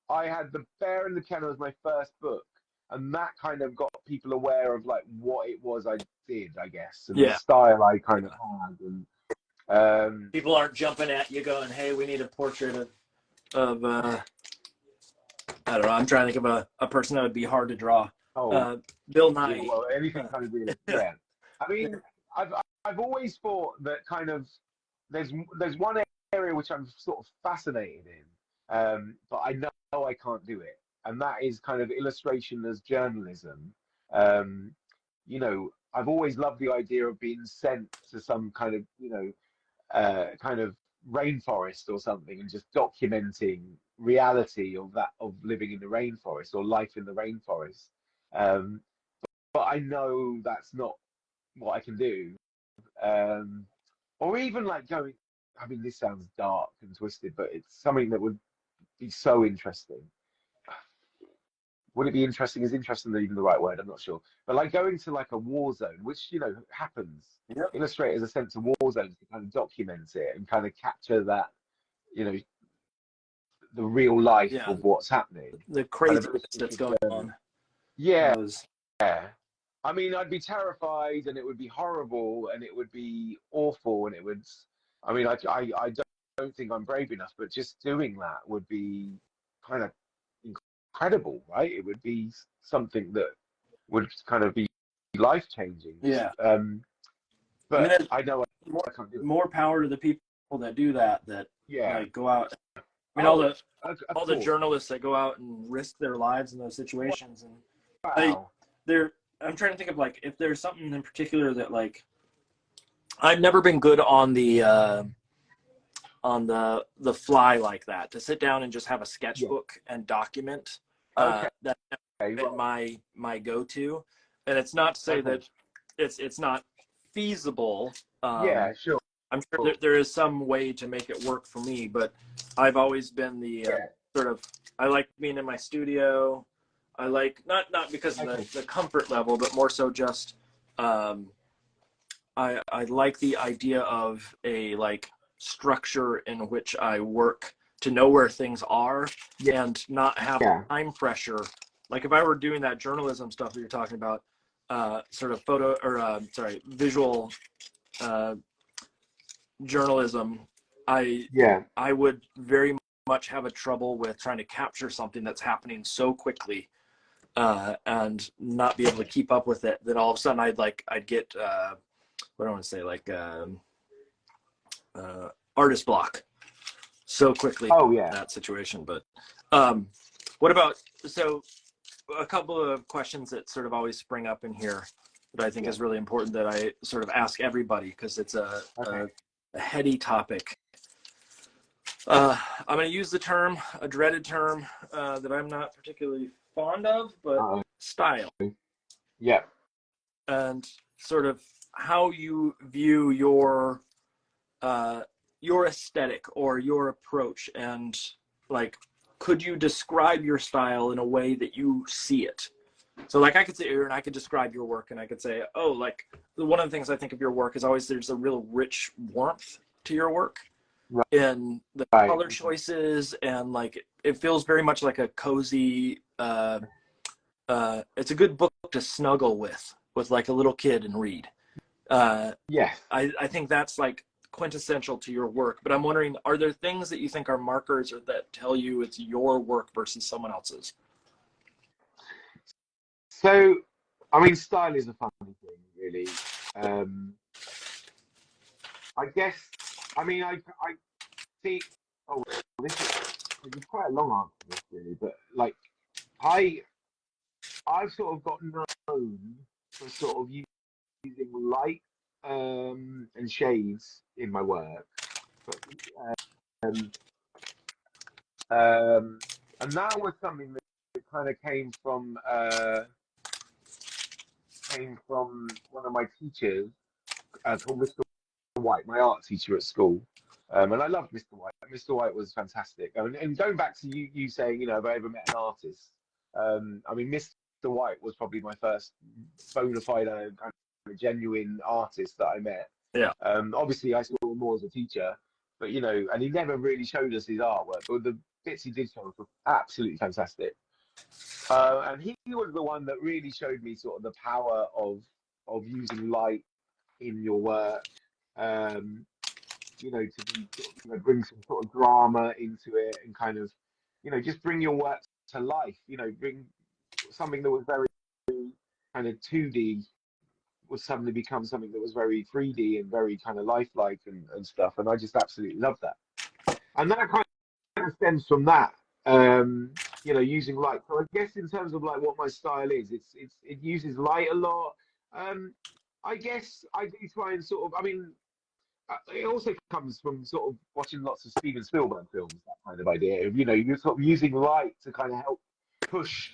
I had The Bear and the Kennel as my first book, and that kind of got people aware of like what it was I did, I guess, and the style I kind of had, and people aren't jumping at you going, "Hey, we need a portrait of I don't know. I'm trying to think of a person that would be hard to draw. Bill Nye. Yeah, well, anything kind of really. Yeah. I mean, I've always thought that kind of there's one area which I'm sort of fascinated in, but I know I can't do it, and that is kind of illustration as journalism. You know, I've always loved the idea of being sent to some kind of, you know, kind of rainforest or something and just documenting reality of living in the rainforest or life in the rainforest. But I know that's not what I can do. Or even like going, I mean, this sounds dark and twisted, but it's something that would be so interesting. Would it be interesting? Is interesting even the right word? I'm not sure. But like going to like a war zone, which, you know, happens. Yep. Illustrators are sent to war zones to kind of document it and kind of capture that, you know, the real life of what's happening. The craziness that's going on. Yeah. Yeah. I mean, I'd be terrified, and it would be horrible, and it would be awful, and it would. I mean, I don't think I'm brave enough, but just doing that would be kind of incredible, right? It would be something that would kind of be life changing. Yeah. But I know I can't do it. More power to the people that do that. That like go out. I mean, all the journalists that go out and risk their lives in those situations, and I'm trying to think of like if there's something in particular that like I've never been good on the fly like that, to sit down and just have a sketchbook and document. That's been my go-to, and it's not to say that it's not feasible. Yeah, sure. I'm sure there is some way to make it work for me, but I've always been the sort of, I like being in my studio. I like, not because of the comfort level, but more so just, I like the idea of a like structure in which I work, to know where things are and not have time pressure. Like if I were doing that journalism stuff that you're talking about, sort of visual journalism, I would very much have a trouble with trying to capture something that's happening so quickly and not be able to keep up with it. Then all of a sudden I'd get what do I want to say, like artist block so quickly in that situation. But what about, so a couple of questions that sort of always spring up in here that I think is really important that I sort of ask everybody, because it's a heady topic. I'm going to use the term, a dreaded term that I'm not particularly fond of, but style. Yeah. And sort of how you view your aesthetic or your approach, and like, could you describe your style in a way that you see it? So like I could sit here and I could describe your work and I could say, oh, like one of the things I think of your work is always there's a real rich warmth to your work in the color choices, and like it feels very much like a cozy it's a good book to snuggle with like a little kid and read. I think that's like quintessential to your work, but I'm wondering, are there things that you think are markers or that tell you it's your work versus someone else's? So, I mean, style is a funny thing, really. I guess, I mean, I see, this is quite a long answer, really, but like, I've sort of got known for sort of using light and shades in my work. And that was something that kind of came from one of my teachers called Mr. White, my art teacher at school. And I loved Mr. White. Mr. White was fantastic. And going back to you saying, you know, have I ever met an artist? I mean, Mr. White was probably my first bona fide kind of genuine artist that I met. Yeah. Obviously, I saw him more as a teacher, but you know, and he never really showed us his artwork. But the bits he did show us were absolutely fantastic. And he was the one that really showed me sort of the power of using light in your work. You know, to be sort of, you know, bring some sort of drama into it and kind of, you know, just bring your work to life. You know, bring something that was very kind of 2D would suddenly become something that was very 3D and very kind of lifelike and stuff. And I just absolutely love that. And that kind of stems from that, you know, using light. So I guess in terms of like what my style is, it uses light a lot. I guess I do try and sort of, I mean, it also comes from sort of watching lots of Steven Spielberg films, that kind of idea of, you know, you're sort of using light to kind of help push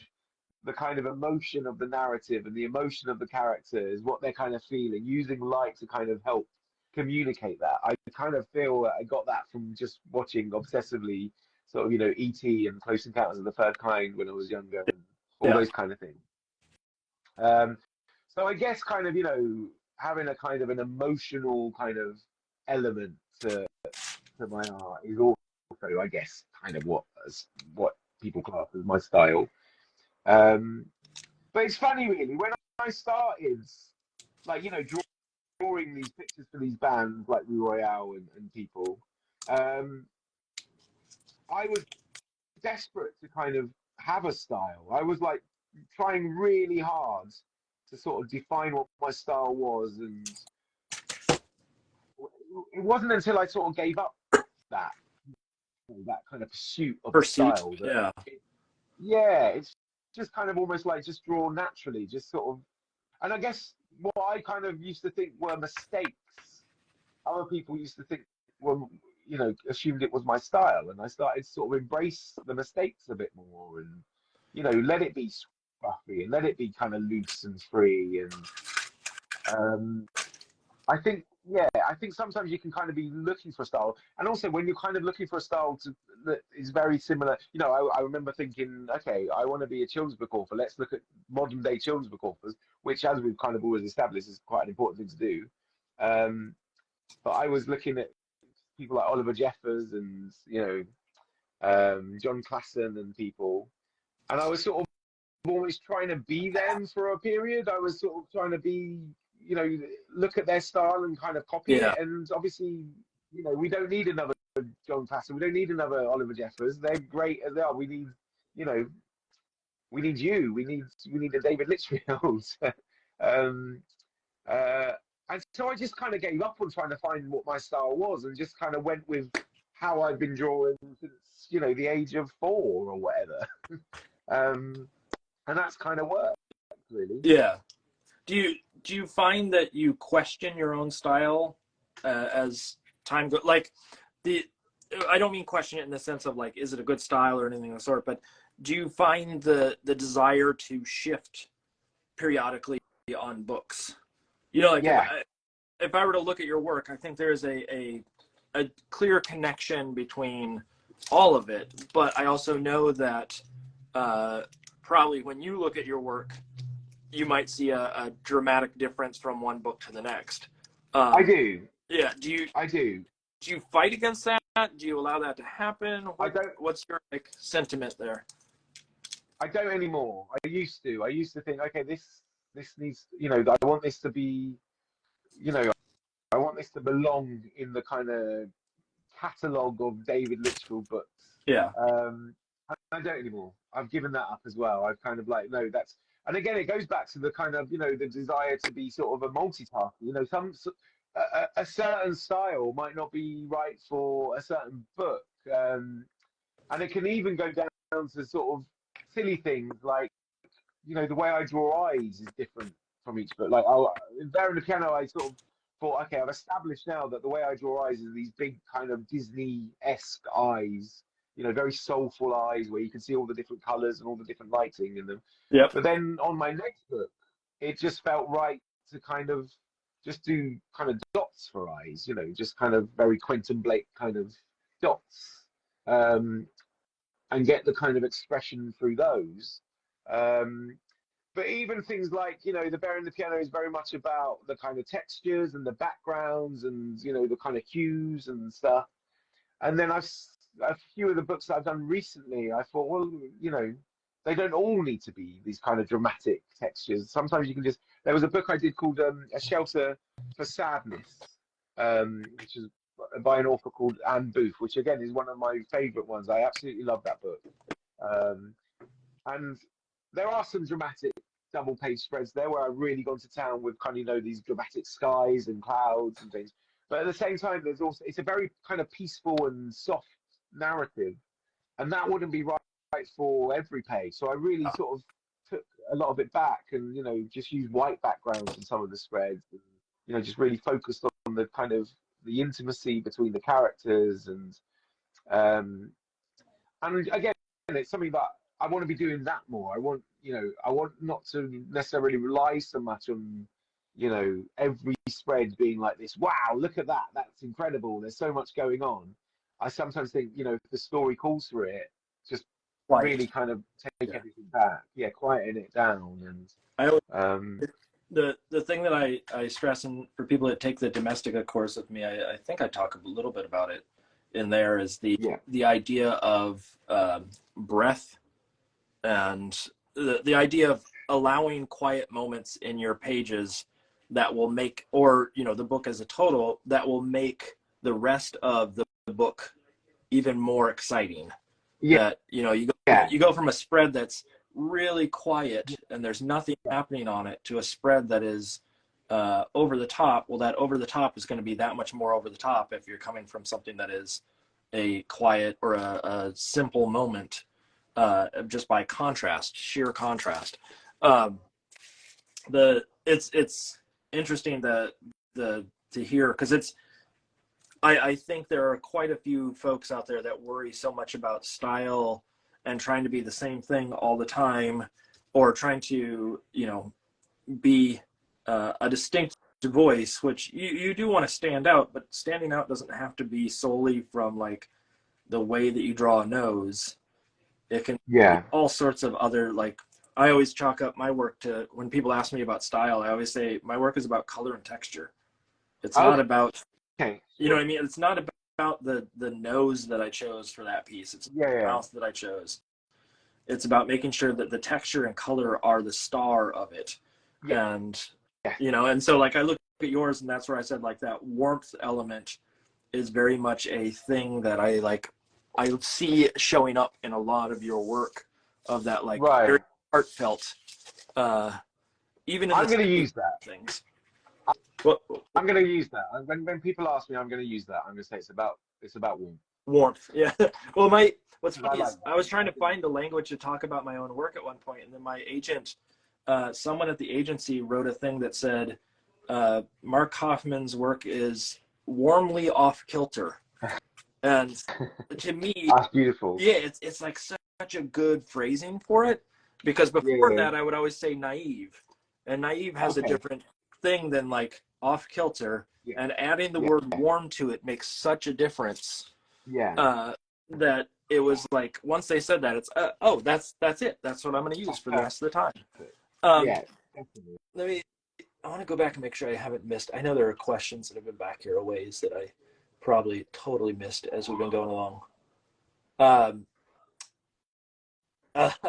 the kind of emotion of the narrative and the emotion of the characters, what they're kind of feeling, using light to kind of help communicate that. I kind of feel that I got that from just watching obsessively sort of, you know, E.T. and Close Encounters of the Third Kind when I was younger, and all those kind of things. So I guess kind of, you know, having a kind of an emotional kind of element to my art is also, I guess, kind of what people class as my style. But it's funny, really, when I started, like, you know, drawing these pictures for these bands like Rue Royale and people, I was desperate to kind of have a style. I was like trying really hard to sort of define what my style was, and it wasn't until I sort of gave up that kind of pursuit of style that it's just kind of almost like just draw naturally, just sort of. And I guess what I kind of used to think were mistakes, other people used to think were, you know, assumed it was my style, and I started to sort of embrace the mistakes a bit more, and, you know, let it be scruffy and let it be kind of loose and free. And I think sometimes you can kind of be looking for a style, and also when you're kind of looking for a style that is very similar, you know, I remember thinking, okay, I want to be a children's book author. Let's look at modern day children's book authors, which, as we've kind of always established, is quite an important thing to do. But I was looking at people like Oliver Jeffers and, you know, John Classen and people, and I was sort of always trying to be them for a period. I was sort of trying to be, you know, look at their style and kind of copy it. And obviously, you know, we don't need another John Classen. We don't need another Oliver Jeffers. They're great as they are. We need, you know, we need you. We need a David Litchfield. And so I just kind of gave up on trying to find what my style was, and just kind of went with how I've been drawing since, you know, the age of 4 or whatever. And that's kind of worked, really. Yeah. Do you find that you question your own style as time goes? Like, I don't mean question it in the sense of like, is it a good style or anything of the sort, but do you find the desire to shift periodically on books? You know, like, if I were to look at your work, I think there's a clear connection between all of it, but I also know that probably when you look at your work, you might see a dramatic difference from one book to the next. I do. Yeah. I do. Do you fight against that? Do you allow that to happen? What's your like sentiment there? I don't anymore. I used to think, okay, this needs, you know, I want this to be, you know, I want this to belong in the kind of catalogue of David Litchfield books. Yeah. I don't anymore. I've given that up as well. I've kind of like, no, that's, and again, it goes back to the kind of, you know, the desire to be sort of a multitasker. You know, a certain style might not be right for a certain book. And it can even go down to sort of silly things like, you know, the way I draw eyes is different from each book. Like, in Bear and the Piano, I sort of thought, okay, I've established now that the way I draw eyes is these big kind of Disney-esque eyes, you know, very soulful eyes where you can see all the different colors and all the different lighting in them. Yep. But then on my next book, it just felt right to kind of just do kind of dots dots for eyes, you know, just kind of very Quentin Blake kind of dots, and get the kind of expression through those. But even things like, you know, the Bear in the Piano is very much about the kind of textures and the backgrounds and, you know, the kind of hues and stuff. And then a few of the books that I've done recently, I thought, well, you know, they don't all need to be these kind of dramatic textures. Sometimes you can just. There was a book I did called A Shelter for Sadness, which is by an author called Anne Booth, which again is one of my favourite ones. I absolutely love that book. And there are some dramatic double page spreads there where I've really gone to town with kind of, you know, these dramatic skies and clouds and things. But at the same time, there's also, it's a very kind of peaceful and soft narrative, and that wouldn't be right for every page. So I really sort of took a lot of it back and, you know, just used white backgrounds in some of the spreads, and, you know, just really focused on the kind of the intimacy between the characters. And again, it's something that I want to be doing that more. I want, you know, I want not to necessarily rely so much on, you know, every spread being like this. Wow, look at that. That's incredible. There's so much going on. I sometimes think, you know, if the story calls for it, just really kind of take everything back. Yeah, quieten it down. And I always, the thing that I stress, and for people that take the Domestica course with me, I think I talk a little bit about it in there, is the idea of breath, and the idea of allowing quiet moments in your pages that will make, or, you know, the book as a total, that will make the rest of the book even more exciting. That, you know, you go from a spread that's really quiet and there's nothing happening on it to a spread that is over the top. Well, that over the top is going to be that much more over the top if you're coming from something that is a quiet or a simple moment, just by contrast, sheer contrast. It's interesting to hear, because I think there are quite a few folks out there that worry so much about style and trying to be the same thing all the time, or trying to, you know, be a distinct voice, which you do want to stand out, but standing out doesn't have to be solely from like the way that you draw a nose. It can be all sorts of other, like, I always chalk up my work to, when people ask me about style, I always say my work is about color and texture. It's not about, you know what I mean? It's not about the nose that I chose for that piece. It's the mouth that I chose. It's about making sure that the texture and color are the star of it. And, you know, and so like I look at yours, and that's where I said, like, that warmth element is very much a thing that I see showing up in a lot of your work, of that, like, very heartfelt, even in I'm going to use that. Things. Well, I'm going to use that. When people ask me, I'm going to use that. I'm going to say it's about warmth. Warmth, yeah. Well, what's funny is I was trying to find the language to talk about my own work at one point, and then my agent, someone at the agency wrote a thing that said, Mark Hoffmann's work is warmly off kilter. And to me, that's beautiful. Yeah, it's like such a good phrasing for it, because before that I would always say naive, and naive has a different thing than like off kilter, and adding the word warm to it makes such a difference. That it was like, once they said that, it's oh, that's it. That's what I'm going to use for the rest of the time. Definitely. I want to go back and make sure I haven't missed. I know there are questions that have been back here a ways that I probably totally missed as we've been going along. I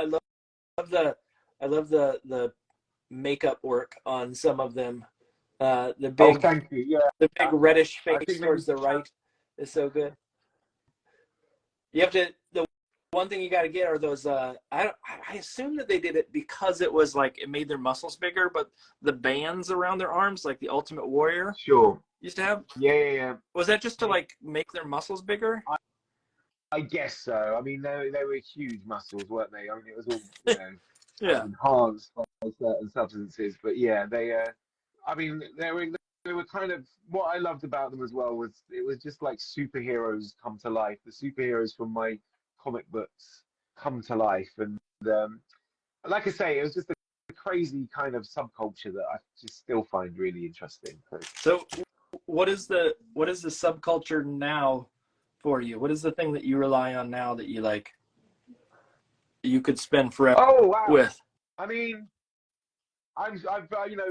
love the makeup work on some of them. The big, thank you. The big reddish face towards the right is so good. You have to. The one thing you got to get are those. I assume that they did it because it was like, it made their muscles bigger, but the bands around their arms, like the Ultimate Warrior. Sure. Used to have. Yeah. Was that just to like make their muscles bigger? I guess so. I mean, they were huge muscles, weren't they? I mean, it was all, you know, enhanced by certain substances. But yeah, I mean, they were kind of, what I loved about them as well was it was just like superheroes come to life. The superheroes from my comic books come to life, and like I say, it was just a crazy kind of subculture that I just still find really interesting. So what is the subculture now for you? What is the thing that you rely on now that you like? You could spend forever with. I mean, I'm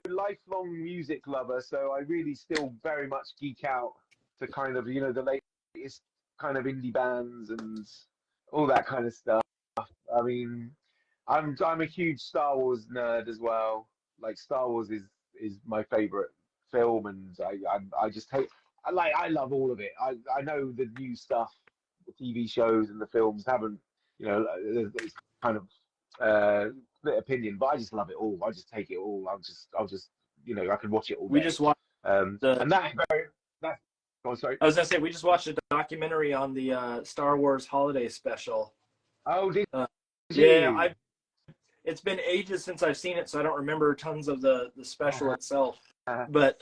lifelong music lover, so I really still very much geek out to kind of the latest kind of indie bands and all that kind of stuff. I mean, I'm a huge Star Wars nerd as well. Like Star Wars is my favorite film, and I just I love all of it. I know the new stuff, the TV shows and the films haven't, it's kind of split opinion, but I just love it all. I just take it all. I'll just I could watch it all day. We just watched and that. Oh, sorry. I was gonna say we just watched a documentary on the Star Wars holiday special. Oh, did yeah, it's been ages since I've seen it, so I don't remember tons of the special itself. But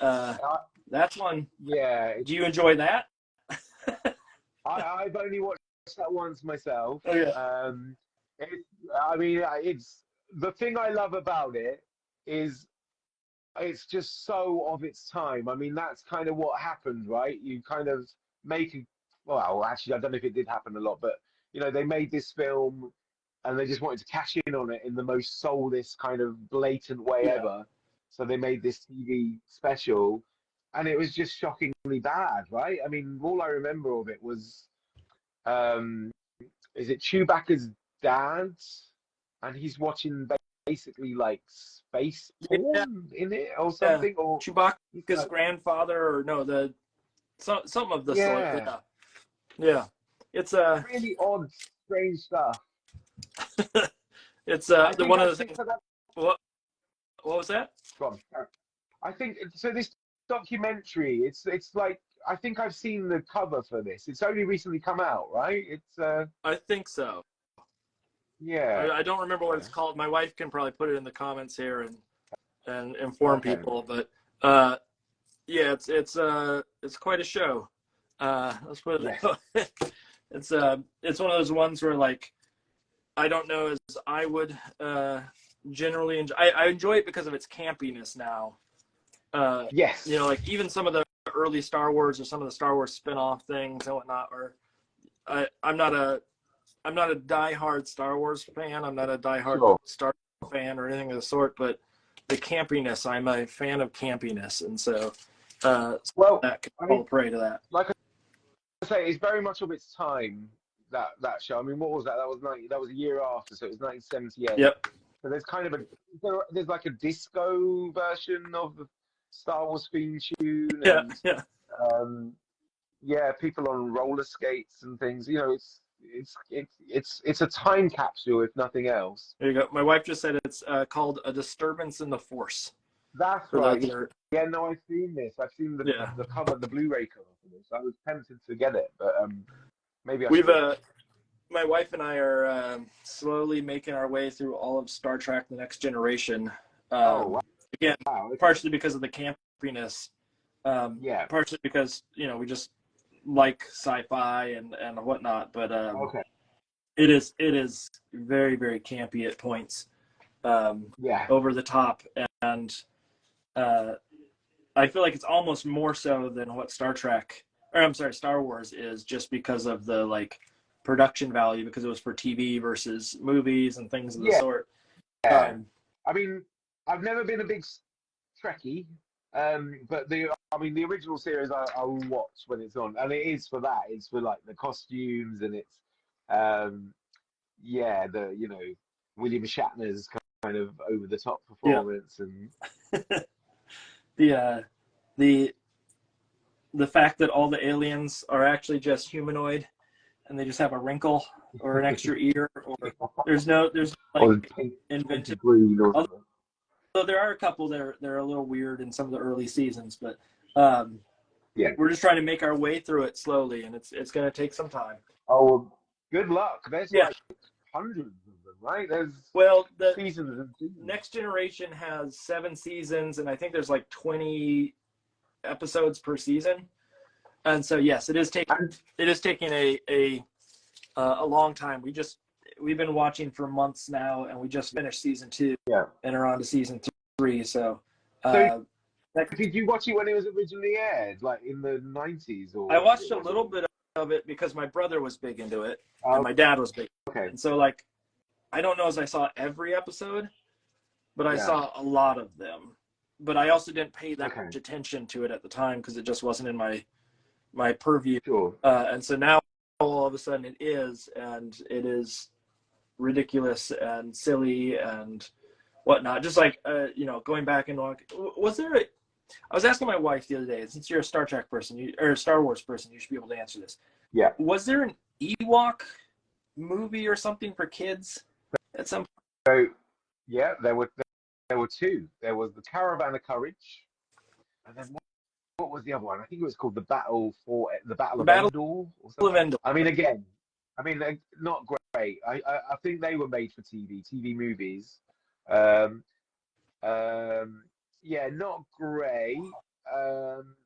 that's one. Yeah. Do you enjoy that? I've only watched that once myself. Oh, yeah. It's the thing I love about it is it's just so of its time. I mean, that's kind of what happened, right? You kind of well, actually, I don't know if it did happen a lot, but they made this film and they just wanted to cash in on it in the most soulless kind of blatant way ever. So they made this TV special, and it was just shockingly bad, right? I mean, all I remember of it was, is it Chewbacca's dad, and he's watching basically like space porn in it or something, or Chewbacca's grandfather, or no, some of the sort. Yeah, it's really odd, strange stuff. It's one of the things. What was that? I think so. This documentary, it's like, I think I've seen the cover for this. It's only recently come out, right? It's I think so. Yeah. I don't remember what it's called. My wife can probably put it in the comments here and inform people. But yeah, it's quite a show. Let's put it that way. It's one of those ones where, like, I don't know as I would generally enjoy. I enjoy it because of its campiness now. Yes. Like even some of the early Star Wars or some of the Star Wars spin-off things and whatnot. Or I'm not a diehard Star Wars fan. I'm not a diehard Star Wars fan or anything of the sort. But the campiness, I'm a fan of campiness, and so that can fall prey to that. Like I say, it's very much of its time. That show. I mean, what was that? That was a year after, so it was 1978. Yep. So there's kind of there's like a disco version of the Star Wars theme tune. And, people on roller skates and things. It's a time capsule, if nothing else. There you go. My wife just said it's called A Disturbance in the Force. That's right. Yeah, no, I've seen this. I've seen the cover, the Blu-ray cover for this. I was tempted to get it, but maybe my wife and I are slowly making our way through all of Star Trek: The Next Generation. Again, partially because of the campiness. Partially because we just like sci-fi and whatnot. But it is very, very campy at points. Over the top, and I feel like it's almost more so than what Star Wars is, just because of the like production value, because it was for TV versus movies and things of the sort. I mean, I've never been a big Trekkie, but the original series I'll watch when it's on, and it is for that. It's for like the costumes, and it's William Shatner's kind of over the top performance, and the fact that all the aliens are actually just humanoid, and they just have a wrinkle or an extra ear, or there's like invented. Although there are a couple that are a little weird in some of the early seasons, but we're just trying to make our way through it slowly, and it's going to take some time. Oh, well, good luck. There's like hundreds of them, right? The seasons and seasons. Next Generation has 7 seasons, and I think there's like 20 episodes per season. And so yes, it is taking a long time. We've been watching for months now, and we just finished season 2 and are on to season 3. So Did you watch it when it was originally aired, like in the 90s? Or I watched a little bit of it because my brother was big into it, and my dad was big. Okay. And so, like, I don't know as I saw every episode, but I saw a lot of them. But I also didn't pay that much attention to it at the time because it just wasn't in my purview. Sure. And so now all of a sudden it is, and it is ridiculous and silly and whatnot. Just like, going back and I was asking my wife the other day, since you're a Star Trek person, or a Star Wars person, you should be able to answer this. Yeah. Was there an Ewok movie or something for kids at some point? So, yeah, there were two. There was the Caravan of Courage, and then what was the other one? I think it was called the Battle of Endor. Or something. Of Endor. I mean, not great. I think they were made for TV movies. Yeah, not great.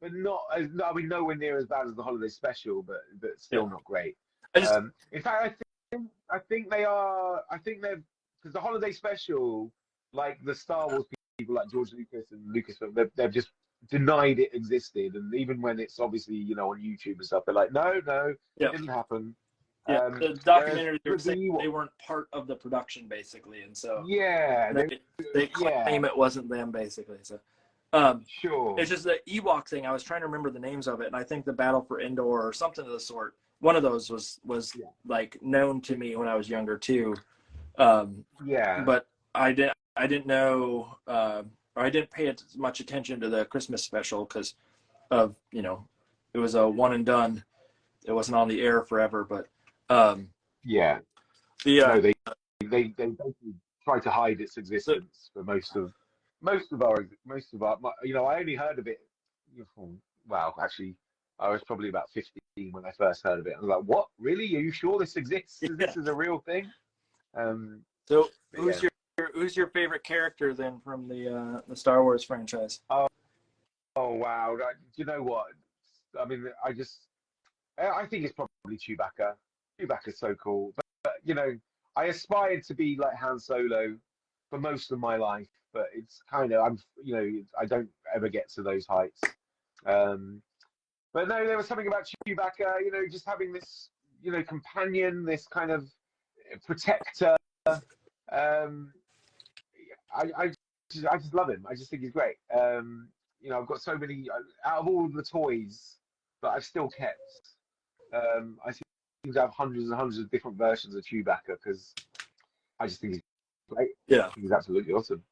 But nowhere near as bad as the holiday special, but still not great. In fact, I think they're because the holiday special, like the Star Wars people like George Lucas and Lucasfilm, they've just denied it existed, and even when it's obviously on YouTube and stuff, they're like, no, it didn't happen. Yeah, the documentary they were saying they weren't part of the production basically, and so they claim it wasn't them basically. So sure, it's just the Ewok thing. I was trying to remember the names of it, and I think the Battle for Endor or something of the sort. One of those was like known to me when I was younger too. But I didn't know, or I didn't pay as much attention to the Christmas special because of it was a one and done. It wasn't on the air forever, but they basically tried to hide its existence for most of our. I only heard of it. Well, actually, I was probably about 15 when I first heard of it. I was like, "What? Really? Are you sure this exists? This is a real thing?" So, who's your favorite character then from the Star Wars franchise? Oh wow! You know what? I mean, I think it's probably Chewbacca. Chewbacca's so cool, but I aspired to be like Han Solo for most of my life, but it's kind of I don't ever get to those heights. But no, there was something about Chewbacca, just having this, companion, this kind of protector. I just love him. I just think he's great. I've got so many out of all the toys that I've still kept. I seem to have hundreds and hundreds of different versions of Chewbacca because I just think he's great. Yeah, I think he's absolutely awesome.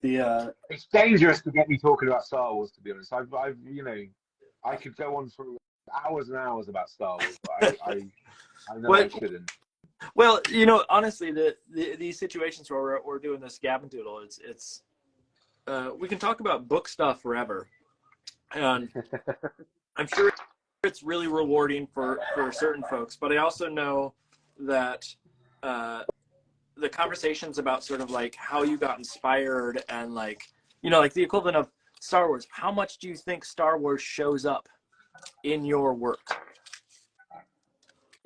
It's dangerous to get me talking about Star Wars, to be honest. I could go on for hours and hours about Star Wars, but I know I shouldn't. Well, honestly, these situations where we're doing this Gab and Doodle, it's we can talk about book stuff forever, and I'm sure it's really rewarding for certain folks. But I also know that the conversations about sort of like how you got inspired and like the equivalent of Star Wars. How much do you think Star Wars shows up in your work?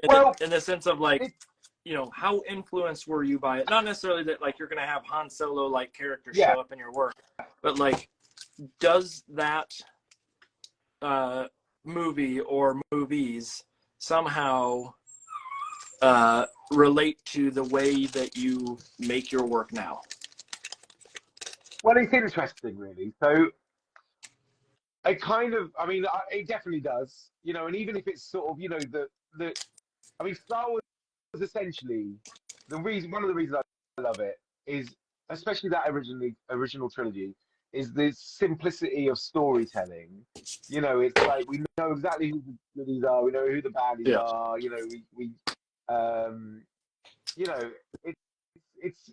In the sense of like, how influenced were you by it? Not necessarily that like you're going to have Han Solo like characters show up in your work, but like, does that movie or movies somehow relate to the way that you make your work now? Well, it's interesting, really. So it it definitely does, and even if it's sort of, Star Wars is essentially one of the reasons I love it is, especially that original trilogy, is the simplicity of storytelling. It's like we know exactly who the goodies are, we know who the baddies are,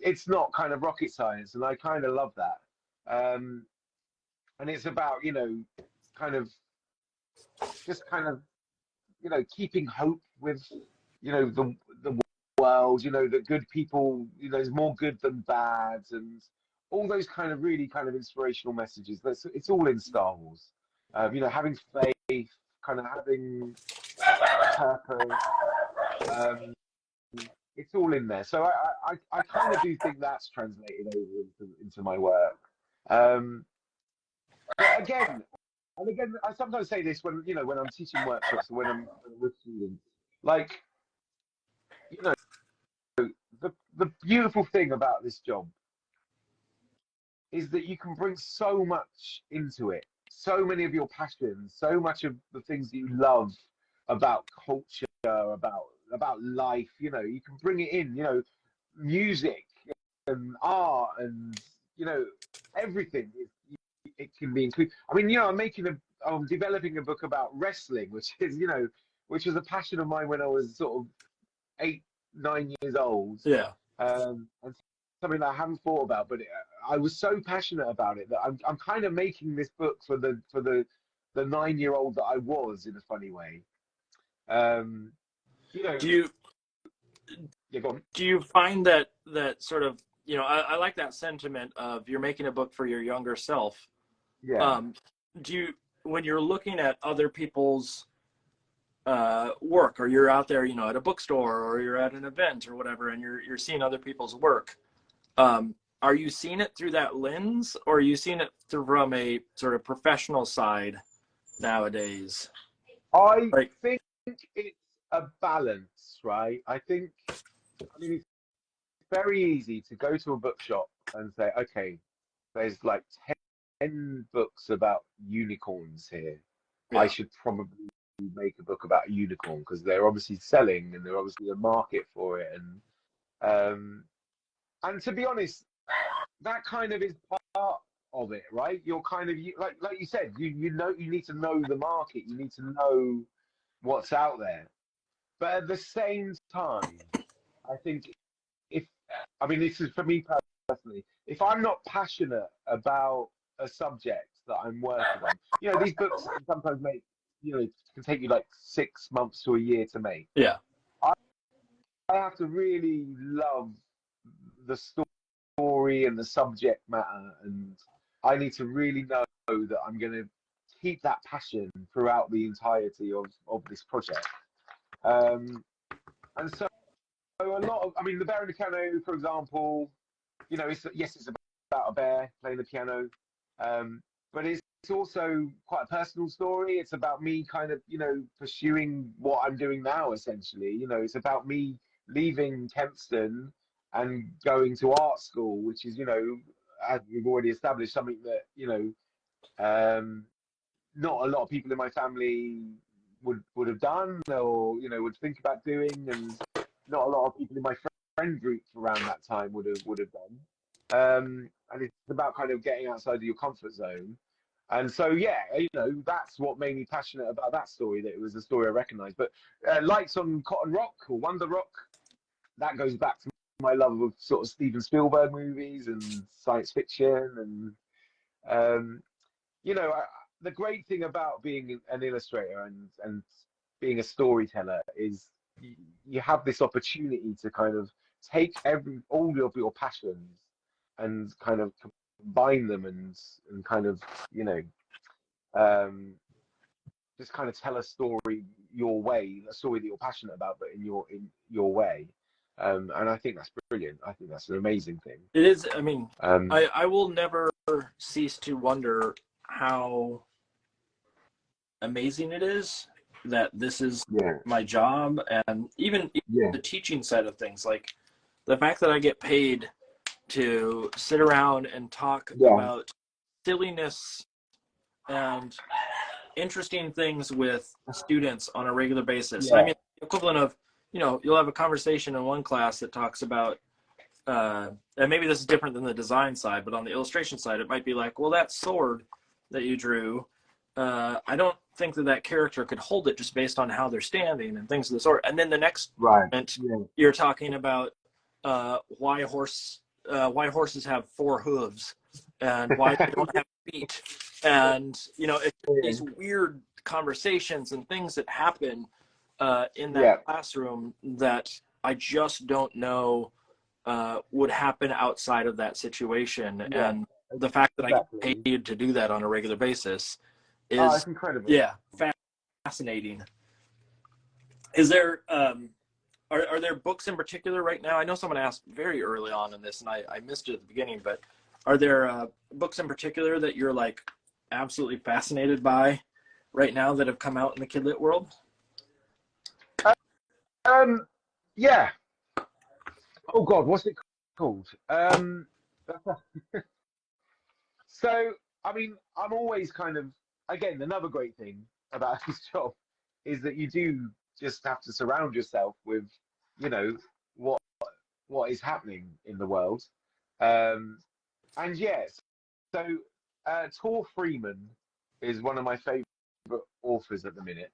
it's not kind of rocket science, and I kind of love that. And it's about, keeping hope with, the world, that good people, there's more good than bad, and all those kind of really kind of inspirational messages. It's all in Star Wars. Having faith, kind of having purpose. It's all in there. So I kind of do think that's translated over into my work. But again, and again, I sometimes say this when when I'm teaching workshops or when I'm with students, like the beautiful thing about this job is that you can bring so much into it, so many of your passions, so much of the things that you love about culture, about life. You can bring it in. Music and art and everything. It can be included. I mean, I'm developing a book about wrestling, which was a passion of mine when I was sort of 8, 9 years old. Yeah. And something that I haven't thought about, but I was so passionate about it that I'm kind of making this book for the 9-year-old that I was, in a funny way. Do you Yeah, go on. do you find that sort of, I like that sentiment of you're making a book for your younger self. Yeah. Do you, when you're looking at other people's work, or you're out there, at a bookstore, or you're at an event or whatever, and you're seeing other people's work, are you seeing it through that lens, or are you seeing it from a sort of professional side nowadays? I think it's a balance, right? I mean, it's very easy to go to a bookshop and say, okay, there's like 10 books about unicorns here. Yeah. I should probably make a book about a unicorn because they're obviously selling and there's obviously a market for it. And to be honest, that kind of is part of it, right? You're kind of like you said, you need to know the market, you need to know what's out there. But at the same time, I think this is for me personally, if I'm not passionate about a subject that I'm working on, these books can sometimes can take you like 6 months to a year to make. Yeah. I have to really love the story and the subject matter, and I need to really know that I'm going to keep that passion throughout the entirety of this project. And so a lot of, the Bear and the Piano, for example, it's about a bear playing the piano, but it's also quite a personal story. It's about me kind of, pursuing what I'm doing now, essentially. It's about me leaving Kempston and going to art school, which is, as we've already established, something that, not a lot of people in my family would have done, or, would think about doing, and not a lot of people in my friend group around that time would have done. And it's about kind of getting outside of your comfort zone. And so, yeah, that's what made me passionate about that story, that it was a story I recognized. But Lights on Cotton Rock, or Wonder Rock, that goes back to my love of sort of Steven Spielberg movies and science fiction. And, the great thing about being an illustrator and being a storyteller is you have this opportunity to kind of take all of your passions and kind of combine them and kind of just kind of tell a story your way, a story that you're passionate about, but in your way. And I think that's brilliant. I think that's an amazing thing. It is. I mean, I will never cease to wonder how amazing it is that this is my job, and even the teaching side of things, like the fact that I get paid to sit around and talk about silliness and interesting things with students on a regular basis. I mean, the equivalent of, you'll have a conversation in one class that talks about, and maybe this is different than the design side, but on the illustration side, it might be like, well, that sword that you drew, I don't think that character could hold it just based on how they're standing and things of the sort. And then the next moment, you're talking about why horses have 4 hooves and why they don't have feet. And, it's these weird conversations and things that happen in that classroom that I just don't know would happen outside of that situation. And the fact that I get paid to do that on a regular basis is incredible. Yeah, fascinating. Is there are there books in particular right now? I know someone asked very early on in this, and I missed it at the beginning, but are there books in particular that you're like absolutely fascinated by right now that have come out in the kidlit world? Yeah. Oh God, what's it called? So, I mean, I'm always kind of, again, another great thing about this job is that you do just have to surround yourself with, you know, what what is happening in the world. And yes, so Tor Freeman is one of my favorite authors at the minute,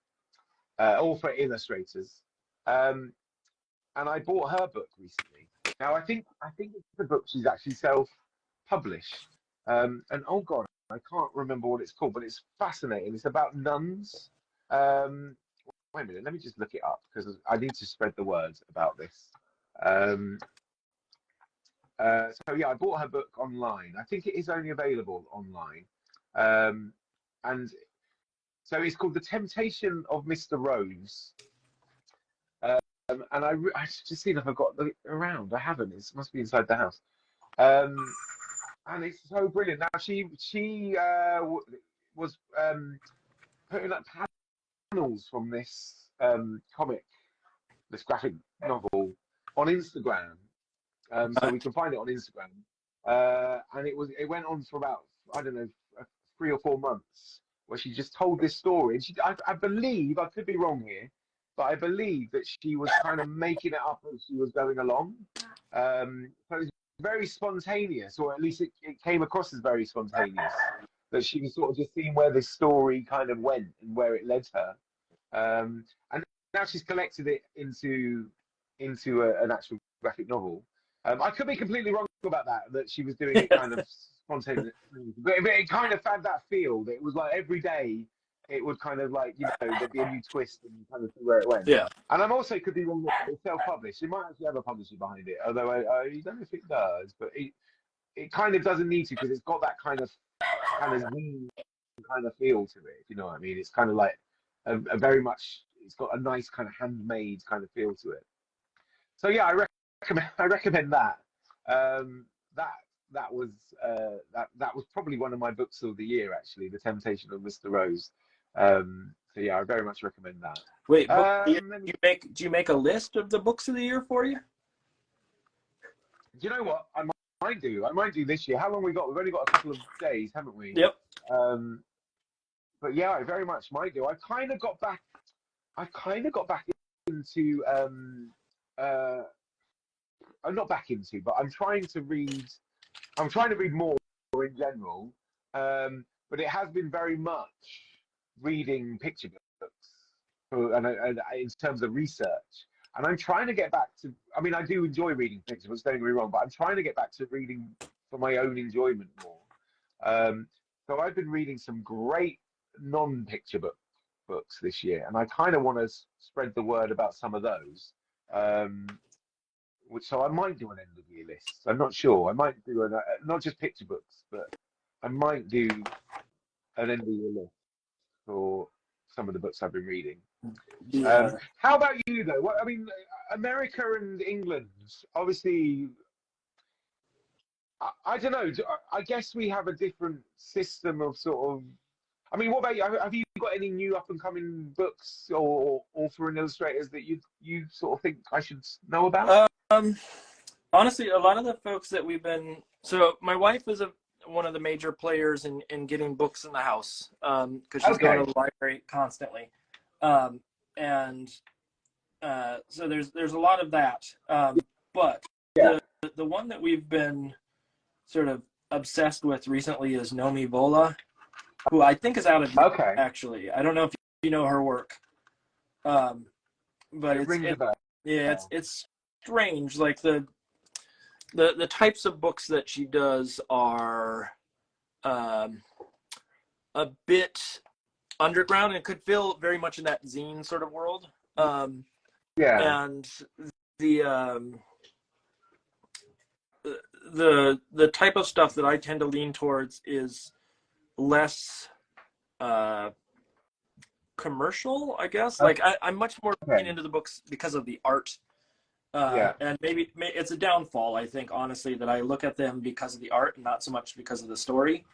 author illustrators. Um, and I bought her book recently. Now I think it's the book she's actually self-published. And oh God, I can't remember what it's called, but it's fascinating. It's about nuns. Um, Wait a minute, let me just look it up because I need to spread the word about this. Um, so yeah, I bought her book online. I think it is only available online. Um, and so it's called The Temptation of Mr. Rose. And I just seen if I've got it around. I haven't. It must be inside the house. And it's so brilliant. Now was putting up panels from this comic, this graphic novel on Instagram. So we can find it on Instagram. And it went on for about, I don't know, 3 or 4 months, where she just told this story. And I believe, I could be wrong here, but I believe that she was kind of making it up as she was going along. So it was very spontaneous, or at least it came across as very spontaneous. That she was sort of just seeing where this story kind of went and where it led her. And now she's collected it into an actual graphic novel. I could be completely wrong about that she was doing it kind of spontaneously, but it kind of had that feel that it was like every day it would kind of like, there'd be a new twist and kind of see where it went. Yeah. And I'm also could be wrong that it's self-published. It might actually have a publisher behind it, although I don't know if it does, but it kind of doesn't need to because it's got that kind of zine kind of feel to it, if you know what I mean. It's kind of like a very much, it's got a nice kind of handmade kind of feel to it. So yeah, I recommend that. That was probably one of my books of the year, actually, The Temptation of Mr. Rose. So yeah, I very much recommend that. Wait, do you make a list of the books of the year for you? Do you know what? I might do this year. How long we got? We've only got a couple of days, haven't we? Yep. But yeah, I very much might do. I kind of got back into I'm not back into, but I'm trying to read more in general. But it has been very much reading picture books, and in terms of research. And I'm trying to get back to. I mean, I do enjoy reading picture books. Don't get me wrong, but I'm trying to get back to reading for my own enjoyment more. So I've been reading some great non-picture books this year, and I kind of want to spread the word about some of those. So I might do an end of year list. I'm not sure. I might do not just picture books, but I might do an end of year list for some of the books I've been reading. Yeah. How about you though? I mean, America and England, obviously. I don't know. I guess we have a different system of sort of. I mean, what about you? Have you got any new up and coming books or author and illustrators that you sort of think I should know about? Honestly, a lot of the folks that we've been. So my wife is one of the major players in getting books in the house because she's going to the library constantly, and so there's a lot of that. But yeah. the one that we've been sort of obsessed with recently is Nomi Vola, who I think is out of Europe, actually. I don't know if you know her work, but it's strange. Like the types of books that she does are a bit underground and could feel very much in that zine sort of world. And the type of stuff that I tend to lean towards is less commercial, I guess. Like I'm much more looking into the books because of the art. And maybe it's a downfall, I think, honestly, that I look at them because of the art and not so much because of the story.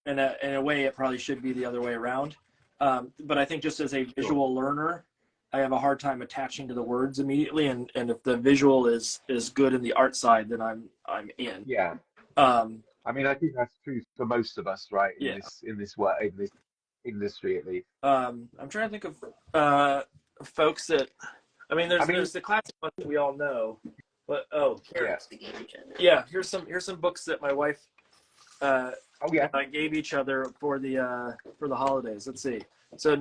in a way, it probably should be the other way around. But I think just as a visual learner, I have a hard time attaching to the words immediately. And if the visual is good in the art side, then I'm in. Yeah. I mean, I think that's true for most of us, right? In this work, in this industry, at least. I'm trying to think of folks that. I mean, there's the classic ones that we all know, but here's some books that my wife gave each other for the holidays. Let's see. So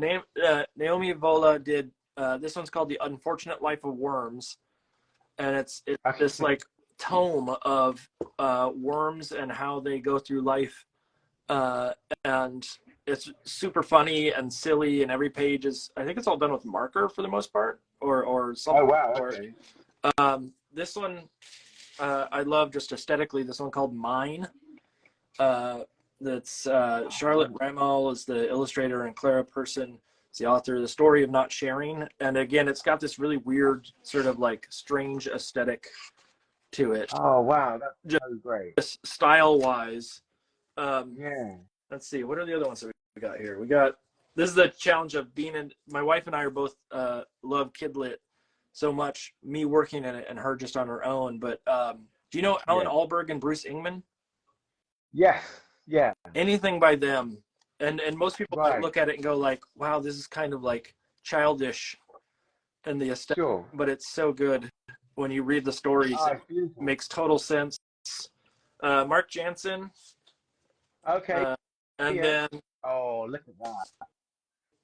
Naomi Vola did this one's called The Unfortunate Life of Worms, and it's this like tome of worms and how they go through life, and it's super funny and silly, and every page is, I think it's all done with marker for the most part, or something. Oh wow, okay. This one I love just aesthetically. This one called Mine. That's Charlotte Rammel is the illustrator, and Clara Person is the author. The Story of Not Sharing, and again, it's got this really weird sort of like strange aesthetic to it. Oh wow, that's so great. Just style-wise. Yeah. Let's see, what are the other ones that we got here? This is the challenge of being in. My wife and I are both love Kidlit so much. Me working in it and her just on her own. But do you know Alan Alberg and Bruce Ingman? Yes. Yeah. Anything by them, and most people might look at it and go like, "Wow, this is kind of like childish," in the aesthetic, but it's so good when you read the stories. It makes total sense. Mark Jansen. Okay. And then look at that.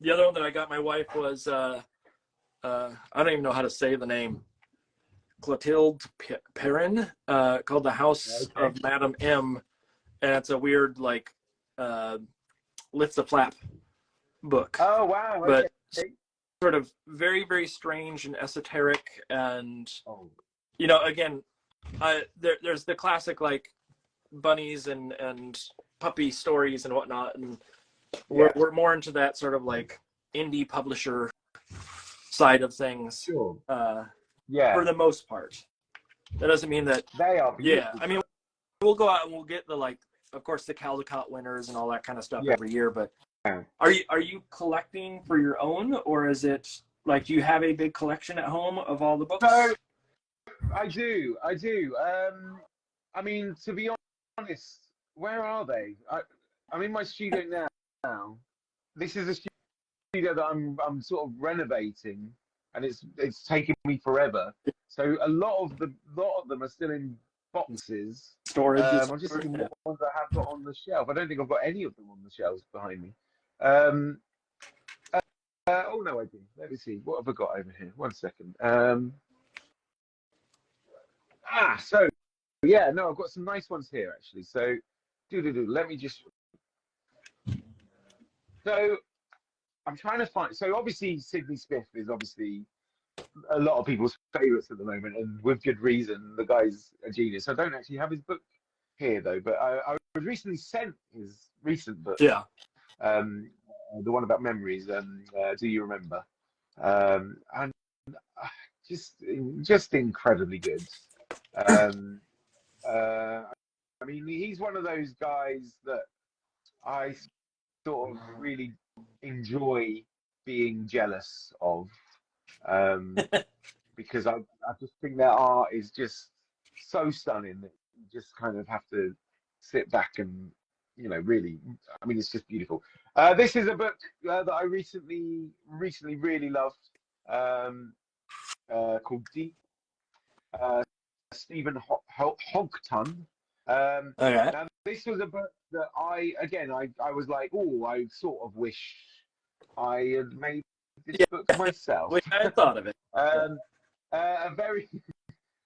The other one that I got my wife was I don't even know how to say the name. Clotilde Perrin, called The House of Madame M, and it's a weird like lifts the flap book. Oh wow! But sort of very, very strange and esoteric, and you know, again, there's the classic like bunnies and puppy stories and whatnot, and we're more into that sort of like indie publisher side of things. For the most part. That doesn't mean that they are beautiful. I mean, we'll go out and we'll get the like, of course, the Caldecott winners and all that kind of stuff every year. But are you collecting for your own, or is it like, do you have a big collection at home of all the books? So, I do. I mean, to be honest, where are they? I'm in my studio now. This is a studio that I'm sort of renovating, and it's taken me forever. So a lot of them are still in boxes. Storage. I'm just thinking what ones I have got on the shelf. I don't think I've got any of them on the shelves behind me. Oh no, I do. Let me see. What have I got over here? One second. So yeah, no, I've got some nice ones here actually. So let me just. So I'm trying to find. So obviously Sidney Smith is obviously a lot of people's favourites at the moment, and with good reason. The guy's a genius. I don't actually have his book here though, but I was recently sent his recent book. Yeah. The one about memories. Do you remember? And just incredibly good. I mean, he's one of those guys that I sort of really enjoy being jealous of, because I just think their art is just so stunning that you just kind of have to sit back and, you know, really, I mean, it's just beautiful. This is a book that I recently really loved, called Deep. Stephen Houghton. Now this was a book that I was like, I sort of wish I had made this book myself. I had thought of it. A very,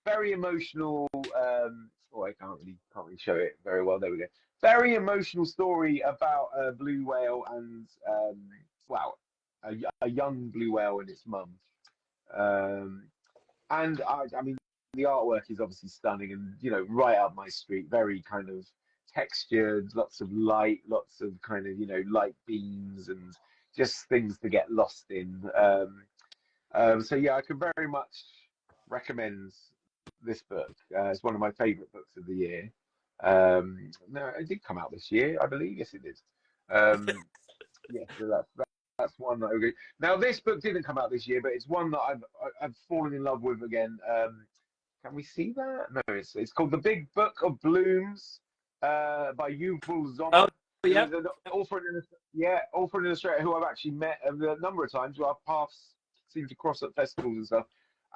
very emotional. I can't really show it very well. There we go. Very emotional story about a blue whale and a young blue whale and its mum. And I mean, the artwork is obviously stunning and, you know, right up my street. Very kind of textured, lots of light, lots of kind of, you know, light beams and just things to get lost in. So yeah, I can very much recommend this book. It's one of my favorite books of the year. No, it did come out this year, I believe. Yes, it did. Yeah, so that's one that I agree. Now, this book didn't come out this year, but it's one that I've fallen in love with again. Can we see that? No, it's called The Big Book of Blooms by Yuval Zom. Oh, yeah. Author and illustrator who I've actually met a number of times. Our paths seem to cross at festivals and stuff.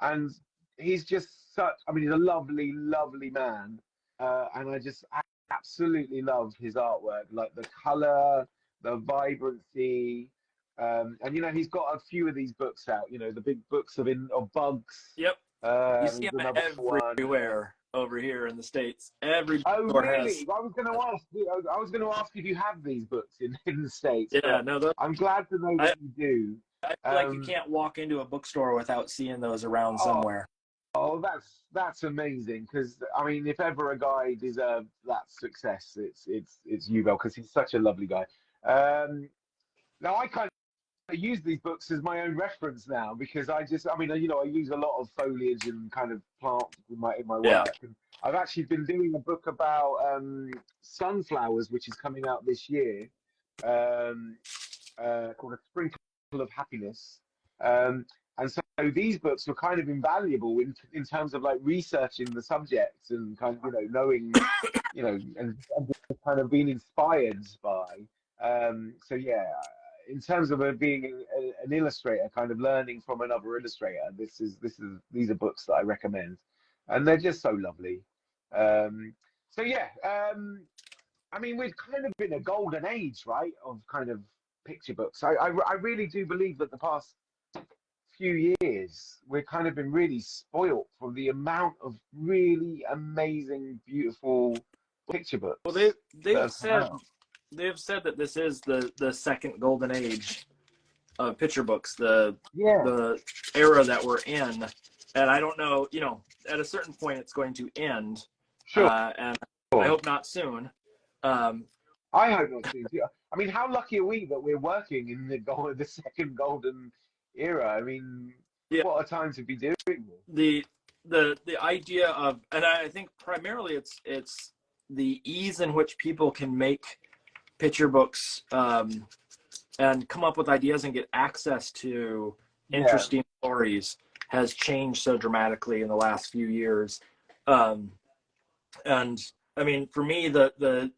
And he's just such, I mean, he's a lovely, lovely man. And I just absolutely love his artwork, like the color, the vibrancy. And, you know, he's got a few of these books out, you know, the big books of bugs. Yep. You see them everywhere over here in the States. Every bookstore really? has. I was going to ask. I was going to ask if you have these books in the States. Yeah, no. I'm glad to know that you do. I feel like you can't walk into a bookstore without seeing those around somewhere. Oh, that's amazing. Because I mean, if ever a guy deserved that success, it's Yuval, because he's such a lovely guy. Now I kind of use these books as my own reference now, because I mean, you know, I use a lot of foliage and kind of plants in my work. And I've actually been doing a book about sunflowers, which is coming out this year, called A Sprinkle of Happiness. And so these books were kind of invaluable in terms of like researching the subjects and kind of, you know, knowing, you know, and kind of being inspired by. So yeah, in terms of being an illustrator, kind of learning from another illustrator, these are books that I recommend, and they're just so lovely. So yeah, I mean, we've kind of been a golden age, right, of kind of picture books. I really do believe that the past few years we've kind of been really spoilt for the amount of really amazing, beautiful picture books. Well, they've said that this is the second golden age of picture books, the era that we're in, and I don't know, you know, at a certain point it's going to end. Sure. And I hope not soon. I hope not soon too. I mean, how lucky are we that we're working in the second golden era? I mean, what a time to be doing this. The idea of, and I think primarily it's the ease in which people can make picture books and come up with ideas and get access to interesting stories has changed so dramatically in the last few years. And I mean, for me, the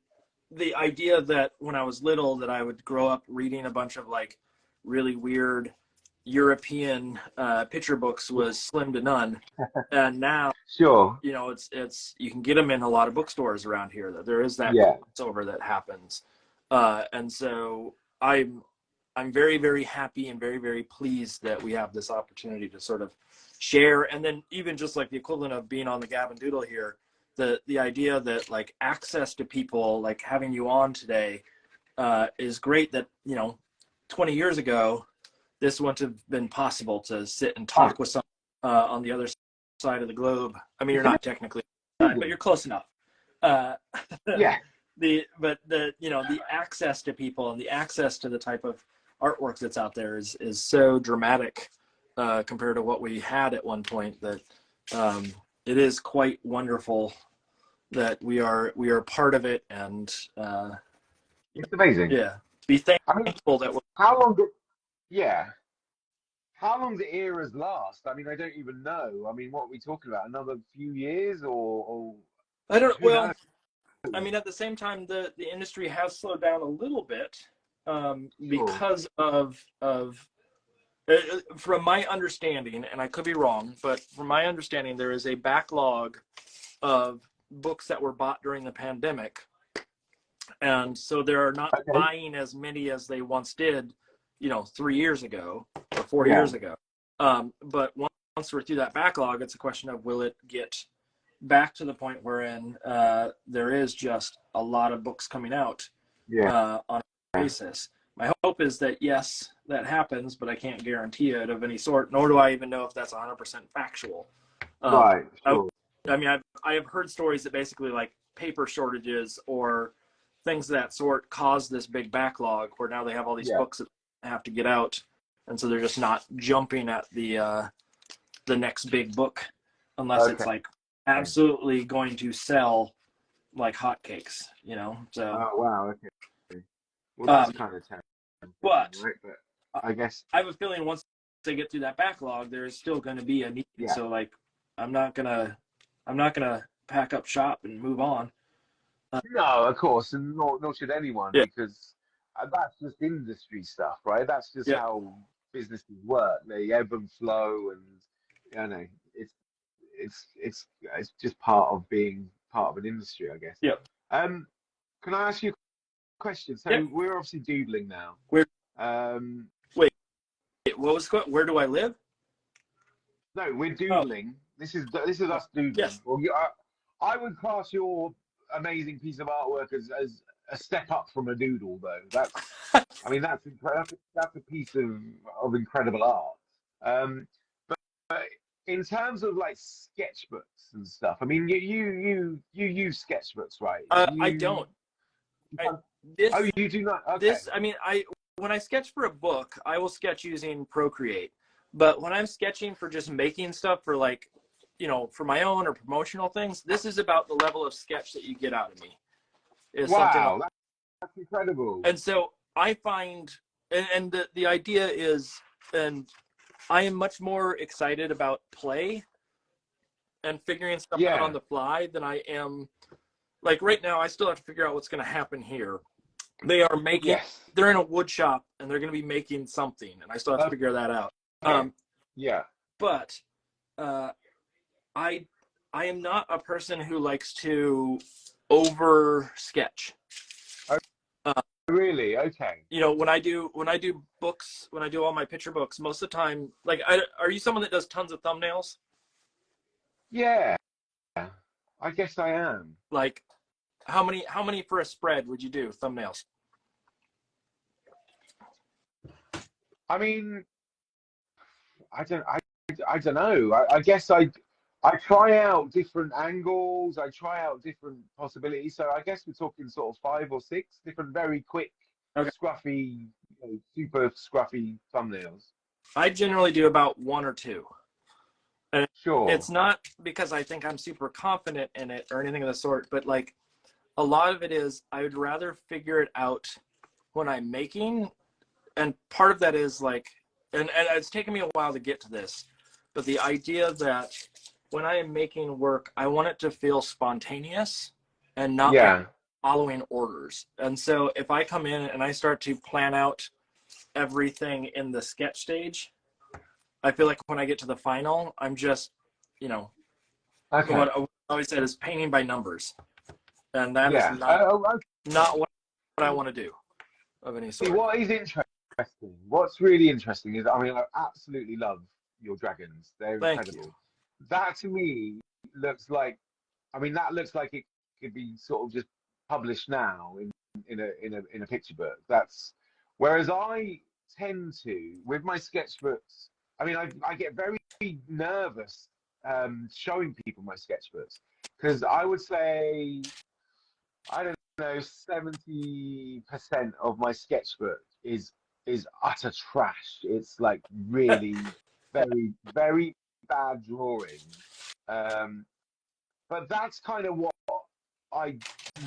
idea that when I was little that I would grow up reading a bunch of like really weird European picture books was slim to none. And now, you know, it's you can get them in a lot of bookstores around here. That there is that crossover that happens. And so I'm very, very happy and very, very pleased that we have this opportunity to sort of share. And then even just like the equivalent of being on the Gab and Doodle here, the idea that like access to people, like having you on today is great. That, you know, 20 years ago, this wouldn't have been possible to sit and talk with someone on the other side of the globe. I mean, you're not technically, but you're close enough. But you know, the access to people and the access to the type of artwork that's out there is so dramatic compared to what we had at one point that it is quite wonderful that we are part of it, and it's amazing. Yeah, be thankful that we're. How long the eras last? I mean, I don't even know. I mean, what are we talking about? Another few years, or I don't. Well, knows? I mean, at the same time, the industry has slowed down a little bit because of from my understanding, and I could be wrong, but from my understanding, there is a backlog of books that were bought during the pandemic, and so they're not buying as many as they once did, you know, 3 years ago or 4 years ago. But once we're through that backlog, it's a question of will it get back to the point wherein there is just a lot of books coming out on a basis. My hope is that yes, that happens, but I can't guarantee it of any sort, nor do I even know if that's 100% factual. Right. Sure. I mean, I have heard stories that basically like paper shortages or things of that sort cause this big backlog where now they have all these books that have to get out, and so they're just not jumping at the next big book unless it's like absolutely going to sell like hotcakes, you know. So. Oh wow. Okay. Well, that's kind of terrible, but right? But I guess I have a feeling once they get through that backlog, there is still going to be a need. Yeah. So like, I'm not gonna pack up shop and move on. no, of course, and nor should anyone, Yeah. because that's just industry stuff, right? That's just Yeah. how businesses work. They ebb and flow, and you know, it's just part of being part of an industry, I guess. Yep. Can I ask you a question? So Yep. we're obviously doodling now. Where? Um, Wait, what was where do I live? no, we're doodling. This is us doodling. Yes. Well, I would class your amazing piece of artwork as a step up from a doodle, though. That's, I mean, that's a piece of incredible art. But in terms of like sketchbooks and stuff, I mean, you use sketchbooks, right? I don't. This, oh, you do not. Okay. This, I mean, when I sketch for a book, I will sketch using Procreate. But when I'm sketching for just making stuff for like, you know, for my own or promotional things, this is about the level of sketch that you get out of me. Wow, that's incredible. And so I find, and the idea is, and I am much more excited about play and figuring stuff out on the fly than I am. Like right now, I still have to figure out what's going to happen here. They are making, they're in a wood shop and they're going to be making something, and I still have to figure that out. But I am not a person who likes to over sketch. Really? Okay. You know, when I do books, when I do all my picture books, most of the time, like, are you someone that does tons of thumbnails? Yeah, I guess I am. Like, how many for a spread would you do thumbnails? I mean, I don't know. I guess I try out different angles. I try out different possibilities. So I guess we're talking sort of 5 or 6 different, very quick, scruffy, super scruffy thumbnails. I generally do about 1 or 2. And sure. It's not because I think I'm super confident in it or anything of the sort, but like a lot of it is I would rather figure it out when I'm making. And part of that is like, and it's taken me a while to get to this, but the idea that when I am making work, I want it to feel spontaneous and not like following orders. And so if I come in and I start to plan out everything in the sketch stage, I feel like when I get to the final, I'm just, you know, what I always said is painting by numbers. And that is not what I want to do of any sort. See, what is interesting, what's really interesting is, I mean, I absolutely love your dragons. They're incredible. That to me looks like, I mean, that looks like it could be sort of just published now in a picture book. That's, whereas I tend to, with my sketchbooks, I mean, I get very nervous showing people my sketchbooks, because I would say, I don't know, 70% of my sketchbook is utter trash. It's like really very, very bad drawing. But that's kind of what I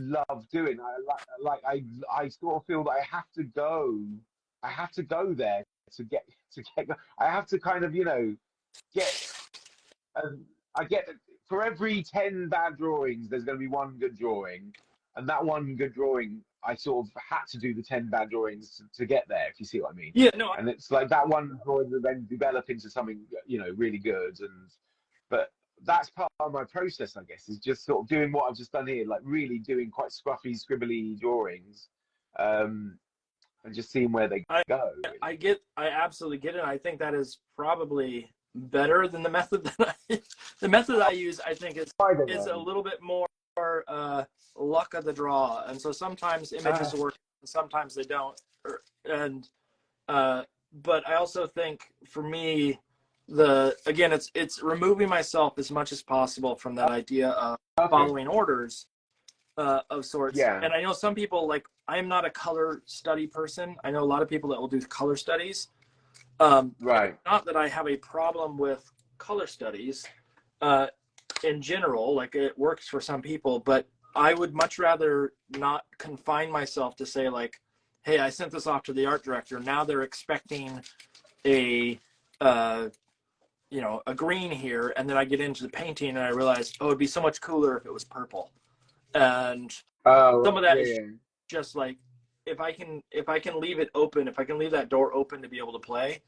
love doing. I sort of feel that I have to go there to get I have to kind of, you know, get I get, for every 10 bad drawings there's going to be 1 good drawing, and that 1 good drawing I sort of had to do the 10 bad drawings to get there, if you see what I mean. Yeah, no. And it's like that 1 drawing will then develop into something, you know, really good. But that's part of my process, I guess, is just sort of doing what I've just done here, like really doing quite scruffy, scribbly drawings, and just seeing where they go. Really. I absolutely get it. I think that is probably better than the method that the method I use. I think is a little bit more luck of the draw, and so sometimes images work, and sometimes they don't. But I also think for me, it's removing myself as much as possible from that idea of following orders of sorts. Yeah. And I know some people, like, I am not a color study person. I know a lot of people that will do color studies. Right. Not that I have a problem with color studies in general, like it works for some people, but I would much rather not confine myself to say like, hey, I sent this off to the art director. Now they're expecting a, you know, a green here. And then I get into the painting and I realize, oh, it'd be so much cooler if it was purple. And some of that is just like, if I can leave it open, if I can leave that door open to be able to play,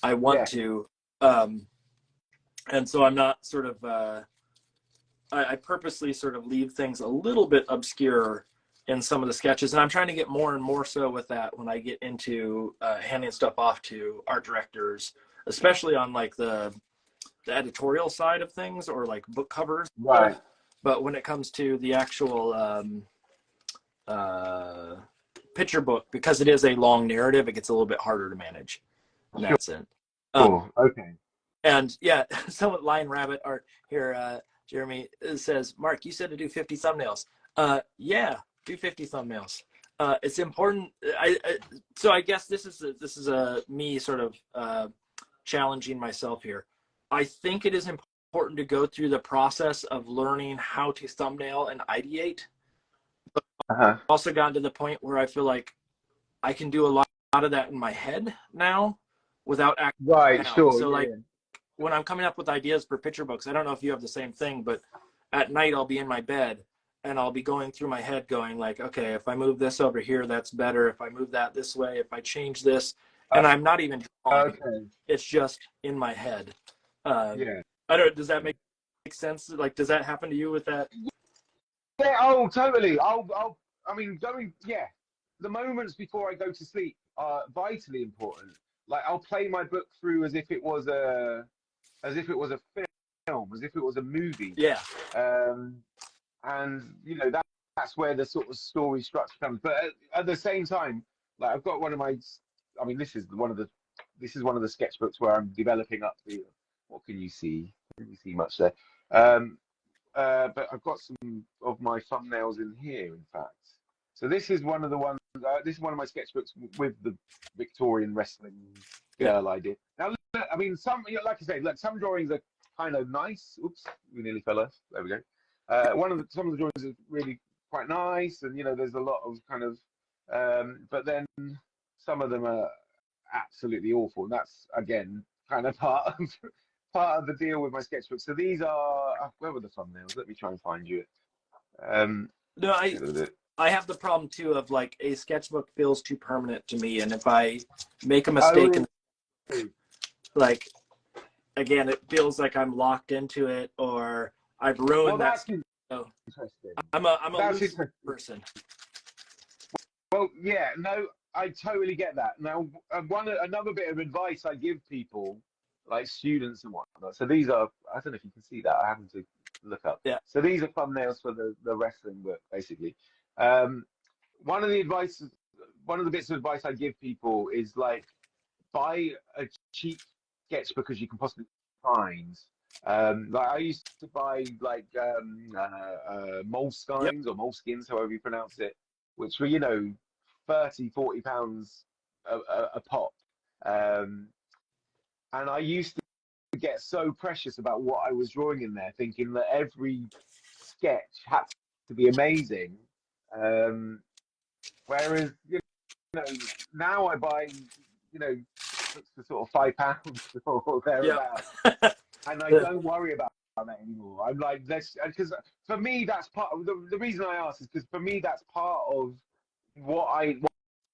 I want to. And so I'm not sort of, I purposely sort of leave things a little bit obscure in some of the sketches. And I'm trying to get more and more so with that when I get into handing stuff off to art directors, especially on like the editorial side of things or like book covers. Right. But when it comes to the actual picture book, because it is a long narrative, it gets a little bit harder to manage. That's it. Okay. And yeah, someone Lion Rabbit art here, Jeremy says, Mark, you said to do 50 thumbnails. Yeah, do 50 thumbnails. It's important. So I guess this is a me sort of challenging myself here. I think it is important to go through the process of learning how to thumbnail and ideate. But I've also gotten to the point where I feel like I can do a lot of that in my head now without acting. Right, sure. So like when I'm coming up with ideas for picture books, I don't know if you have the same thing, but at night I'll be in my bed and I'll be going through my head going like, okay, if I move this over here, that's better. If I move that this way, if I change this, and I'm not even drawing. It's just in my head. I don't. Does that make sense? Like, does that happen to you with that? Yeah. Oh, totally. I mean, the moments before I go to sleep are vitally important. Like, I'll play my book through as if it was a film, as if it was a movie. Yeah. And you know that's where the sort of story structure comes. But at the same time, like I've got one of my. I mean, this is one of the sketchbooks where I'm developing up the. What can you see? Can't you see much there? But I've got some of my thumbnails in here, in fact. So this is one of the ones. This is one of my sketchbooks with the Victorian wrestling girl I did. Now, look, I mean, like I say, look, some drawings are kind of nice. Oops, we nearly fell off. There we go. Some of the drawings are really quite nice, and you know, there's a lot of kind of. But then some of them are absolutely awful. And that's again kind of part of the deal with my sketchbook. So these are where were the thumbnails? Let me try and find you. No, I have the problem too of like a sketchbook feels too permanent to me, and if I make a mistake, like again, it feels like I'm locked into it or I've ruined that. So interesting. I'm a loose person. Well, yeah, no, I totally get that. Now, another bit of advice I give people, like students and whatnot. So these are, I don't know if you can see that. I happen to look up. Yeah. So these are thumbnails for the wrestling book, basically. One of the bits of advice I give people is like buy a cheap sketchbook as you can possibly find. Like I used to buy like moleskines or moleskins, however you pronounce it, which were, you know, 30-40 pounds a pop. And I used to get so precious about what I was drawing in there, thinking that every sketch had to be amazing. Whereas, you know, now I buy, you know, for sort of £5 or thereabouts. And I don't worry about that anymore. I'm like, because for me, that's part of the reason I ask is because for me, that's part of why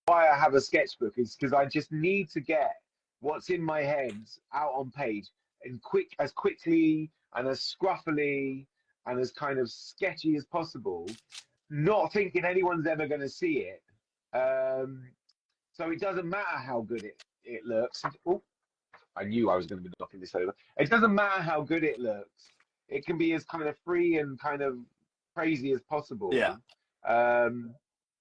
I have a sketchbook is because I just need to get what's in my head out on page and as quickly and as scruffily and as kind of sketchy as possible, not thinking anyone's ever going to see it. So it doesn't matter how good it looks. Oh, I knew I was going to be knocking this over. It doesn't matter how good it looks. It can be as kind of free and kind of crazy as possible. Yeah.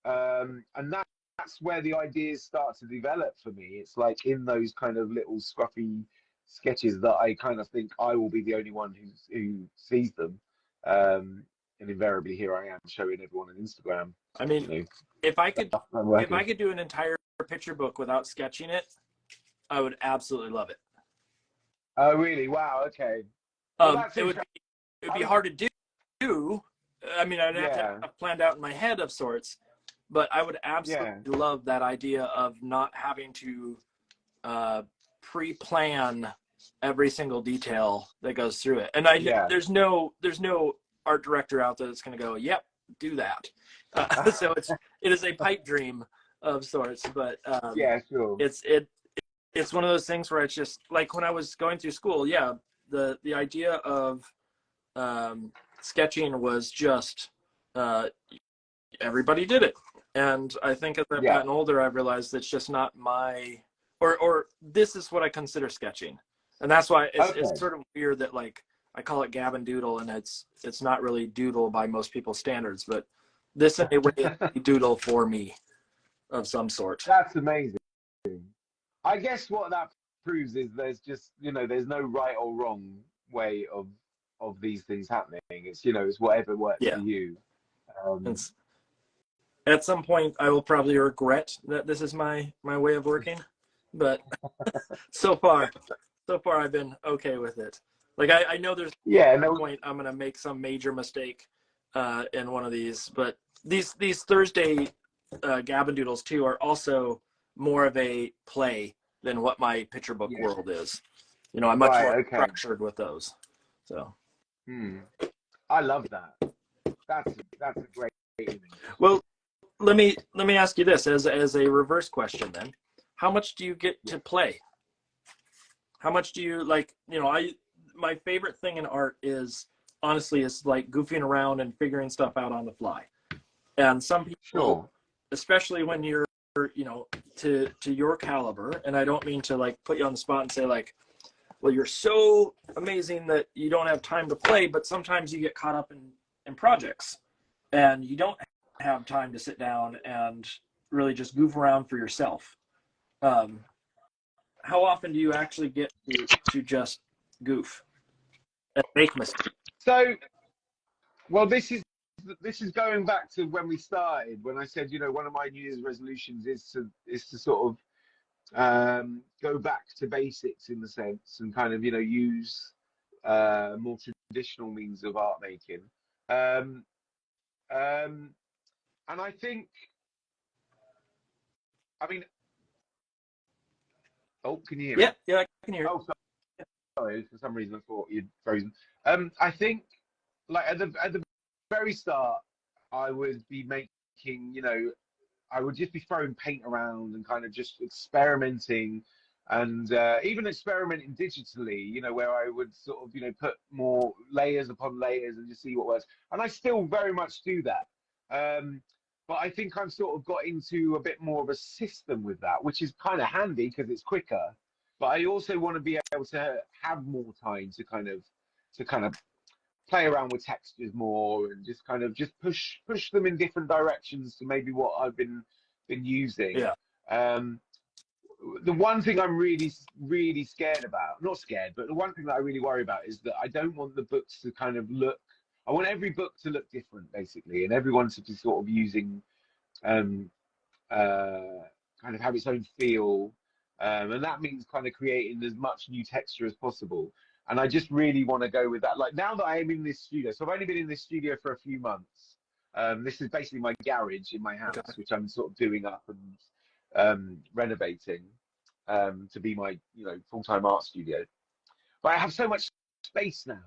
And that's where the ideas start to develop for me. It's like in those kind of little scruffy sketches that I kind of think I will be the only one who sees them. And invariably here I am showing everyone on Instagram. I mean, you know, if I could do an entire picture book without sketching it, I would absolutely love it. Oh, really? Wow. Okay. Well, it would be hard to do I mean, I'd have to have planned out in my head of sorts, but I would absolutely love that idea of not having to pre-plan every single detail that goes through it. And there's no art director out there that's going to go, yep, do that. So it is a pipe dream of sorts, but sure. It's one of those things where it's just like when I was going through school, the idea of sketching was just everybody did it. And I think as I've gotten older, I've realized it's just not my, or this is what I consider sketching. And that's why it's sort of weird that like I call it Gab and Doodle, and it's not really Doodle by most people's standards, but this in a way is a Doodle for me of some sort. That's amazing. I guess what that proves is there's just, there's no right or wrong way of these things happening. It's, it's whatever works for you. At some point, I will probably regret that this is my way of working, but so far I've been okay with it. Like I know there's no point I'm gonna make some major mistake in one of these, but these Thursday Gab and Doodles too are also more of a play than what my picture book world is. I'm much more structured with those. So I love that. That's a great image. Well, let me ask you this as a reverse question then. How much do you get to play? How much do you like, my favorite thing in art is honestly like goofing around and figuring stuff out on the fly. And some people, especially when you're, to your caliber, and I don't mean to like put you on the spot and say like, well, you're so amazing that you don't have time to play, but sometimes you get caught up in projects and you don't have time to sit down and really just goof around for yourself. How often do you actually get to just goof and make mistakes? So, well, this is going back to when we started, when I said, one of my New Year's resolutions is to sort of go back to basics in the sense and kind of, use more traditional means of art making. And I think, can you hear me? Yeah, I can hear you. Oh, sorry, for some reason I thought you'd frozen. I think, like at the very start, I would be making, I would just be throwing paint around and kind of just experimenting, and even experimenting digitally, where I would sort of, put more layers upon layers and just see what works. And I still very much do that. But I think I've sort of got into a bit more of a system with that, which is kind of handy because it's quicker. But I also want to be able to have more time to kind of play around with textures more and just kind of just push them in different directions to maybe what I've been using. Yeah. The one thing I'm really, really scared about, not scared, but the one thing that I really worry about is that I don't want the books to kind of look, I want every book to look different, basically, and everyone to be sort of using, kind of have its own feel. And that means kind of creating as much new texture as possible. And I just really want to go with that. Like now that I am in this studio, so I've only been in this studio for a few months. This is basically my garage in my house, which I'm sort of doing up and renovating to be my, full-time art studio. But I have so much space now,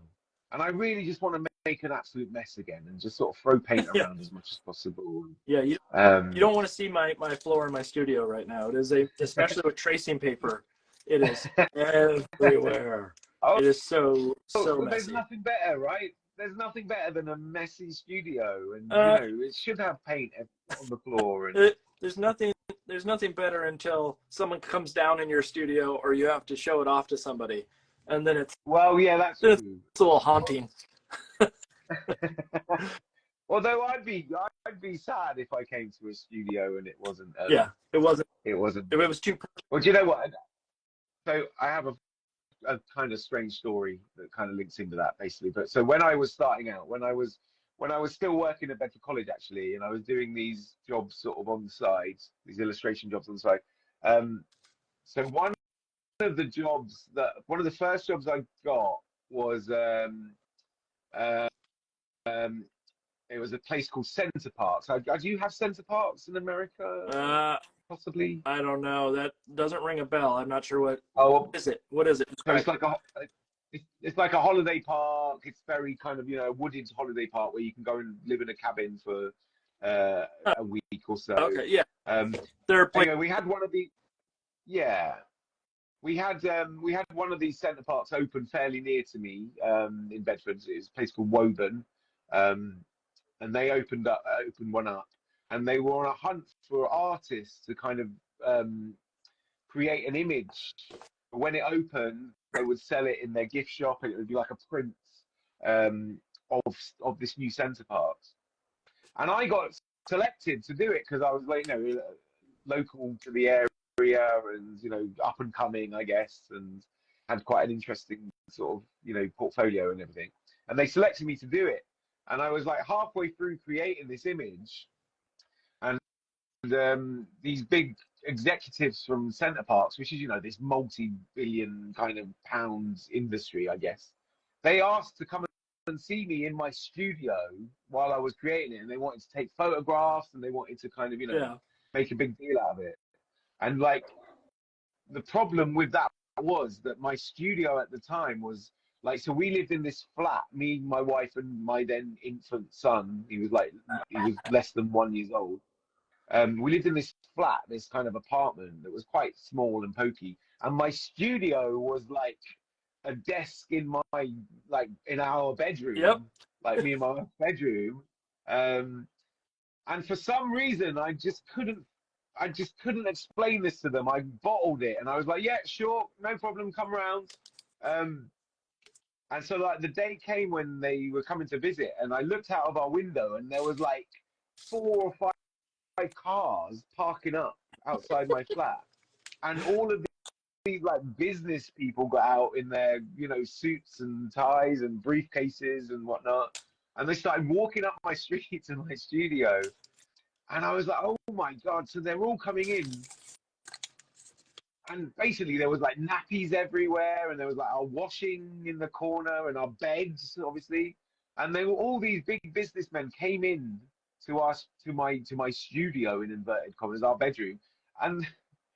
and I really just want to make an absolute mess again and just sort of throw paint around as much as possible. Yeah, you don't want to see my floor in my studio right now. It is especially with tracing paper, it is everywhere. It is so messy. There's nothing better, right? There's nothing better than a messy studio, and it should have paint on the floor. And there's nothing better until someone comes down in your studio, or you have to show it off to somebody, and then it's that's true. It's a little haunting. Although I'd be sad if I came to a studio and it wasn't. It wasn't. It was too. Well, do you know what? So I have a kind of strange story that kind of links into that, basically. But so when I was starting out, when I was still working at Bedford College, actually, and I was doing these jobs sort of on the side, these illustration jobs on the side. So one of the first jobs I got was it was a place called Center Parcs. Do you have Center Parcs in America? Possibly. I don't know. That doesn't ring a bell. I'm not sure what. Oh, What is it? What is it? so it's like a holiday park. It's very kind of, wooded holiday park where you can go and live in a cabin for a week or so. Okay, yeah. Anyway, we had one of the we had one of these Center Parcs open fairly near to me in Bedford. It's a place called Woburn, and they opened one up, and they were on a hunt for artists to kind of create an image. When it opened, they would sell it in their gift shop, and it would be like a print of this new Center Parcs. And I got selected to do it because I was like, local to the area and up and coming, I guess, and had quite an interesting sort of portfolio and everything. And they selected me to do it, and I was like halfway through creating this image, and these big executives from Center Parcs, which is this multi-billion kind of pounds industry, I guess, they asked to come and see me in my studio while I was creating it, and they wanted to take photographs, and they wanted to kind of make a big deal out of it. And like the problem with that was that my studio at the time was like, so we lived in this flat, me, my wife, and my then infant son. He was less than 1 year old. We lived in this flat, this kind of apartment that was quite small and pokey, and my studio was like a desk in in our bedroom, like me and my wife's bedroom. And for some reason, I just couldn't explain this to them. I bottled it, and I was like, yeah, sure, no problem, come around. And so like the day came when they were coming to visit, and I looked out of our window, and there was like 4 or 5 cars parking up outside my flat, and all of these like business people got out in their suits and ties and briefcases and whatnot, and they started walking up my street to my studio, and I was like, oh my god. So they're all coming in, and basically there was like nappies everywhere, and there was like our washing in the corner and our beds, obviously, and they were all these big businessmen came in to my studio, in inverted commas, our bedroom, and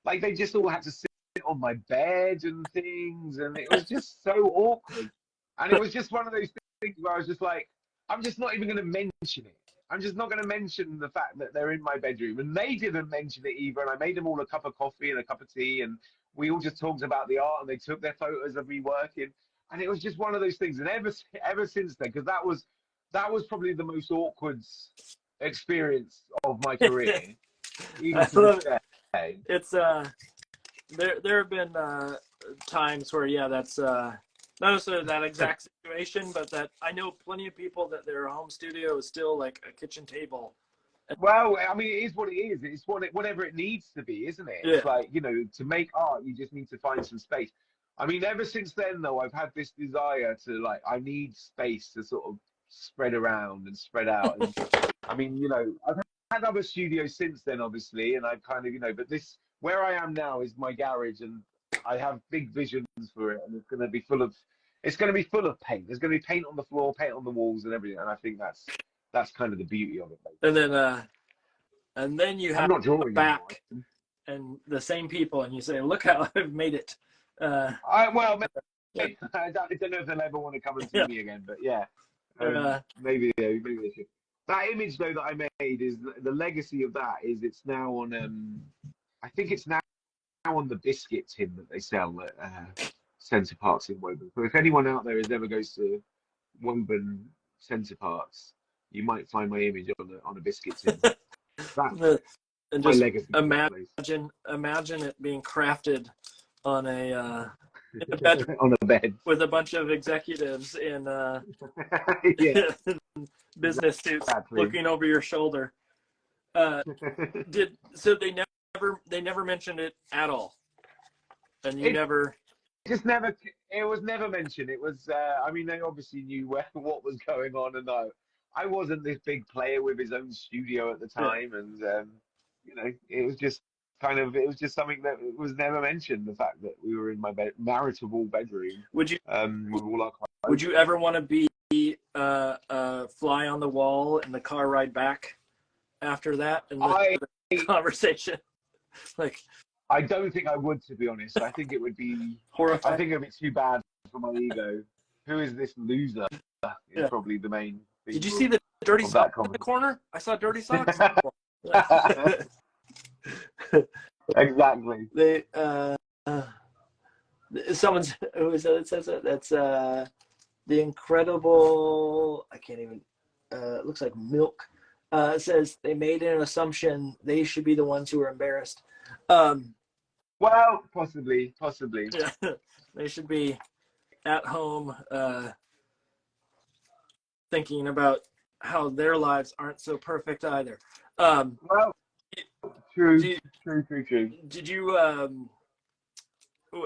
like they just all had to sit on my bed and things, and it was just so awkward. And it was just one of those things where I was just like, I'm just not even going to mention it. I'm just not going to mention the fact that they're in my bedroom, and they didn't mention it either. And I made them all a cup of coffee and a cup of tea, and we all just talked about the art, and they took their photos of me working, and it was just one of those things. And ever since then, because that was probably the most awkward experience of my career. Even to this day. It's there have been times where that's not necessarily that exact situation, but that I know plenty of people that their home studio is still like a kitchen table. Well, I mean, it is what it is. It's whatever it needs to be, isn't it? It's like, to make art, you just need to find some space. I mean, ever since then, though, I've had this desire to I need space to sort of spread around and spread out. And I mean, I've had other studios since then, obviously, and I've kind of, but where I am now is my garage, and I have big visions for it, and it's going to be full of paint. There's going to be paint on the floor, paint on the walls, and everything. And I think that's kind of the beauty of it. Basically. And then you have back and the same people, and you say, "Look how I've made it." I don't know if they'll ever want to come and see me again, but yeah, maybe they should. That image though that I made is the legacy of that is it's now on. I think it's now on the biscuit tin that they sell at Center Parcs in Woburn. So if anyone out there ever goes to Woburn Center Parcs, you might find my image on a biscuit tin. That's and my just legacy. Imagine it being crafted on a bed on a bed with a bunch of executives in business suits looking over your shoulder. So they never mentioned it at all, and it was never mentioned. It was I mean, they obviously knew what was going on, and I wasn't this big player with his own studio at the time, and it was just something that was never mentioned. The fact that we were in my maritable bedroom. Would you with all our would you ever want to be fly on the wall in the car ride back after that in the conversation? Like, I don't think I would, to be honest. I think it would be horrifying. I think it would be too bad for my ego. Who is this loser? Is probably the main thing. Did you see the dirty socks in the corner? I saw dirty socks. Exactly. They someone's who is it says it? That's the incredible, I can't even it looks like milk. Says they made an assumption they should be the ones who are embarrassed. Well, possibly. Yeah, they should be at home thinking about how their lives aren't so perfect either. Well, true. Did you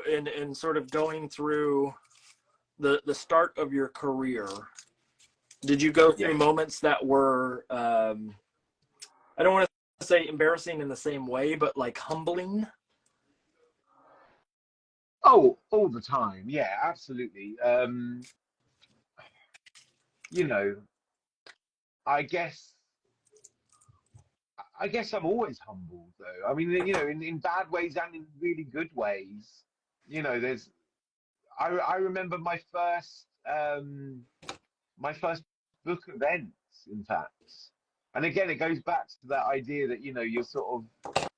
in sort of going through the start of your career, did you go through moments that were I don't want to say embarrassing in the same way, but like humbling? Oh, all the time. Yeah, absolutely. You know, I guess I'm always humbled, though. I mean, you know, in bad ways and in really good ways. You know, I remember my first book events, in fact. And again, it goes back to that idea that, you know, you're sort of,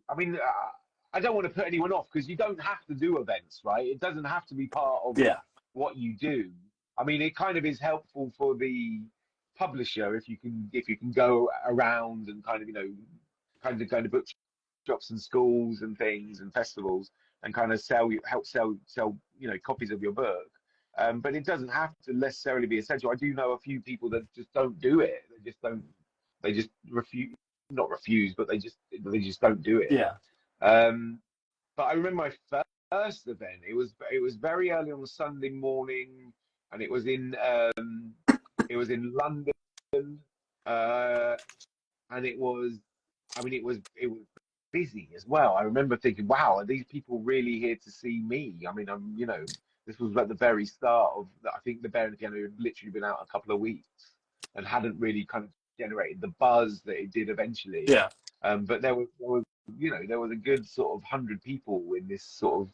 I mean, I don't want to put anyone off because you don't have to do events, right? It doesn't have to be part of what you do. I mean, it kind of is helpful for the publisher if you can go around and kind of, you know, kind of go to bookshops and schools and things and festivals and kind of help sell, you know, copies of your book. But it doesn't have to necessarily be essential. I do know a few people that just don't do it. They just refuse, not refuse, but they just don't do it. Yeah. But I remember my first event. It was very early on a Sunday morning, and it was in London, and it was busy as well. I remember thinking, wow, are these people really here to see me? I mean, you know, this was at the very start of, I think the Bear and the Piano had literally been out a couple of weeks and hadn't really kind of generated the buzz that it did eventually. Yeah. But there was you know, there was a good sort of 100 people in this sort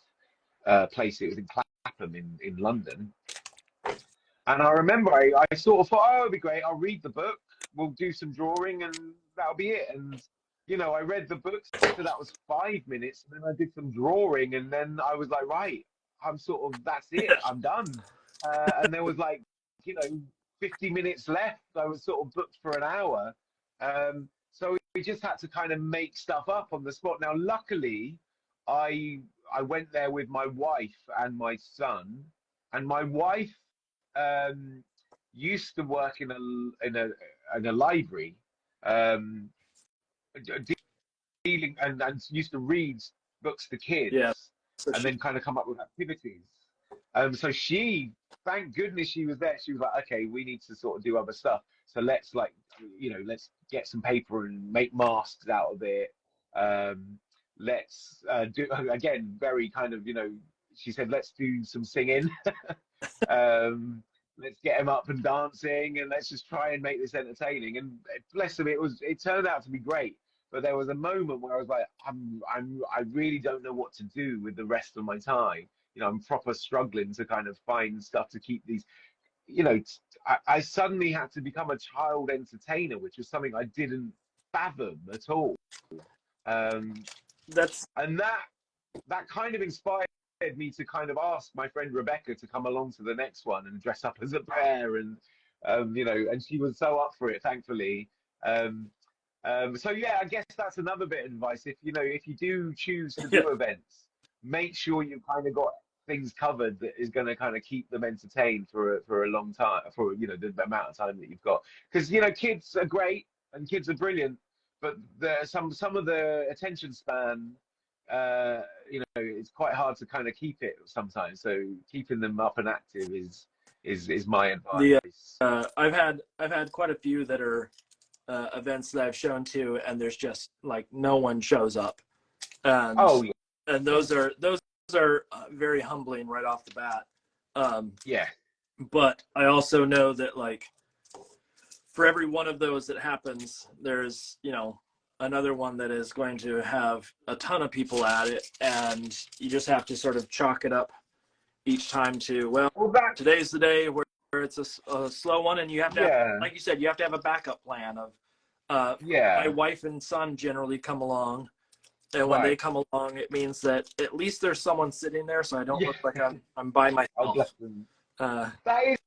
of place. It was in Clapham in London. And I remember I sort of thought, oh, it'll be great. I'll read the book. We'll do some drawing and that'll be it. And, you know, I read the book, so that was 5 minutes. And then I did some drawing and then I was like, right, I'm sort of, that's it. I'm done. And there was like, you know, 50 minutes left. I was sort of booked for an hour. So we just had to kind of make stuff up on the spot. Now, luckily, I went there with my wife and my son, and my wife used to work in a library, dealing and used to read books to kids, and then kind of come up with activities. So she, thank goodness she was there. She was like, okay, we need to sort of do other stuff. So let's, like, you know, let's get some paper and make masks out of it. Let's do, again, very kind of, you know, she said, let's do some singing. Let's get them up and dancing, and let's just try and make this entertaining. And bless them, it turned out to be great. But there was a moment where I was like, I really don't know what to do with the rest of my time. You know, I'm proper struggling to kind of find stuff to keep these, you know, I suddenly had to become a child entertainer, which was something I didn't fathom at all. And that kind of inspired me to kind of ask my friend Rebecca to come along to the next one and dress up as a bear, and you know, and she was so up for it, thankfully. So yeah, I guess that's another bit of advice. If you know, if you do choose to do events, make sure you've kind of got things covered that is going to kind of keep them entertained for a long time, for, you know, the amount of time that you've got. Because, you know, kids are great and kids are brilliant, but there's some of the attention span, you know, it's quite hard to kind of keep it sometimes. So keeping them up and active is my advice. I've had quite a few that are events that I've shown to, and there's just like no one shows up. And, and those are very humbling right off the bat. Yeah. But I also know that, like, for every one of those that happens, there's, you know, another one that is going to have a ton of people at it, and you just have to sort of chalk it up each time to, well, today's the day where it's a slow one, and you have to have, like you said, you have to have a backup plan of, my wife and son generally come along, and when they come along, it means that at least there's someone sitting there, so I don't look like I'm by myself. Oh, bless them. That is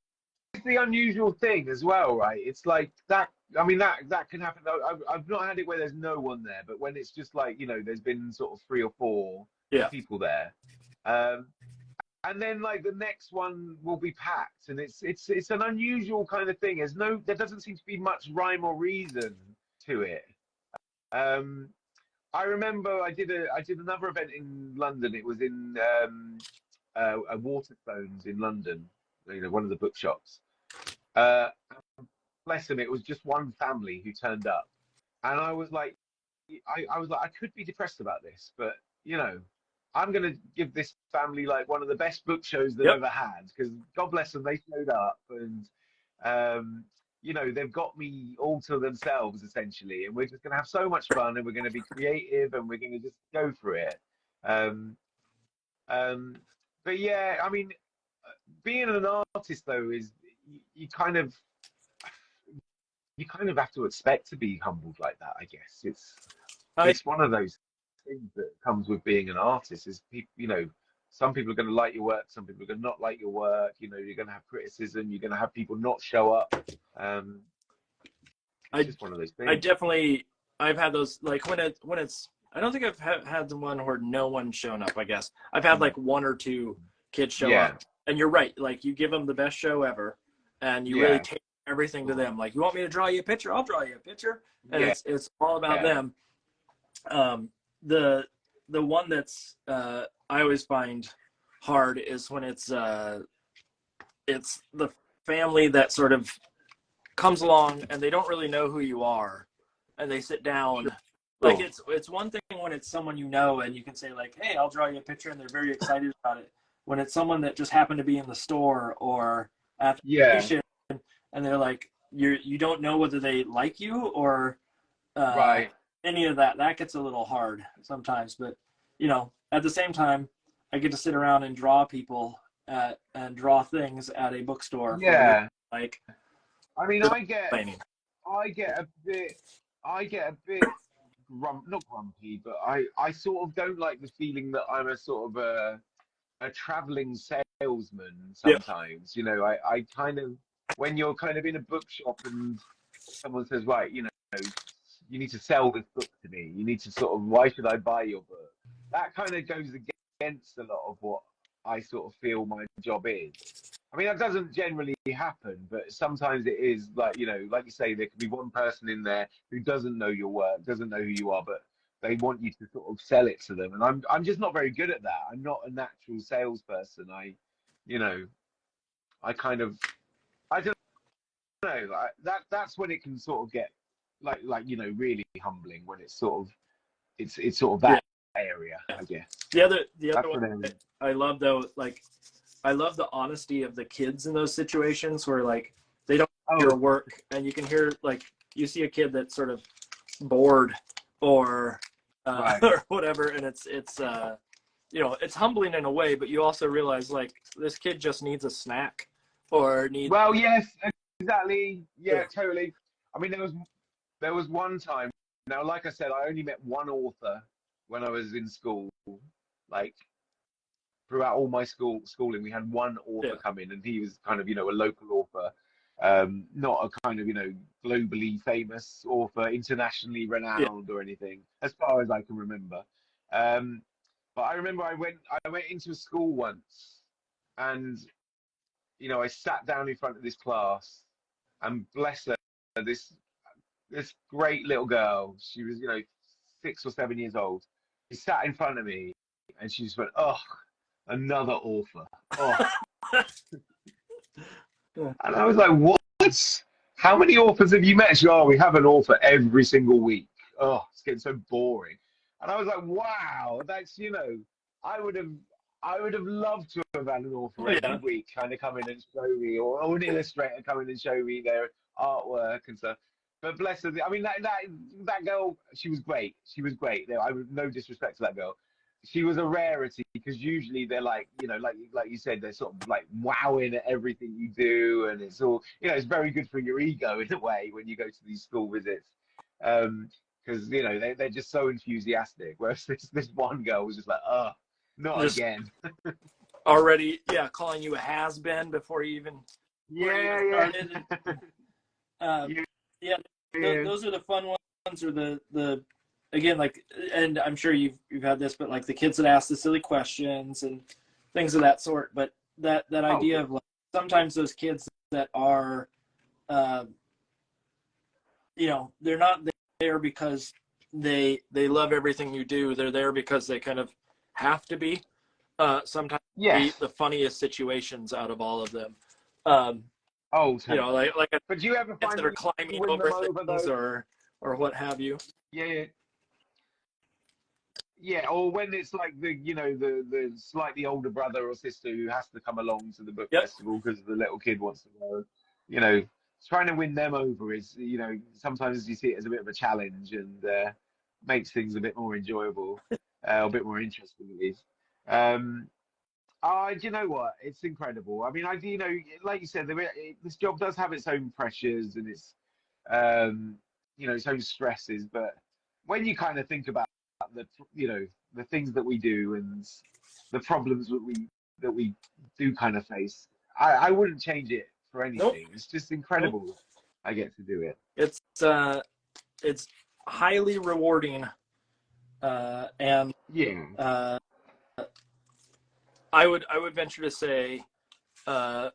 the unusual thing as well, right? It's like that. I mean, that can happen. I've not had it where there's no one there, but when it's just like, you know, there's been sort of 3 or 4 people there, and then like the next one will be packed, and it's an unusual kind of thing. There doesn't seem to be much rhyme or reason to it. I remember I did another event in London. It was in a Waterstones in London, you know, one of the bookshops. Bless them, it was just one family who turned up, and I was like, I could be depressed about this, but you know, I'm gonna give this family like one of the best book shows they've ever had, because God bless them, they showed up, and you know, they've got me all to themselves essentially, and we're just gonna have so much fun, and we're gonna be creative, and we're gonna just go for it. But yeah, I mean, being an artist though is you kind of have to expect to be humbled like that, I guess. It's one of those things that comes with being an artist, is people, you know, some people are going to like your work, some people are going to not like your work, you know, you're going to have criticism, you're going to have people not show up. It's just one of those things. I've had those, like, when it's I don't think I've had the one where no one's shown up, I guess. I've had like 1 or 2 kids show up, and you're right, like, you give them the best show ever, and you really take everything to them. Like, you want me to draw you a picture? I'll draw you a picture. And it's all about them. The one that's I always find hard is when it's the family that sort of comes along and they don't really know who you are, and they sit down. Like, it's one thing when it's someone you know and you can say like, hey, I'll draw you a picture, and they're very excited about it. When it's someone that just happened to be in the store or at the station, and they're like, you don't know whether they like you or any of that gets a little hard sometimes. But you know, at the same time, I get to sit around and draw people and draw things at a bookstore. Like, I mean, I get a bit not grumpy, but I sort of don't like the feeling that I'm a sort of a traveling salesman sometimes. You know, I kind of, when you're kind of in a bookshop and someone says, right, you know, you need to sell this book to me, you need to sort of, why should I buy your book? That kind of goes against a lot of what I sort of feel my job is. I mean, that doesn't generally happen, but sometimes it is, like, you know, like you say, there could be one person in there who doesn't know your work, doesn't know who you are, but they want you to sort of sell it to them. And I'm just not very good at that. I'm not a natural salesperson. You know, I kind of, I don't know, that's when it can sort of get like, you know, really humbling, when it's sort of, it's sort of that area, I guess. The other one I love, though, like, I love the honesty of the kids in those situations where, like, they don't know your work, and you can hear, like, you see a kid that's sort of bored or or whatever, and it's you know, it's humbling in a way, but you also realize, like, this kid just needs a snack or needs. Well, yes, exactly. Yeah, totally. I mean, there was one time. Now, like I said, I only met one author when I was in school. Like, throughout all my schooling, we had one author come in, and he was kind of, you know, a local author, not a kind of, you know, globally famous author, internationally renowned or anything, as far as I can remember. But I remember I went into a school once, and you know, I sat down in front of this class, and bless her, this great little girl, she was, you know, 6 or 7 years old. She sat in front of me, and she just went, "Oh, another author." Oh. And I was like, "What? How many authors have you met?" She goes, "Oh, we have an author every single week. Oh, it's getting so boring." And I was like, "Wow, that's, you know, I would have I would have loved to have had an author every week kind of come in and show me, or an illustrator come in and show me their artwork and stuff. But bless her, I mean that girl, she was great. She was great. I would no disrespect to that girl. She was a rarity because usually they're like, you know, like you said, they're sort of like wowing at everything you do, and it's all, you know, it's very good for your ego in a way when you go to these school visits. Because you know they're just so enthusiastic. Whereas this one girl was just like, oh, not just again. Already, calling you a has-been before you even started. Those are the fun ones, or the again, like, and I'm sure you've had this, but like the kids that ask the silly questions and things of that sort. But that idea of like sometimes those kids that are, you know, they're not there because they love everything you do. They're there because they kind of have to be. Sometimes the funniest situations out of all of them. Totally. You know, like but do you ever find that are climbing over things or what have you? Yeah, or when it's like the slightly older brother or sister who has to come along to the book festival because the little kid wants to go. You know, trying to win them over is, you know, sometimes you see it as a bit of a challenge, and makes things a bit more enjoyable, a bit more interesting at least. Do you know what? It's incredible. I mean, you know, like you said, this job does have its own pressures and its, you know, its own stresses. But when you kind of think about the things that we do and the problems that we do kind of face, I wouldn't change it for anything. Nope. It's just incredible. Nope. I get to do it. It's highly rewarding, and I would venture to say that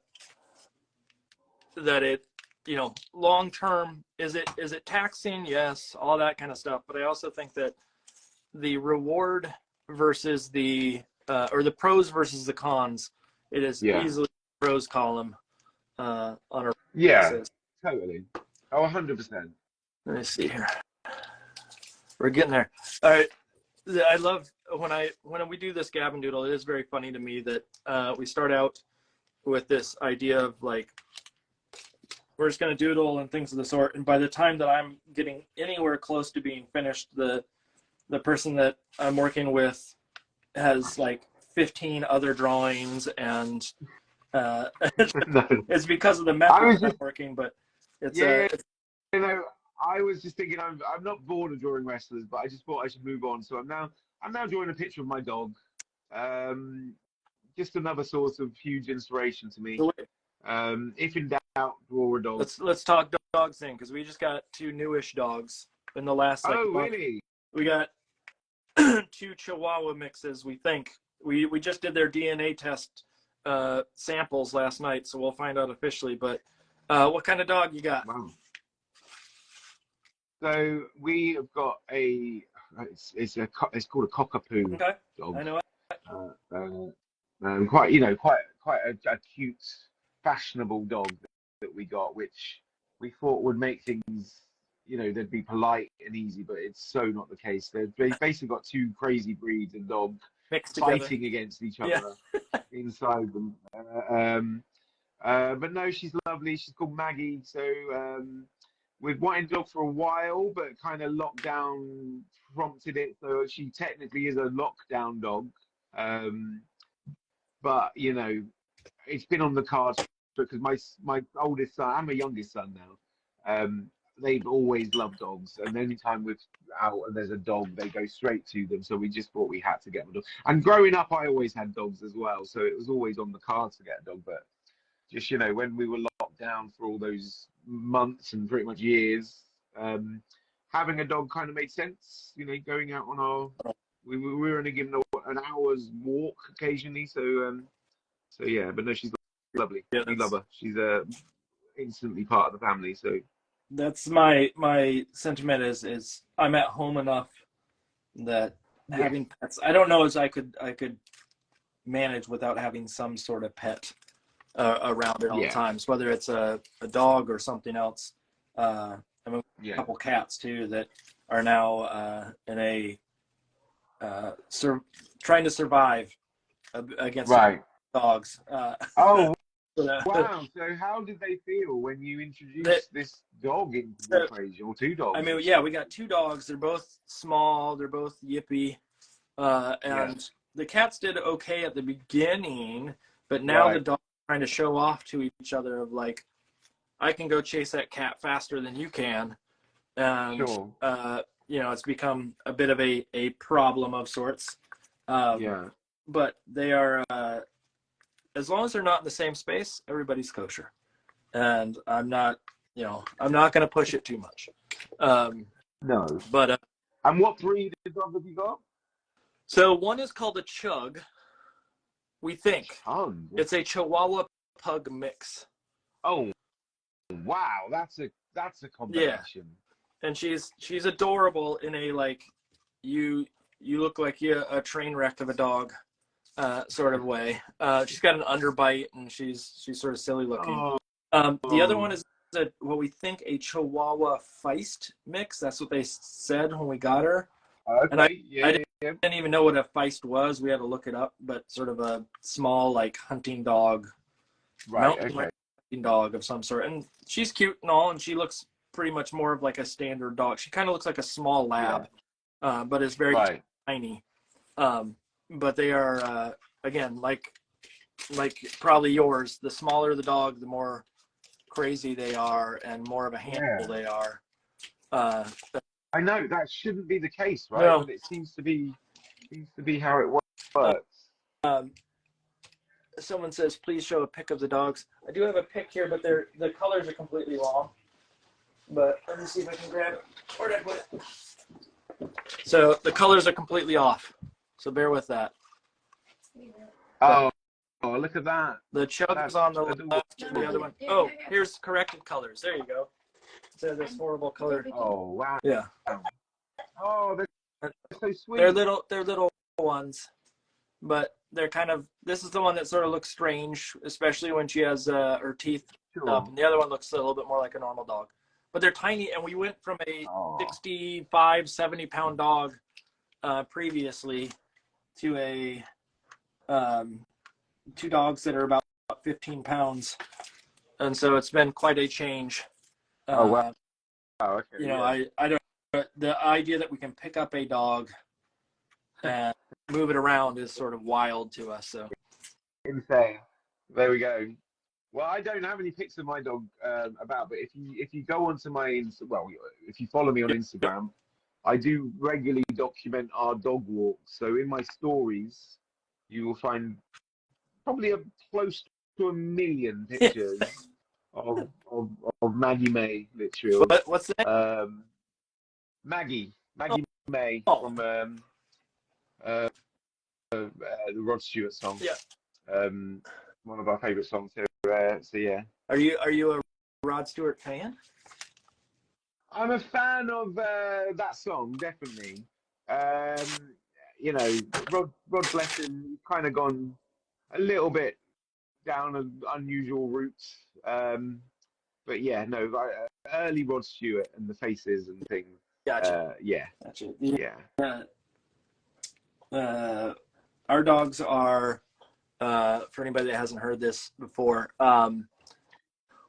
it, you know, long term, is it taxing? Yes, all that kind of stuff. But I also think that the reward versus the or the pros versus the cons, it is easily the pros column on a basis. Totally. Oh, 100%. Let me see here. We're getting there. All right. I love when we do this Gab and Doodle. It is very funny to me that we start out with this idea of like, we're just going to doodle and things of the sort. And by the time that I'm getting anywhere close to being finished, the person that I'm working with has like 15 other drawings, and it's because of the method that I'm working. But it's you know, I was just thinking, I'm not bored of drawing wrestlers, but I just thought I should move on. So I'm now drawing a picture of my dog. Just another source of huge inspiration to me. If in doubt, draw a dog. Let's talk dogs thing, because we just got 2 newish dogs in the last month. Really? We got 2 Chihuahua mixes. We think we just did their DNA test samples last night, so we'll find out officially. But what kind of dog you got? Wow. So we have got it's called a cockapoo dog. I know it. Quite a cute, fashionable dog that we got, which we thought would make things, you know, they'd be polite and easy, but it's so not the case. They've basically got 2 crazy breeds of dog fighting against each other inside them. But no, she's lovely. She's called Maggie. So we've wanted a dog for a while, but kind of lockdown prompted it. So she technically is a lockdown dog. But you know, it's been on the cards because my oldest son and my youngest son now, they've always loved dogs, and anytime we're out and there's a dog, they go straight to them. So we just thought we had to get a dog. And growing up, I always had dogs as well, so it was always on the cards to get a dog. But just, you know, when we were locked down for all those months and pretty much years, having a dog kind of made sense. You know, going out on we were only given an hour's walk occasionally. So yeah, but no, she's lovely. Yeah, we love her. She's instantly part of the family. So that's my sentiment is I'm at home enough that having pets, I don't know as I could manage without having some sort of pet around at all times, whether it's a dog or something else. I have a couple cats too that are now in a trying to survive against Right. dogs. Oh, So, wow. So how did they feel when you introduced this dog into the equation, or two dogs? I mean, yeah, we got two dogs. They're both small. They're both yippy. And the cats did okay at the beginning, but now the dogs are trying to show off to each other of like, I can go chase that cat faster than you can. And, you know, it's become a bit of a problem of sorts. But they are, as long as they're not in the same space, everybody's kosher. And I'm not, you know, I'm not going to push it too much. No. But, and what breed of dog have you got? So one is called a Chug. We think it's a Chihuahua Pug mix. Oh, wow! That's a combination. Yeah. And she's adorable in a like you look like a train wreck of a dog sort of way. She's got an underbite and she's sort of silly looking. The other one is what we think a Chihuahua Feist mix. That's what they said when we got her. Okay. And I didn't even know what a Feist was. We had to look it up, but sort of a small like hunting dog, hunting dog of some sort. And she's cute and all, and she looks pretty much more of like a standard dog. She kind of looks like a small lab, but is very tiny. But they are again like probably yours. The smaller the dog, the more crazy they are, and more of a handful they are. I know that shouldn't be the case, right? No. But it seems to be how it works. Someone says, please show a pic of the dogs. I do have a pic here, but the colors are completely wrong. But let me see if I can grab it. Where did I put it? So the colors are completely off. So bear with that. Oh, look at that. The Chug is on the left, and the other one. Oh, here's corrected colors. There you go. Instead of this horrible color. Oh, wow. Yeah. Oh, they're so sweet. They're little ones, but they're kind of. This is the one that sort of looks strange, especially when she has her teeth up, and the other one looks a little bit more like a normal dog. But they're tiny, and we went from a 65, 70-pound dog previously to a two dogs that are about 15 pounds, and so it's been quite a change. Wow. Oh, okay. You know, I don't. The idea that we can pick up a dog and move it around is sort of wild to us. So insane. There we go. Well, I don't have any pics of my dog about, but if you go onto my if you follow me on Instagram, I do regularly document our dog walks. So in my stories, you will find probably close to 1 million pictures of Maggie May Litchfield. What's the name? Maggie May from the Rod Stewart song. Yeah. One of our favourite songs here. So yeah. Are you a Rod Stewart fan? I'm a fan of that song, definitely. You know, Rod bless him, kind of gone a little bit down an unusual routes. But yeah, no, early Rod Stewart and the Faces and things. Gotcha. Gotcha. Our dogs are, for anybody that hasn't heard this before,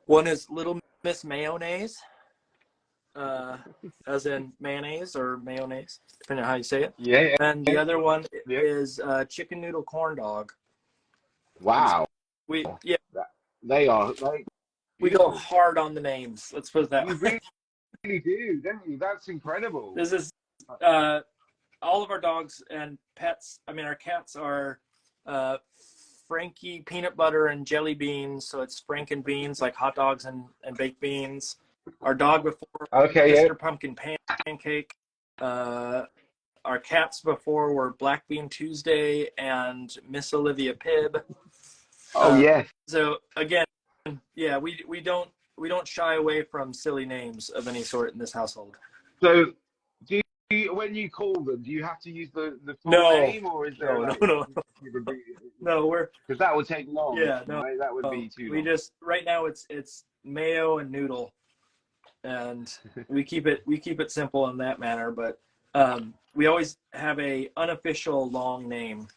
one is Little Miss Mayonnaise, as in mayonnaise or mayonnaise, depending on how you say it. Yeah. And the other one is Chicken Noodle Corn Dog. Wow. We go hard on the names. Let's put it that way. Really do, don't you? That's incredible. This is all of our dogs and pets. I mean, our cats are Frankie Peanut Butter and Jelly Beans. So it's Franken beans, like hot dogs and baked beans. Our dog before, Mr. Pumpkin Pancake. Our cats before were Black Bean Tuesday and Miss Olivia Pibb. So again, yeah, we don't shy away from silly names of any sort in this household. So, when you call them, do you have to use the full name, or is there no, we're because that would take long. Yeah, right? That would be too long. We just right now it's Mayo and Noodle, and we keep it simple in that manner. But we always have a unofficial long name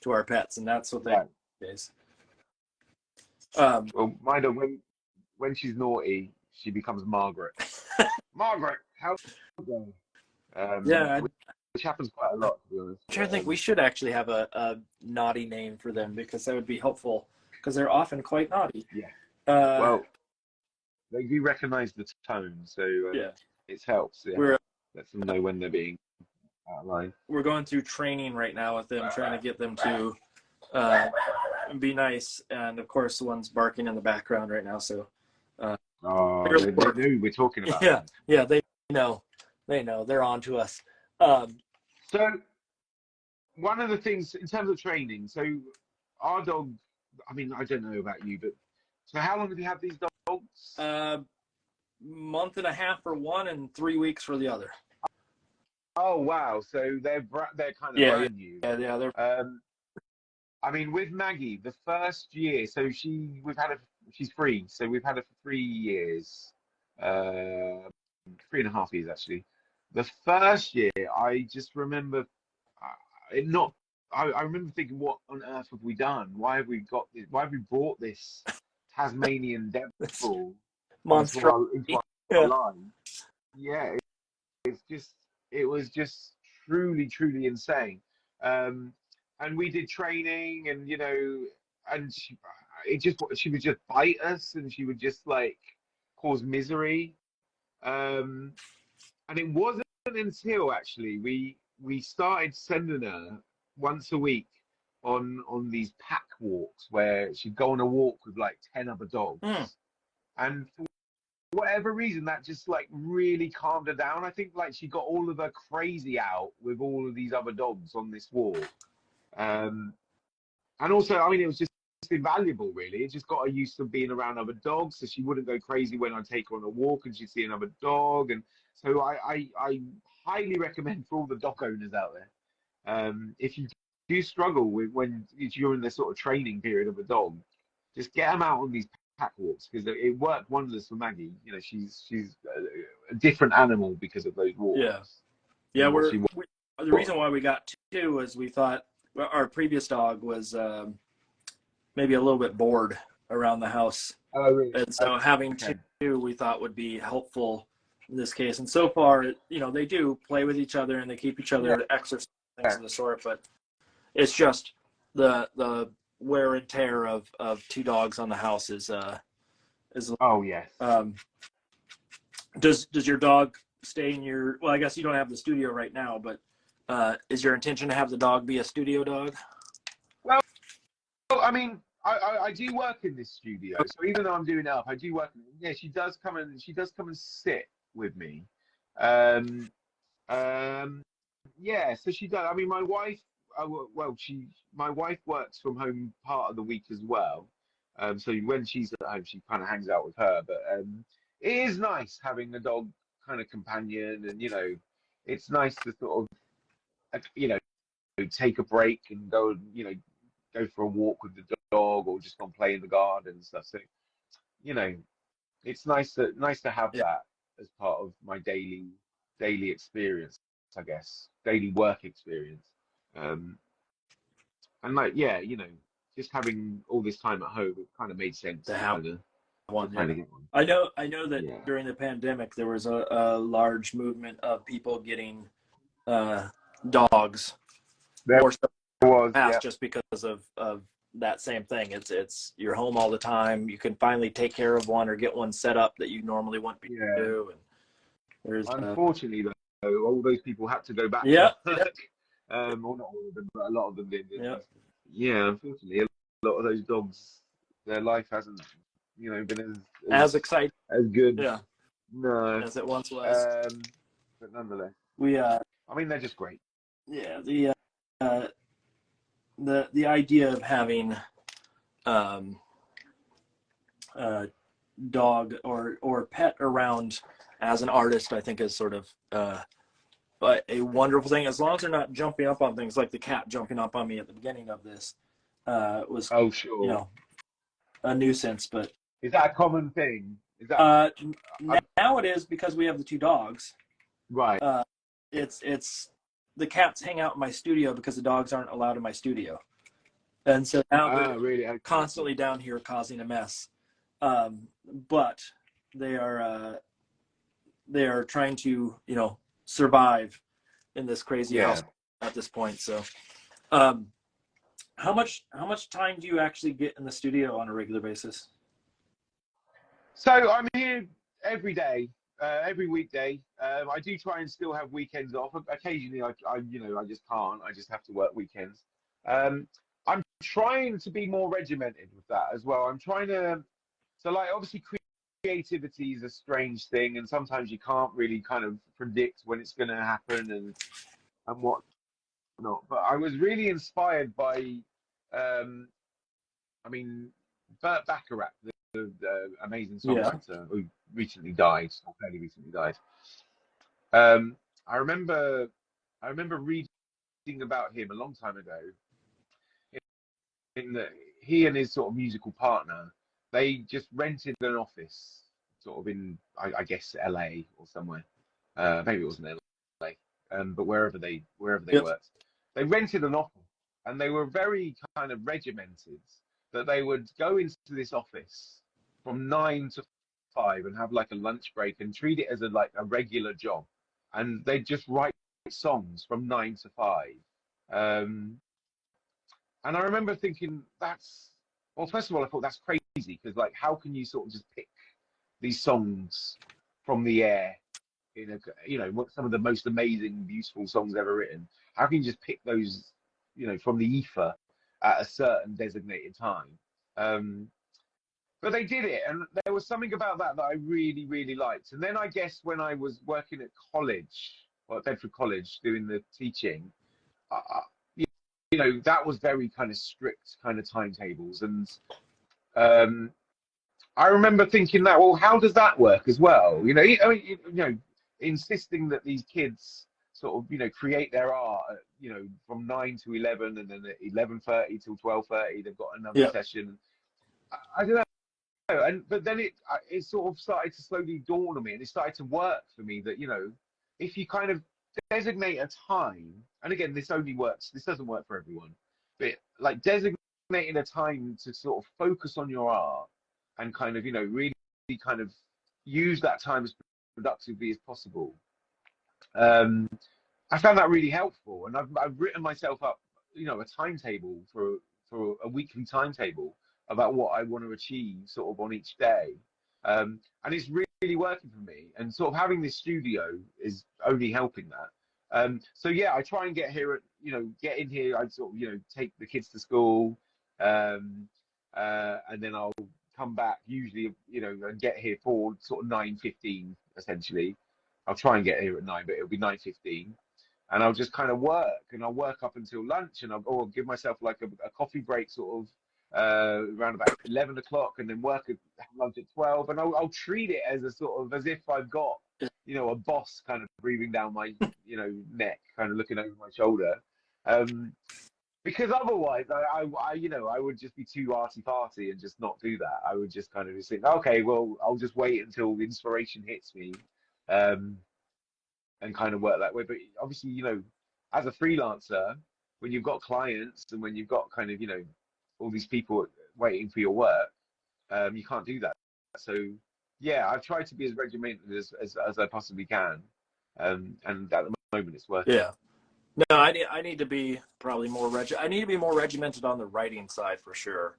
to our pets, and that's what they is. Well, my dog, when she's naughty, she becomes Margaret. Margaret, how yeah, which happens quite a lot, to be honest. I'm trying to think. We should actually have a naughty name for them, because that would be helpful, because they're often quite naughty. Yeah. Well, they do recognize the tone, so it helps. Yeah. Lets them know when they're being out of line. We're going through training right now with them, trying to get them to be nice, and of course the one's barking in the background right now. So. They know we're talking about. Yeah, yeah, they know, they're on to us. So one of the things in terms of training, so our dog, I mean, I don't know about you, but so how long have you had these dogs? Month and a half for one and 3 weeks for the other. Oh wow! So they're kind of brand new. Yeah, they're. I mean, with Maggie, the first year, so she's free, so we've had her for 3 years, 3.5 years actually. The first year, I just remember I remember thinking, what on earth have we done? Why have we got this? Why have we brought this Tasmanian devil monster into our lives? Yeah, it was just truly insane. And we did training, and and she would just bite us, and she would just like cause misery. And it wasn't until actually we started sending her once a week on these pack walks, where she'd go on a walk with like 10 other dogs. And for whatever reason, that just like really calmed her down. I think like she got all of her crazy out with all of these other dogs on this walk. And also, I mean, it was just invaluable, really. It just got her used to being around other dogs, so she wouldn't go crazy when I take her on a walk and she'd see another dog. And so I highly recommend for all the dog owners out there, if you do struggle with if you're in the sort of training period of a dog, just get them out on these pack walks, because it worked wonders for Maggie. She's a different animal because of those walks. Yeah. The reason why we got two was we thought our previous dog was maybe a little bit bored around the house. Oh, really? And so having two we thought would be helpful in this case. And so far, they do play with each other and they keep each other exercise, things of the sort, but it's just the wear and tear of two dogs on the house is oh yes. Does your dog stay in your, well, I guess you don't have the studio right now, but is your intention to have the dog be a studio dog? Well, I mean, I do work in this studio, so even though I'm doing it up, I do work. Yeah, she does come and sit with me. Yeah, so she does. I mean, my wife. My wife works from home part of the week as well. So when she's at home, she kind of hangs out with her. But it is nice having a dog kind of companion, and it's nice to sort of take a break and go for a walk with the dog, or just go and play in the garden and stuff. So it's nice to have that as part of my daily experience, I guess, daily work experience. And like just having all this time at home, it kind of made sense to have one. I know that during the pandemic there was a large movement of people getting dogs. There was, just because of that same thing. It's you're home all the time. You can finally take care of one or get one set up that you normally wouldn't be able to do. And there's unfortunately though, all those people had to go back. Well, not all of them, but a lot of them did. Yeah, unfortunately, a lot of those dogs, their life hasn't been as exciting, as good. No, as it once was. But nonetheless, I mean, they're just great. Yeah, the idea of having dog or pet around as an artist, I think, is sort of a wonderful thing, as long as they're not jumping up on things like the cat jumping up on me at the beginning of this. Was a nuisance. But is that a common thing? Is that now it is, because we have the two dogs. Right. It's the cats hang out in my studio because the dogs aren't allowed in my studio. And so now they're really? Okay. constantly down here causing a mess. But they are trying to, survive in this crazy house at this point. So, how much time do you actually get in the studio on a regular basis? So I'm here every day, every weekday. I do try and still have weekends off. Occasionally, I just can't. I just have to work weekends. I'm trying to be more regimented with that as well. I'm trying to, so like obviously creativity is a strange thing, and sometimes you can't really kind of predict when it's going to happen and what not. But I was really inspired by, I mean, Burt Bacharach, the amazing songwriter who recently died, or fairly recently died. I remember reading about him a long time ago. In that he and his sort of musical partner, they just rented an office, sort of in, I guess, LA or somewhere. Maybe it wasn't LA, but wherever they worked, they rented an office, and they were very kind of regimented that they would go into this office from 9 to 5 and have like a lunch break and treat it as a regular job, and they'd just write songs from 9 to 5. And I remember thinking, well, first of all, I thought that's crazy, because like, how can you sort of just pick these songs from the air some of the most amazing, beautiful songs ever written? How can you just pick those, from the ether at a certain designated time? But they did it, and there was something about that I really, really liked. And then I guess when I was working at college, or at Bedford College, doing the teaching, that was very kind of strict kind of timetables. And I remember thinking that, well, how does that work as well? Insisting that these kids sort of, create their art, from 9 to 11, and then at 11:30 till 12:30, they've got another session. I don't know. But then it sort of started to slowly dawn on me, and it started to work for me that, if you kind of designate a time, and again, this doesn't work for everyone, but like designating a time to sort of focus on your art and kind of, really kind of use that time as productively as possible. I found that really helpful, and I've written myself up, a timetable for a weekly timetable about what I want to achieve sort of on each day. And it's really working for me, and sort of having this studio is only helping that. So yeah, I try and get here at, get in here. I sort of, take the kids to school, and then I'll come back usually, and get here for sort of 9:15 essentially. I'll try and get here at 9, but it'll be 9:15, and I'll just kind of work, and I'll work up until lunch, and I'll give myself like a coffee break sort of around about 11 o'clock, and then have lunch at 12, and I'll treat it as a sort of, as if I've got, a boss kind of breathing down my, neck, kind of looking over my shoulder. Because otherwise I would just be too arty-farty and just not do that. I would just kind of just think, okay, well, I'll just wait until the inspiration hits me, and kind of work that way. But obviously, as a freelancer, when you've got clients and when you've got kind of, all these people waiting for your work, you can't do that. So yeah, I've tried to be as regimented as I possibly can, and at the moment it's working. Yeah. No, I need to be probably more I need to be more regimented on the writing side for sure.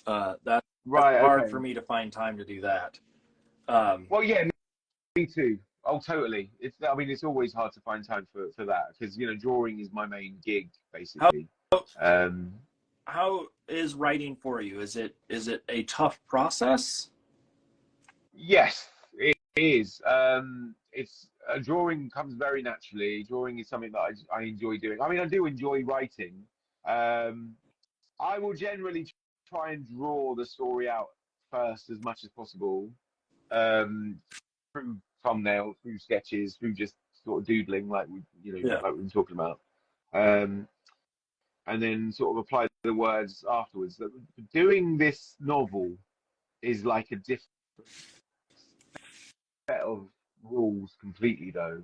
That's hard for me to find time to do that. Well, yeah, me too. Oh, totally. It's always hard to find time for that, because drawing is my main gig basically. How is writing for you? Is it a tough process? Yes, it is. It's drawing comes very naturally. Drawing is something that I enjoy doing. I do enjoy writing. I will generally try and draw the story out first as much as possible, through thumbnails, through sketches, through just sort of doodling, like we were talking about, and then sort of apply the words afterwards. Doing this novel is like a different set of rules completely, though,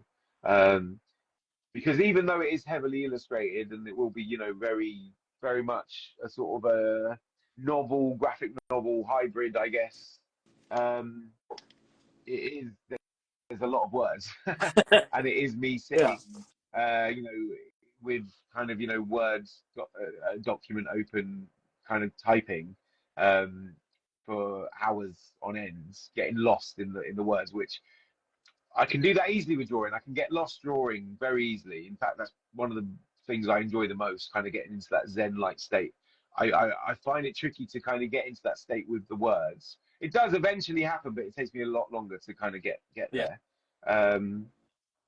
because even though it is heavily illustrated, and it will be very very much a sort of a novel, graphic novel hybrid, I guess. It is, there's a lot of words, and it is me sitting, you know, with kind of, you know, words, a document open, kind of typing for hours on end, getting lost in the words, which I can do that easily with drawing. I can get lost drawing very easily. In fact, that's one of the things I enjoy the most, kind of getting into that Zen-like state. I find it tricky to kind of get into that state with the words. It does eventually happen, but it takes me a lot longer to kind of get there.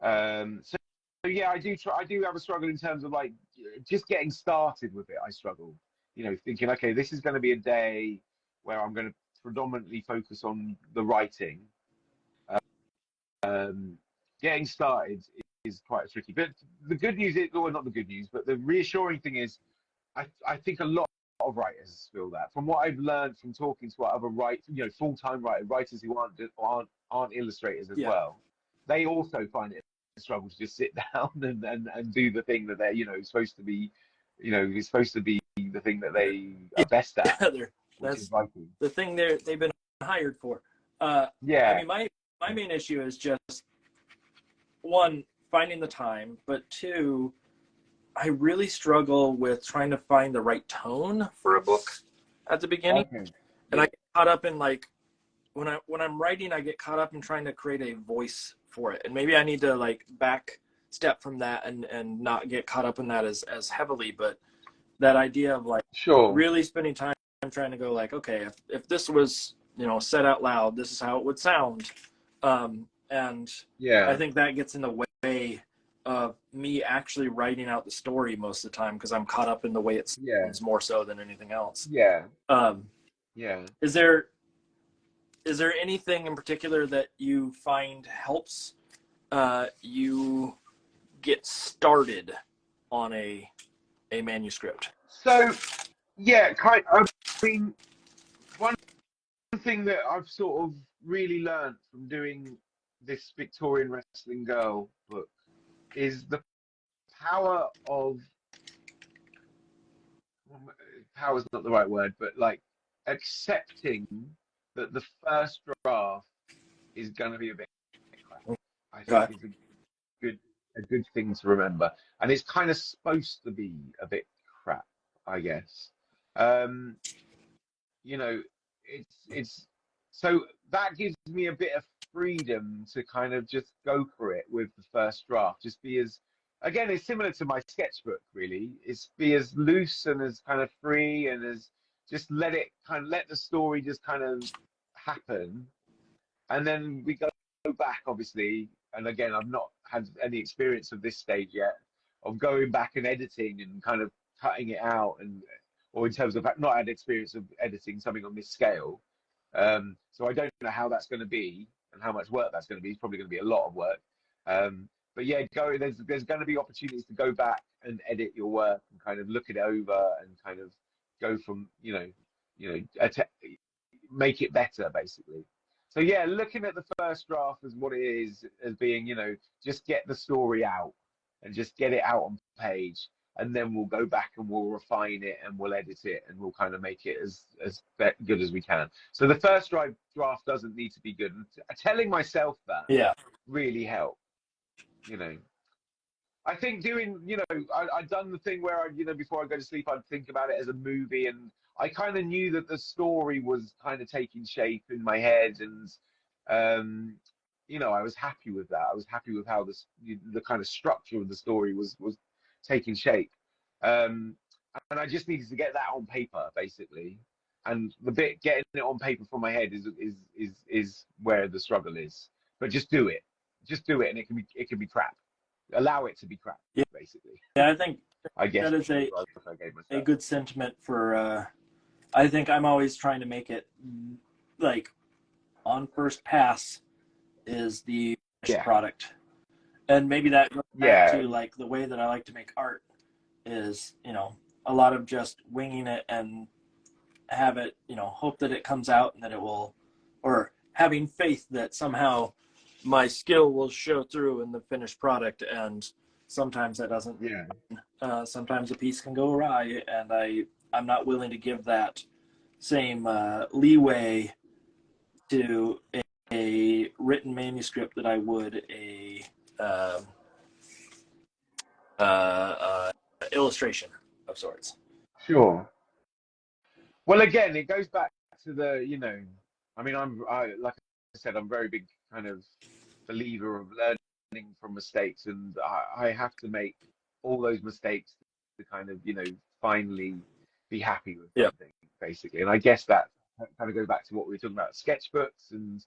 So yeah, I do have a struggle in terms of like just getting started with it. I struggle, you know, thinking, okay, this is going to be a day where I'm going to predominantly focus on the writing. Getting started is quite tricky. But the good news is, or not the good news, but the reassuring thing is, I think a lot of writers feel that. From what I've learned from talking to other full-time writers who aren't illustrators as well, they also find it a struggle to just sit down and do the thing that they're, you know, supposed to be, you know, is supposed to be the thing that they are best at. That's the thing they've been hired for. I mean, my main issue is just, one, finding the time, but two, I really struggle with trying to find the right tone for a book at the beginning. And I get caught up in, like, when I'm writing, I get caught up in trying to create a voice for it. And maybe I need to, like, back step from that and not get caught up in that as heavily. But that idea of, like, really spending time trying to go, like, okay, if this was, you know, said out loud, this is how it would sound. And I think that gets in the way of me actually writing out the story most of the time, because I'm caught up in the way it sounds more so than anything else. Is there anything in particular that you find helps you get started on a manuscript? So I mean, one thing that I've sort of really learned from doing this Victorian Wrestling Girl book is the power is not the right word, but like accepting that the first draft is going to be a bit crap. I think is a good thing to remember, and it's kind of supposed to be a bit crap, I guess. You know, it's so that gives me a bit of freedom to kind of just go for it with the first draft. Just be as, again, it's similar to my sketchbook, really. It's be as loose and as kind of free, and as just let the story just kind of happen. And then we go back, obviously. And again, I've not had any experience of this stage yet, of going back and editing and kind of cutting it out, or in terms of not had experience of editing something on this scale. So I don't know how that's going to be and how much work that's going to be. It's probably going to be a lot of work. But yeah, there's going to be opportunities to go back and edit your work and kind of look it over and kind of go from, make it better, basically. So yeah, looking at the first draft as what it is, as being, just get the story out and just get it out on page. And then we'll go back and we'll refine it and we'll edit it and we'll kind of make it as good as we can. So the first draft doesn't need to be good. And telling myself that really helped. I think doing, I'd done the thing where before I go to sleep, I'd think about it as a movie, and I kind of knew that the story was kind of taking shape in my head, and I was happy with that. I was happy with how the kind of structure of the story was taking shape, and I just needed to get that on paper, basically. And the bit getting it on paper from my head is where the struggle is. But just do it, and it can be crap. Allow it to be crap, basically. Yeah, I guess that is a good sentiment for. I think I'm always trying to make it like on first pass is the product, and maybe that goes back to like the way that I like to make art is a lot of just winging it and have it hope that it comes out and that it will, or having faith that somehow my skill will show through in the finished product, and sometimes that doesn't. Yeah. Sometimes a piece can go awry, and I'm not willing to give that same leeway to a written manuscript that I would a illustration of sorts. Sure. Well, again, it goes back to the, I mean, like I said, I'm a very big kind of believer of learning from mistakes, and I have to make all those mistakes to kind of, finally be happy with something, basically. And I guess that kind of goes back to what we were talking about, sketchbooks, and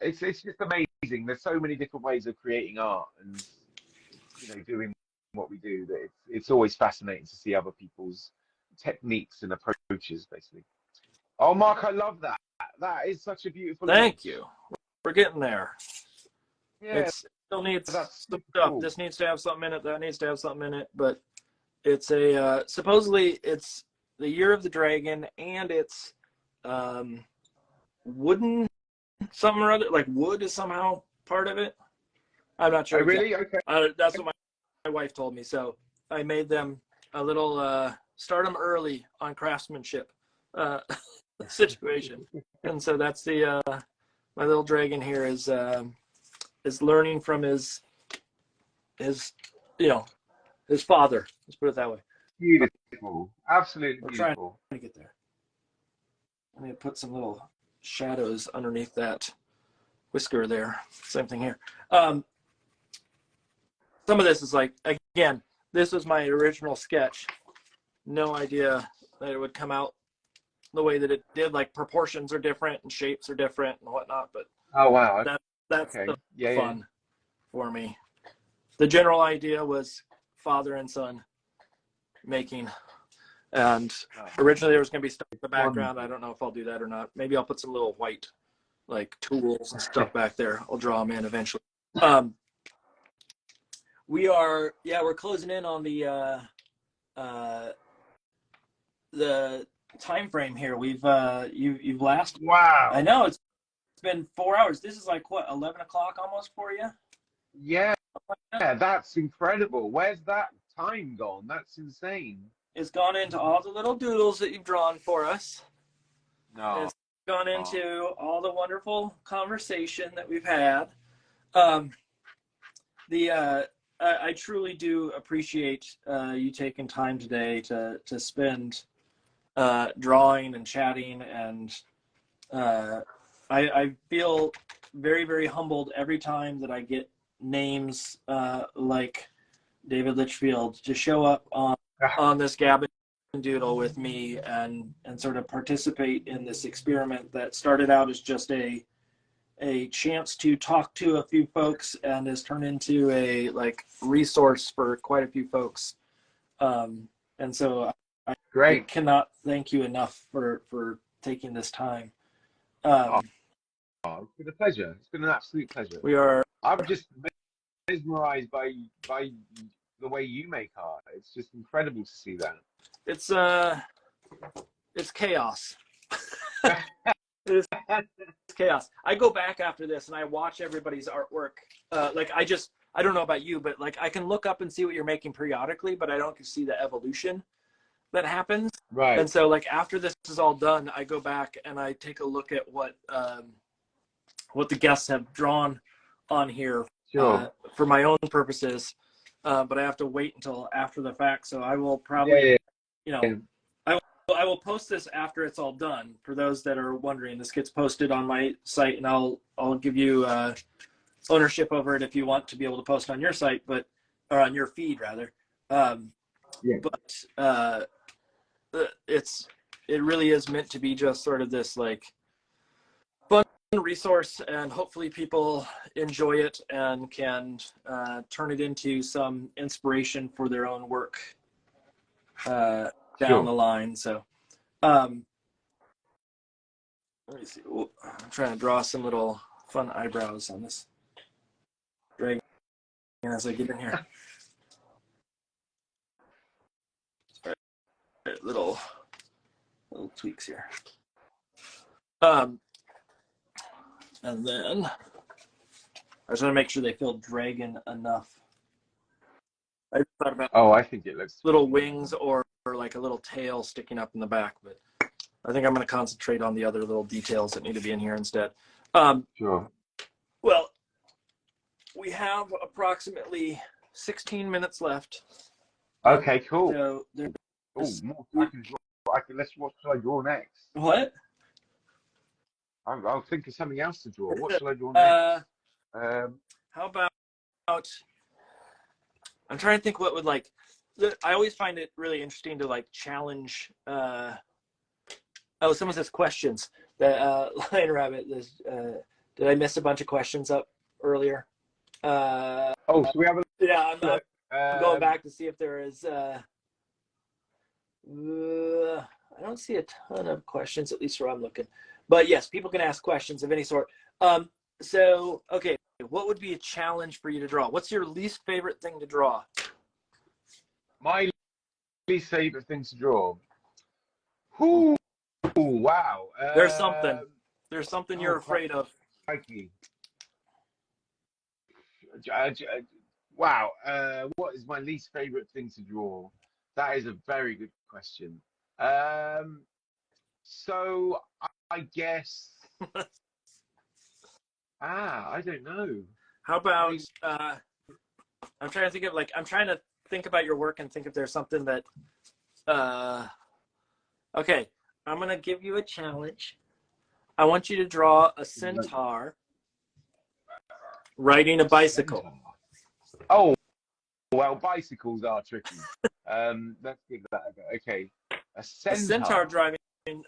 it's just amazing. There's so many different ways of creating art, and doing what we do, that it's always fascinating to see other people's techniques and approaches, basically. Oh, Mark, I love that. That is such a beautiful Thank you. We're getting there. Yeah, it still needs some stuff. Cool. This needs to have something in it. That needs to have something in it. But it's a supposedly it's the Year of the Dragon, and it's wooden something or other. Like wood is somehow part of it. I'm not sure. Oh, really? Okay. That's what my wife told me. So I made them a little start them early on craftsmanship situation, and so that's the my little dragon here is learning from his his father. Let's put it that way. Beautiful, absolutely beautiful. Trying to get there. I need to put some little shadows underneath that whisker there. Same thing here. Some of this is like, again, this was my original sketch. No idea that it would come out the way that it did. Like proportions are different and shapes are different and whatnot. But oh wow, that's okay. the fun for me. The general idea was father and son making, and originally there was going to be stuff in the background. I don't know if I'll do that or not. Maybe I'll put some little white like tools and stuff back there. I'll draw them in eventually. We're closing in on the time frame here. We've you've lasted. Wow. I know it's been 4 hours. This is like what, 11 o'clock almost for you? Yeah, that's incredible. Where's that time gone? That's insane. It's gone into all the little doodles that you've drawn for us. No. It's gone into all the wonderful conversation that we've had. I truly do appreciate you taking time today to spend drawing and chatting, and I feel very, very humbled every time that I get names like David Litchfield to show up on this Gab and Doodle with me and sort of participate in this experiment that started out as just a chance to talk to a few folks and has turned into a resource for quite a few folks. And so I cannot thank you enough for taking this time. It's been a pleasure. It's been an absolute pleasure. I'm just mesmerized by the way you make art. It's just incredible to see that. It's chaos. It's chaos. I go back after this and I watch everybody's artwork. I don't know about you, but like I can look up and see what you're making periodically, but I don't see the evolution that happens. Right. And so like after this is all done, I go back and I take a look at what the guests have drawn on here for my own purposes. But I have to wait until after the fact. So I will probably, I will post this after it's all done. For those that are wondering, this gets posted on my site, and I'll give you ownership over it if you want to be able to post on your site, or on your feed rather. But it really is meant to be just sort of this like fun resource, and hopefully people enjoy it and can turn it into some inspiration for their own work down the line. So let me see. Ooh, I'm trying to draw some little fun eyebrows on this dragon as I get in here. All right, little tweaks here. And then I just want to make sure they feel dragon enough. I thought about I think it looks little wings or like a little tail sticking up in the back, but I think I'm going to concentrate on the other little details that need to be in here instead. Sure. Well, we have approximately 16 minutes left. Okay, cool. So let's what shall I draw next? What? I'll think of something else to draw. What shall I draw next? How about? I'm trying to think what would like. I always find it really interesting to like challenge. Someone says questions. That Lion Rabbit. Did I miss a bunch of questions up earlier? So we have a yeah. I'm going back to see if there is. I don't see a ton of questions, at least where I'm looking. But yes, people can ask questions of any sort. So, okay, what would be a challenge for you to draw? What's your least favorite thing to draw? My least favorite thing to draw. Ooh, wow. There's something. There's something you're afraid of. Wow. What is my least favorite thing to draw? That is a very good question. So I guess. I don't know. How about? I'm trying to think about your work and think if there's something that. Okay, I'm gonna give you a challenge. I want you to draw a centaur riding a bicycle. Oh, well, bicycles are tricky. Let's give that a go. Okay, a centaur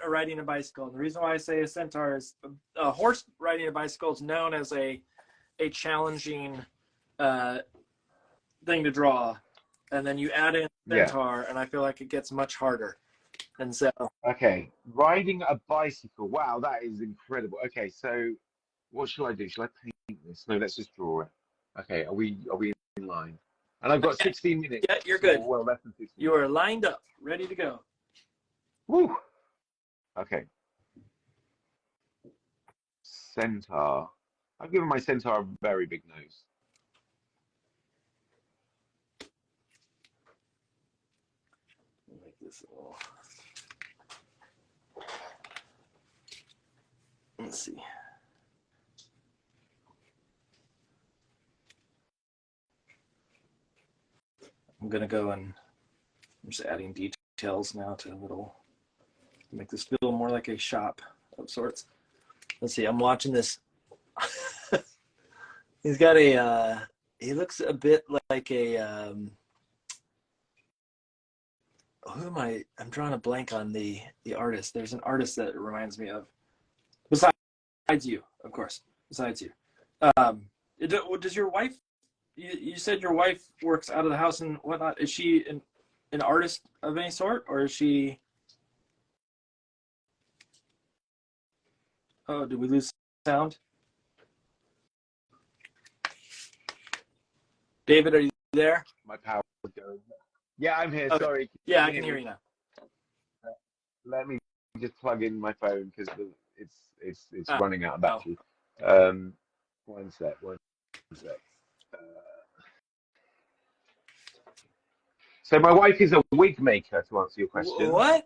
riding a bicycle. And the reason why I say a centaur is a horse riding a bicycle is known as a challenging thing to draw, and then you add in centaur, and I feel like it gets much harder. And so, okay, riding a bicycle. Wow, that is incredible. Okay, so what shall I do? Shall I paint this? No, let's just draw it. Okay, are we in line? And I've got 16 minutes. Yeah, you're good. Well, less than 16. You are lined up, ready to go. Woo. Okay. Centaur. I've given my centaur a very big nose. Make this a little. Let's see. I'm gonna go and I'm just adding details now to make this feel more like a shop of sorts. Let's see. I'm watching this. He's got he looks a bit like a. Who am I? I'm drawing a blank on the artist. There's an artist that it reminds me of. Besides you, of course. Besides you. Does your wife? You said your wife works out of the house and whatnot. Is she an artist of any sort, or is she? Oh, did we lose sound? David, are you there? My power is going. Yeah, I'm here. Okay. Sorry. Yeah, I can hear you now. Let me just plug in my phone because it's running out of battery. One sec. So my wife is a wig maker, to answer your question. What?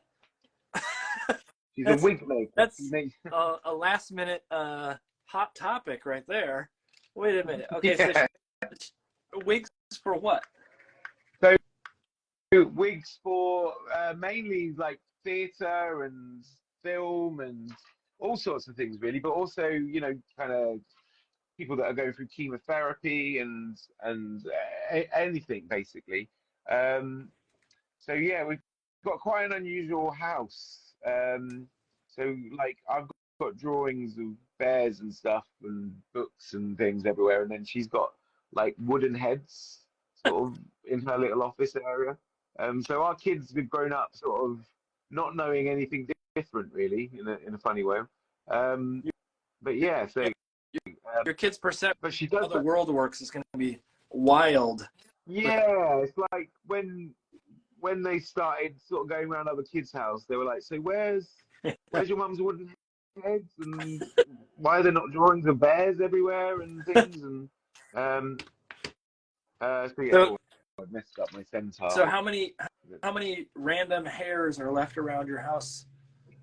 She's a wig maker. That's a last minute hot topic right there. Wait a minute. Okay, so wigs for what? So wigs for mainly like theatre and film and all sorts of things really, but also, you know, kind of people that are going through chemotherapy and anything basically. So yeah, we've got quite an unusual house. So like I've got drawings of bears and stuff and books and things everywhere, and then she's got like wooden heads sort of in her little office area. So our kids have grown up sort of not knowing anything different really in a funny way. But yeah, so your kid's perception but she does how the world works is going to be wild. Yeah, it's like when they started sort of going around other kids' house, they were like, "So where's your mum's wooden heads, and why are there not drawings of bears everywhere and things?" And Um, so yeah, So, I messed up my centaur. so how many random hairs are left around your house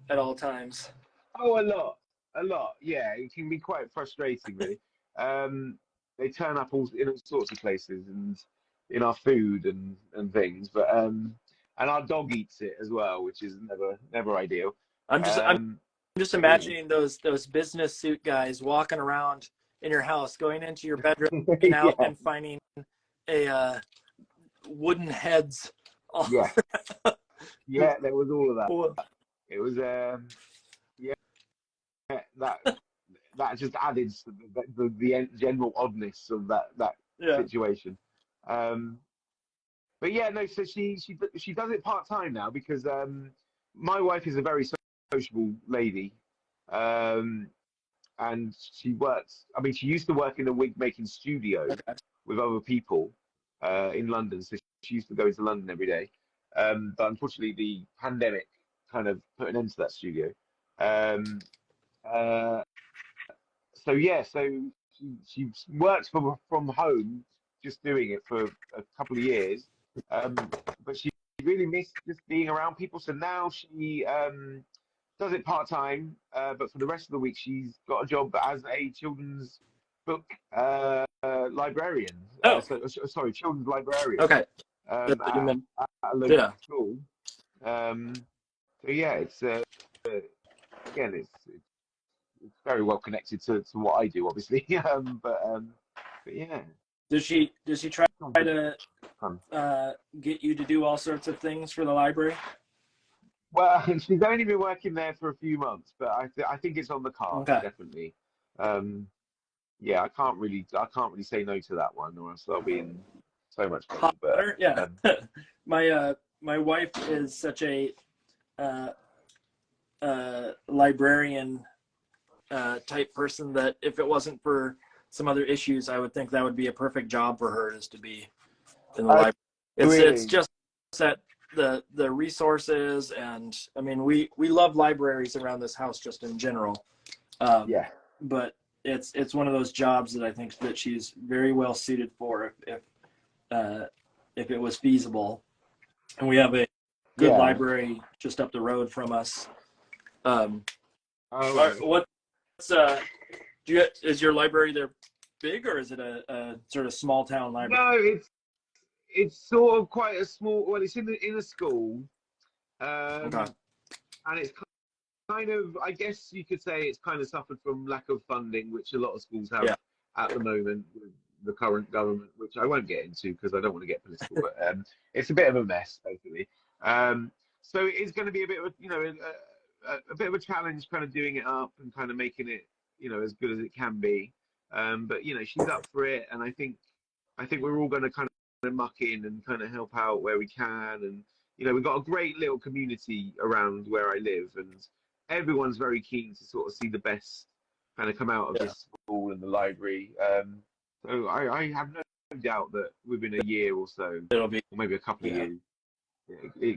at all times? Oh, a lot. Yeah, it can be quite frustrating, really. They turn up in all sorts of places and in our food and things. But and our dog eats it as well, which is never ideal. I'm just But yeah. imagining those business suit guys walking around in your house, going into your bedroom, looking out Yeah, and finding a wooden heads. yeah, yeah. There was all of that. It was yeah, that that just added to the general oddness of that Yeah. situation. Um, but yeah, no. So she does it part time now because my wife is a very sociable lady, um, and she works. I mean, she used to work in a wig making studio Okay. with other people in London. So she used to go to London every day. But unfortunately, the pandemic kind of put an end to that studio. Um, uh, so yeah, so she worked from home, just doing it for a couple of years. But she really missed just being around people. So now she does it part time, but for the rest of the week, she's got a job as a children's book librarian. Oh, Sorry, children's librarian okay. That's what you at meant. a local Yeah. school. So yeah, it's again, it's very well connected to what I do, obviously. But yeah, Does she try sounds good to fun. get you to do all sorts of things for the library? Well, she's only been working there for a few months, but I think it's on the cards, Okay. definitely. Um, yeah, I can't really say no to that one, or else I'll be in so much trouble. Hot But butter? Yeah. My wife is such a uh, librarian type person that if it wasn't for some other issues, I would think that would be a perfect job for her, is to be in the library. It's really, just that the resources, and I mean we love libraries around this house just in general. yeah, But it's one of those jobs that I think that she's very well suited for if it was feasible. And we have a good yeah. library just up the road from us. Um, All right. what's is your library there big, or is it a sort of small town library? No, it's sort of quite a small. Well, it's in a school, Okay. and it's kind of. I guess you could say it's kind of suffered from lack of funding, which a lot of schools have Yeah. at the moment with the current government, which I won't get into because I don't want to get political. But it's a bit of a mess, basically. So it is going to be a bit of a bit of a challenge, kind of doing it up and kind of making it as good as it can be. But she's up for it, and I think we're all going to kind of muck in and kind of help out where we can. And we've got a great little community around where I live, and everyone's very keen to sort of see the best kind of come out of Yeah. this school and the library. So I have no doubt that within a year or so, It'll be, or maybe a couple of yeah. years,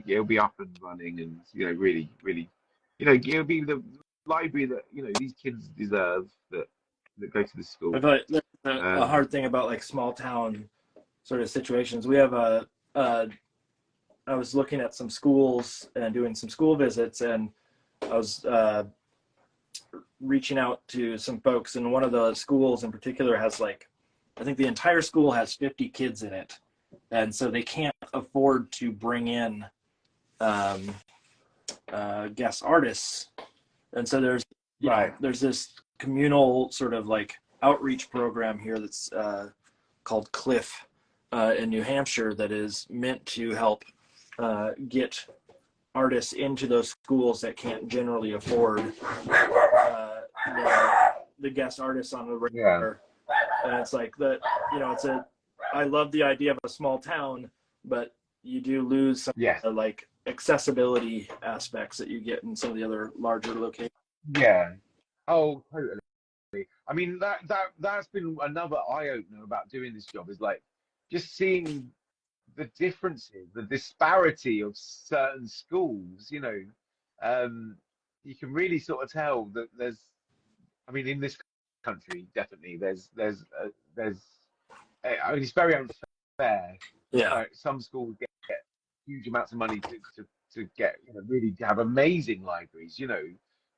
it'll be up and running, and really, really, it'll be the library that these kids deserve that go to the school. I feel like that's a Um, hard thing about like small town sort of situations. We have I was looking at some schools and doing some school visits, and I was reaching out to some folks, and one of the schools in particular has I think the entire school has 50 kids in it, and so they can't afford to bring in guest artists, and so there's there's this communal sort of outreach program here that's called Cliff in New Hampshire that is meant to help get artists into those schools that can't generally afford the guest artists on the regular. And it's I love the idea of a small town, but you do lose some of the accessibility aspects that you get in some of the other larger locations. Yeah. Oh, totally. I mean, that's been another eye opener about doing this job, is just seeing the differences, the disparity of certain schools. You can really sort of tell that I mean, in this country, definitely there's I mean, it's very unfair. Yeah. Some schools get huge amounts of money to get, really have amazing libraries,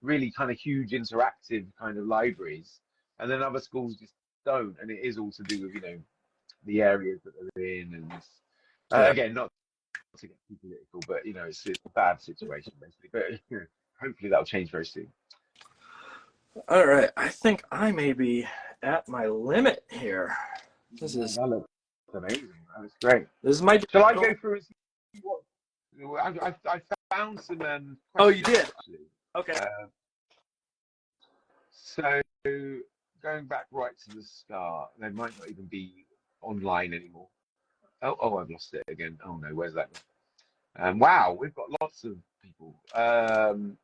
really kind of huge interactive kind of libraries, and then other schools just don't, and it is all to do with the areas that they're in, and again, not to get too political, but it's a bad situation basically. But hopefully that'll change very soon. All right, I think I may be at my limit here. That looks amazing. That looks great. This is my. Shall I go through and see what I found some? Oh, you did. Actually. Okay. So going back right to the start, they might not even be online anymore. Oh, I've lost it again. Oh no, where's that? Wow, we've got lots of people. Oh,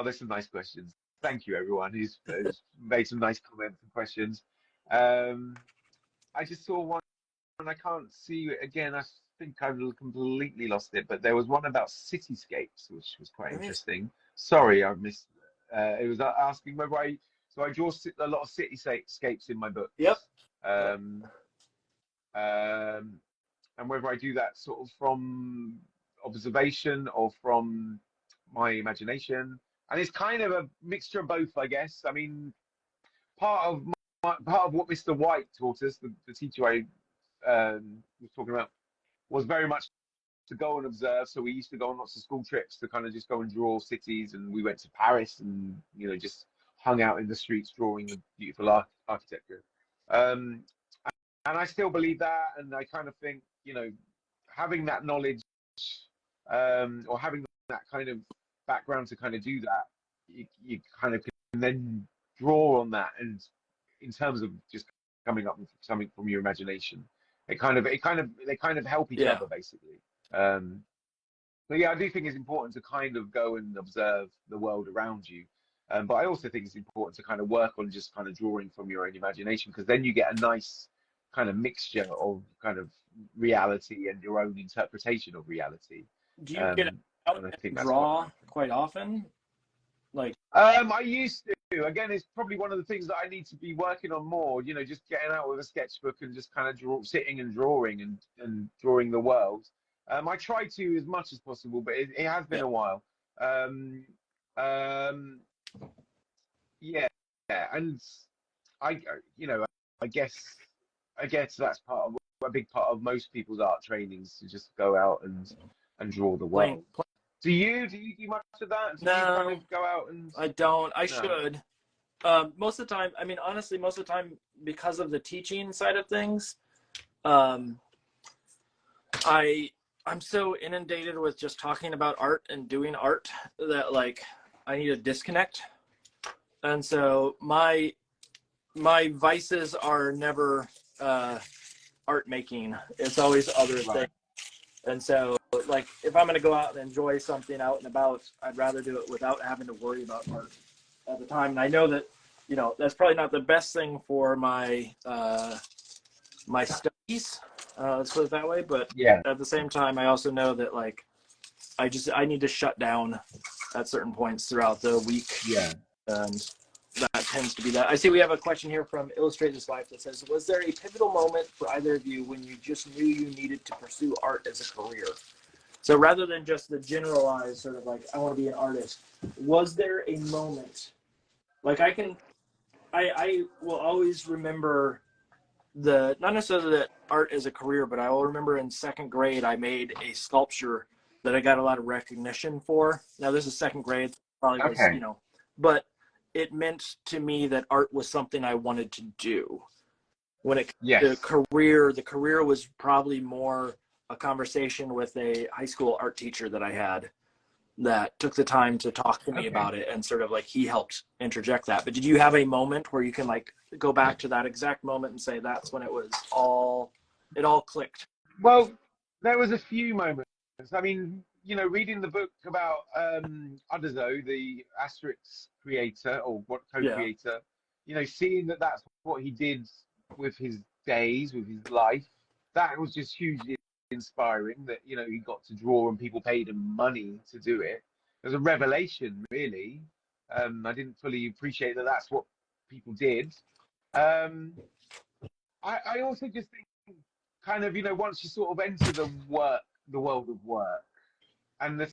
there's some nice questions. Thank you, everyone who's made some nice comments and questions. I just saw one, and I can't see it again. I think I've completely lost it, but there was one about cityscapes, which was quite interesting. Sorry, I've missed. It was asking whether I draw a lot of cityscapes in my book. Yep. And whether I do that sort of from observation or from my imagination, and it's kind of a mixture of both, I guess. I mean, part of what Mr. White taught us, the teacher I was talking about, was very much to go and observe. So we used to go on lots of school trips to kind of just go and draw cities, and we went to Paris and just hung out in the streets drawing the beautiful architecture. And I still believe that, and I kind of think having that knowledge or having that kind of background to kind of do that, you kind of can then draw on that, and in terms of just coming up with something from your imagination, they kind of help each other basically. But yeah, I do think it's important to kind of go and observe the world around you, but I also think it's important to kind of work on just kind of drawing from your own imagination, because then you get a nice kind of mixture of kind of reality and your own interpretation of reality. Do you get out and draw quite often? I used to. Again, it's probably one of the things that I need to be working on more. Just getting out with a sketchbook and just kind of sitting and drawing and drawing the world. I try to as much as possible, but it has been a while. Yeah, and I guess that's a big part of most people's art trainings, to just go out and draw the world. Do you do much of that? No, you kind of go out and... I don't. I should. Most of the time, I mean, honestly, most of the time, because of the teaching side of things, I'm so inundated with just talking about art and doing art that I need a disconnect. And so my vices are never art making. It's always other things. And so, if I'm going to go out and enjoy something out and about, I'd rather do it without having to worry about art at the time. And I know that, that's probably not the best thing for my my studies, let's put it that way. But at the same time, I also know that, I need to shut down at certain points throughout the week. Yeah. And that tends to be that. I see we have a question here from Illustrator's Life that says, was there a pivotal moment for either of you when you just knew you needed to pursue art as a career? So rather than just the generalized sort of I want to be an artist, was there a moment? I will always remember not necessarily that art as a career, but I will remember in second grade, I made a sculpture that I got a lot of recognition for. Now this is second grade, probably was, but it meant to me that art was something I wanted to do. When it came to career, the career was probably more a conversation with a high school art teacher that I had that took the time to talk to me about it, and sort of he helped interject that. But did you have a moment where you can go back to that exact moment and say that's when it all clicked? Well, there was a few moments. I mean, reading the book about Uderzo, the Asterix creator or co-creator, seeing that that's what he did with his days, with his life, that was just hugely inspiring. That he got to draw and people paid him money to do it. It was a revelation, really. I didn't fully appreciate that that's what people did. I also just think kind of, once you sort of enter the world of work and the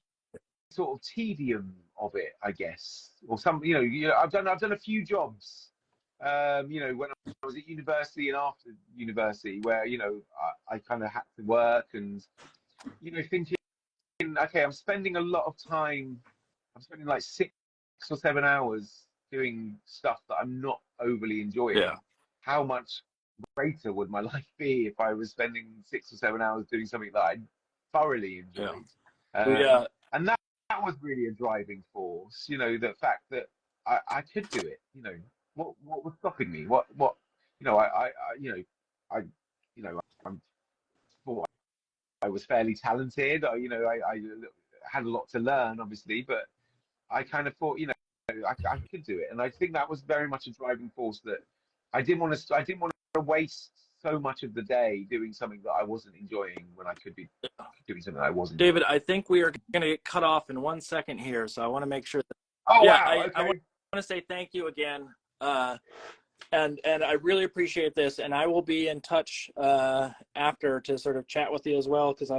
sort of tedium of it, I guess, or some, I've done a few jobs, when I was at university and after university, where I kind of had to work and thinking, okay, I'm spending a lot of time. I'm spending like 6 or 7 hours doing stuff that I'm not overly enjoying. Yeah. How much greater would my life be if I was spending 6 or 7 hours doing something that I thoroughly enjoyed? And that was really a driving force. The fact that I could do it. What was stopping me? I'm thought I was fairly talented. I had a lot to learn, obviously, but I kind of thought, I could do it. And I think that was very much a driving force, that I didn't want to waste so much of the day doing something that I wasn't enjoying when I could be doing something that I wasn't. David, I think we are going to get cut off in 1 second here, so I want to make sure that. Oh, yeah, wow. Okay. I want to say thank you again, and I really appreciate this, and I will be in touch after to sort of chat with you as well, because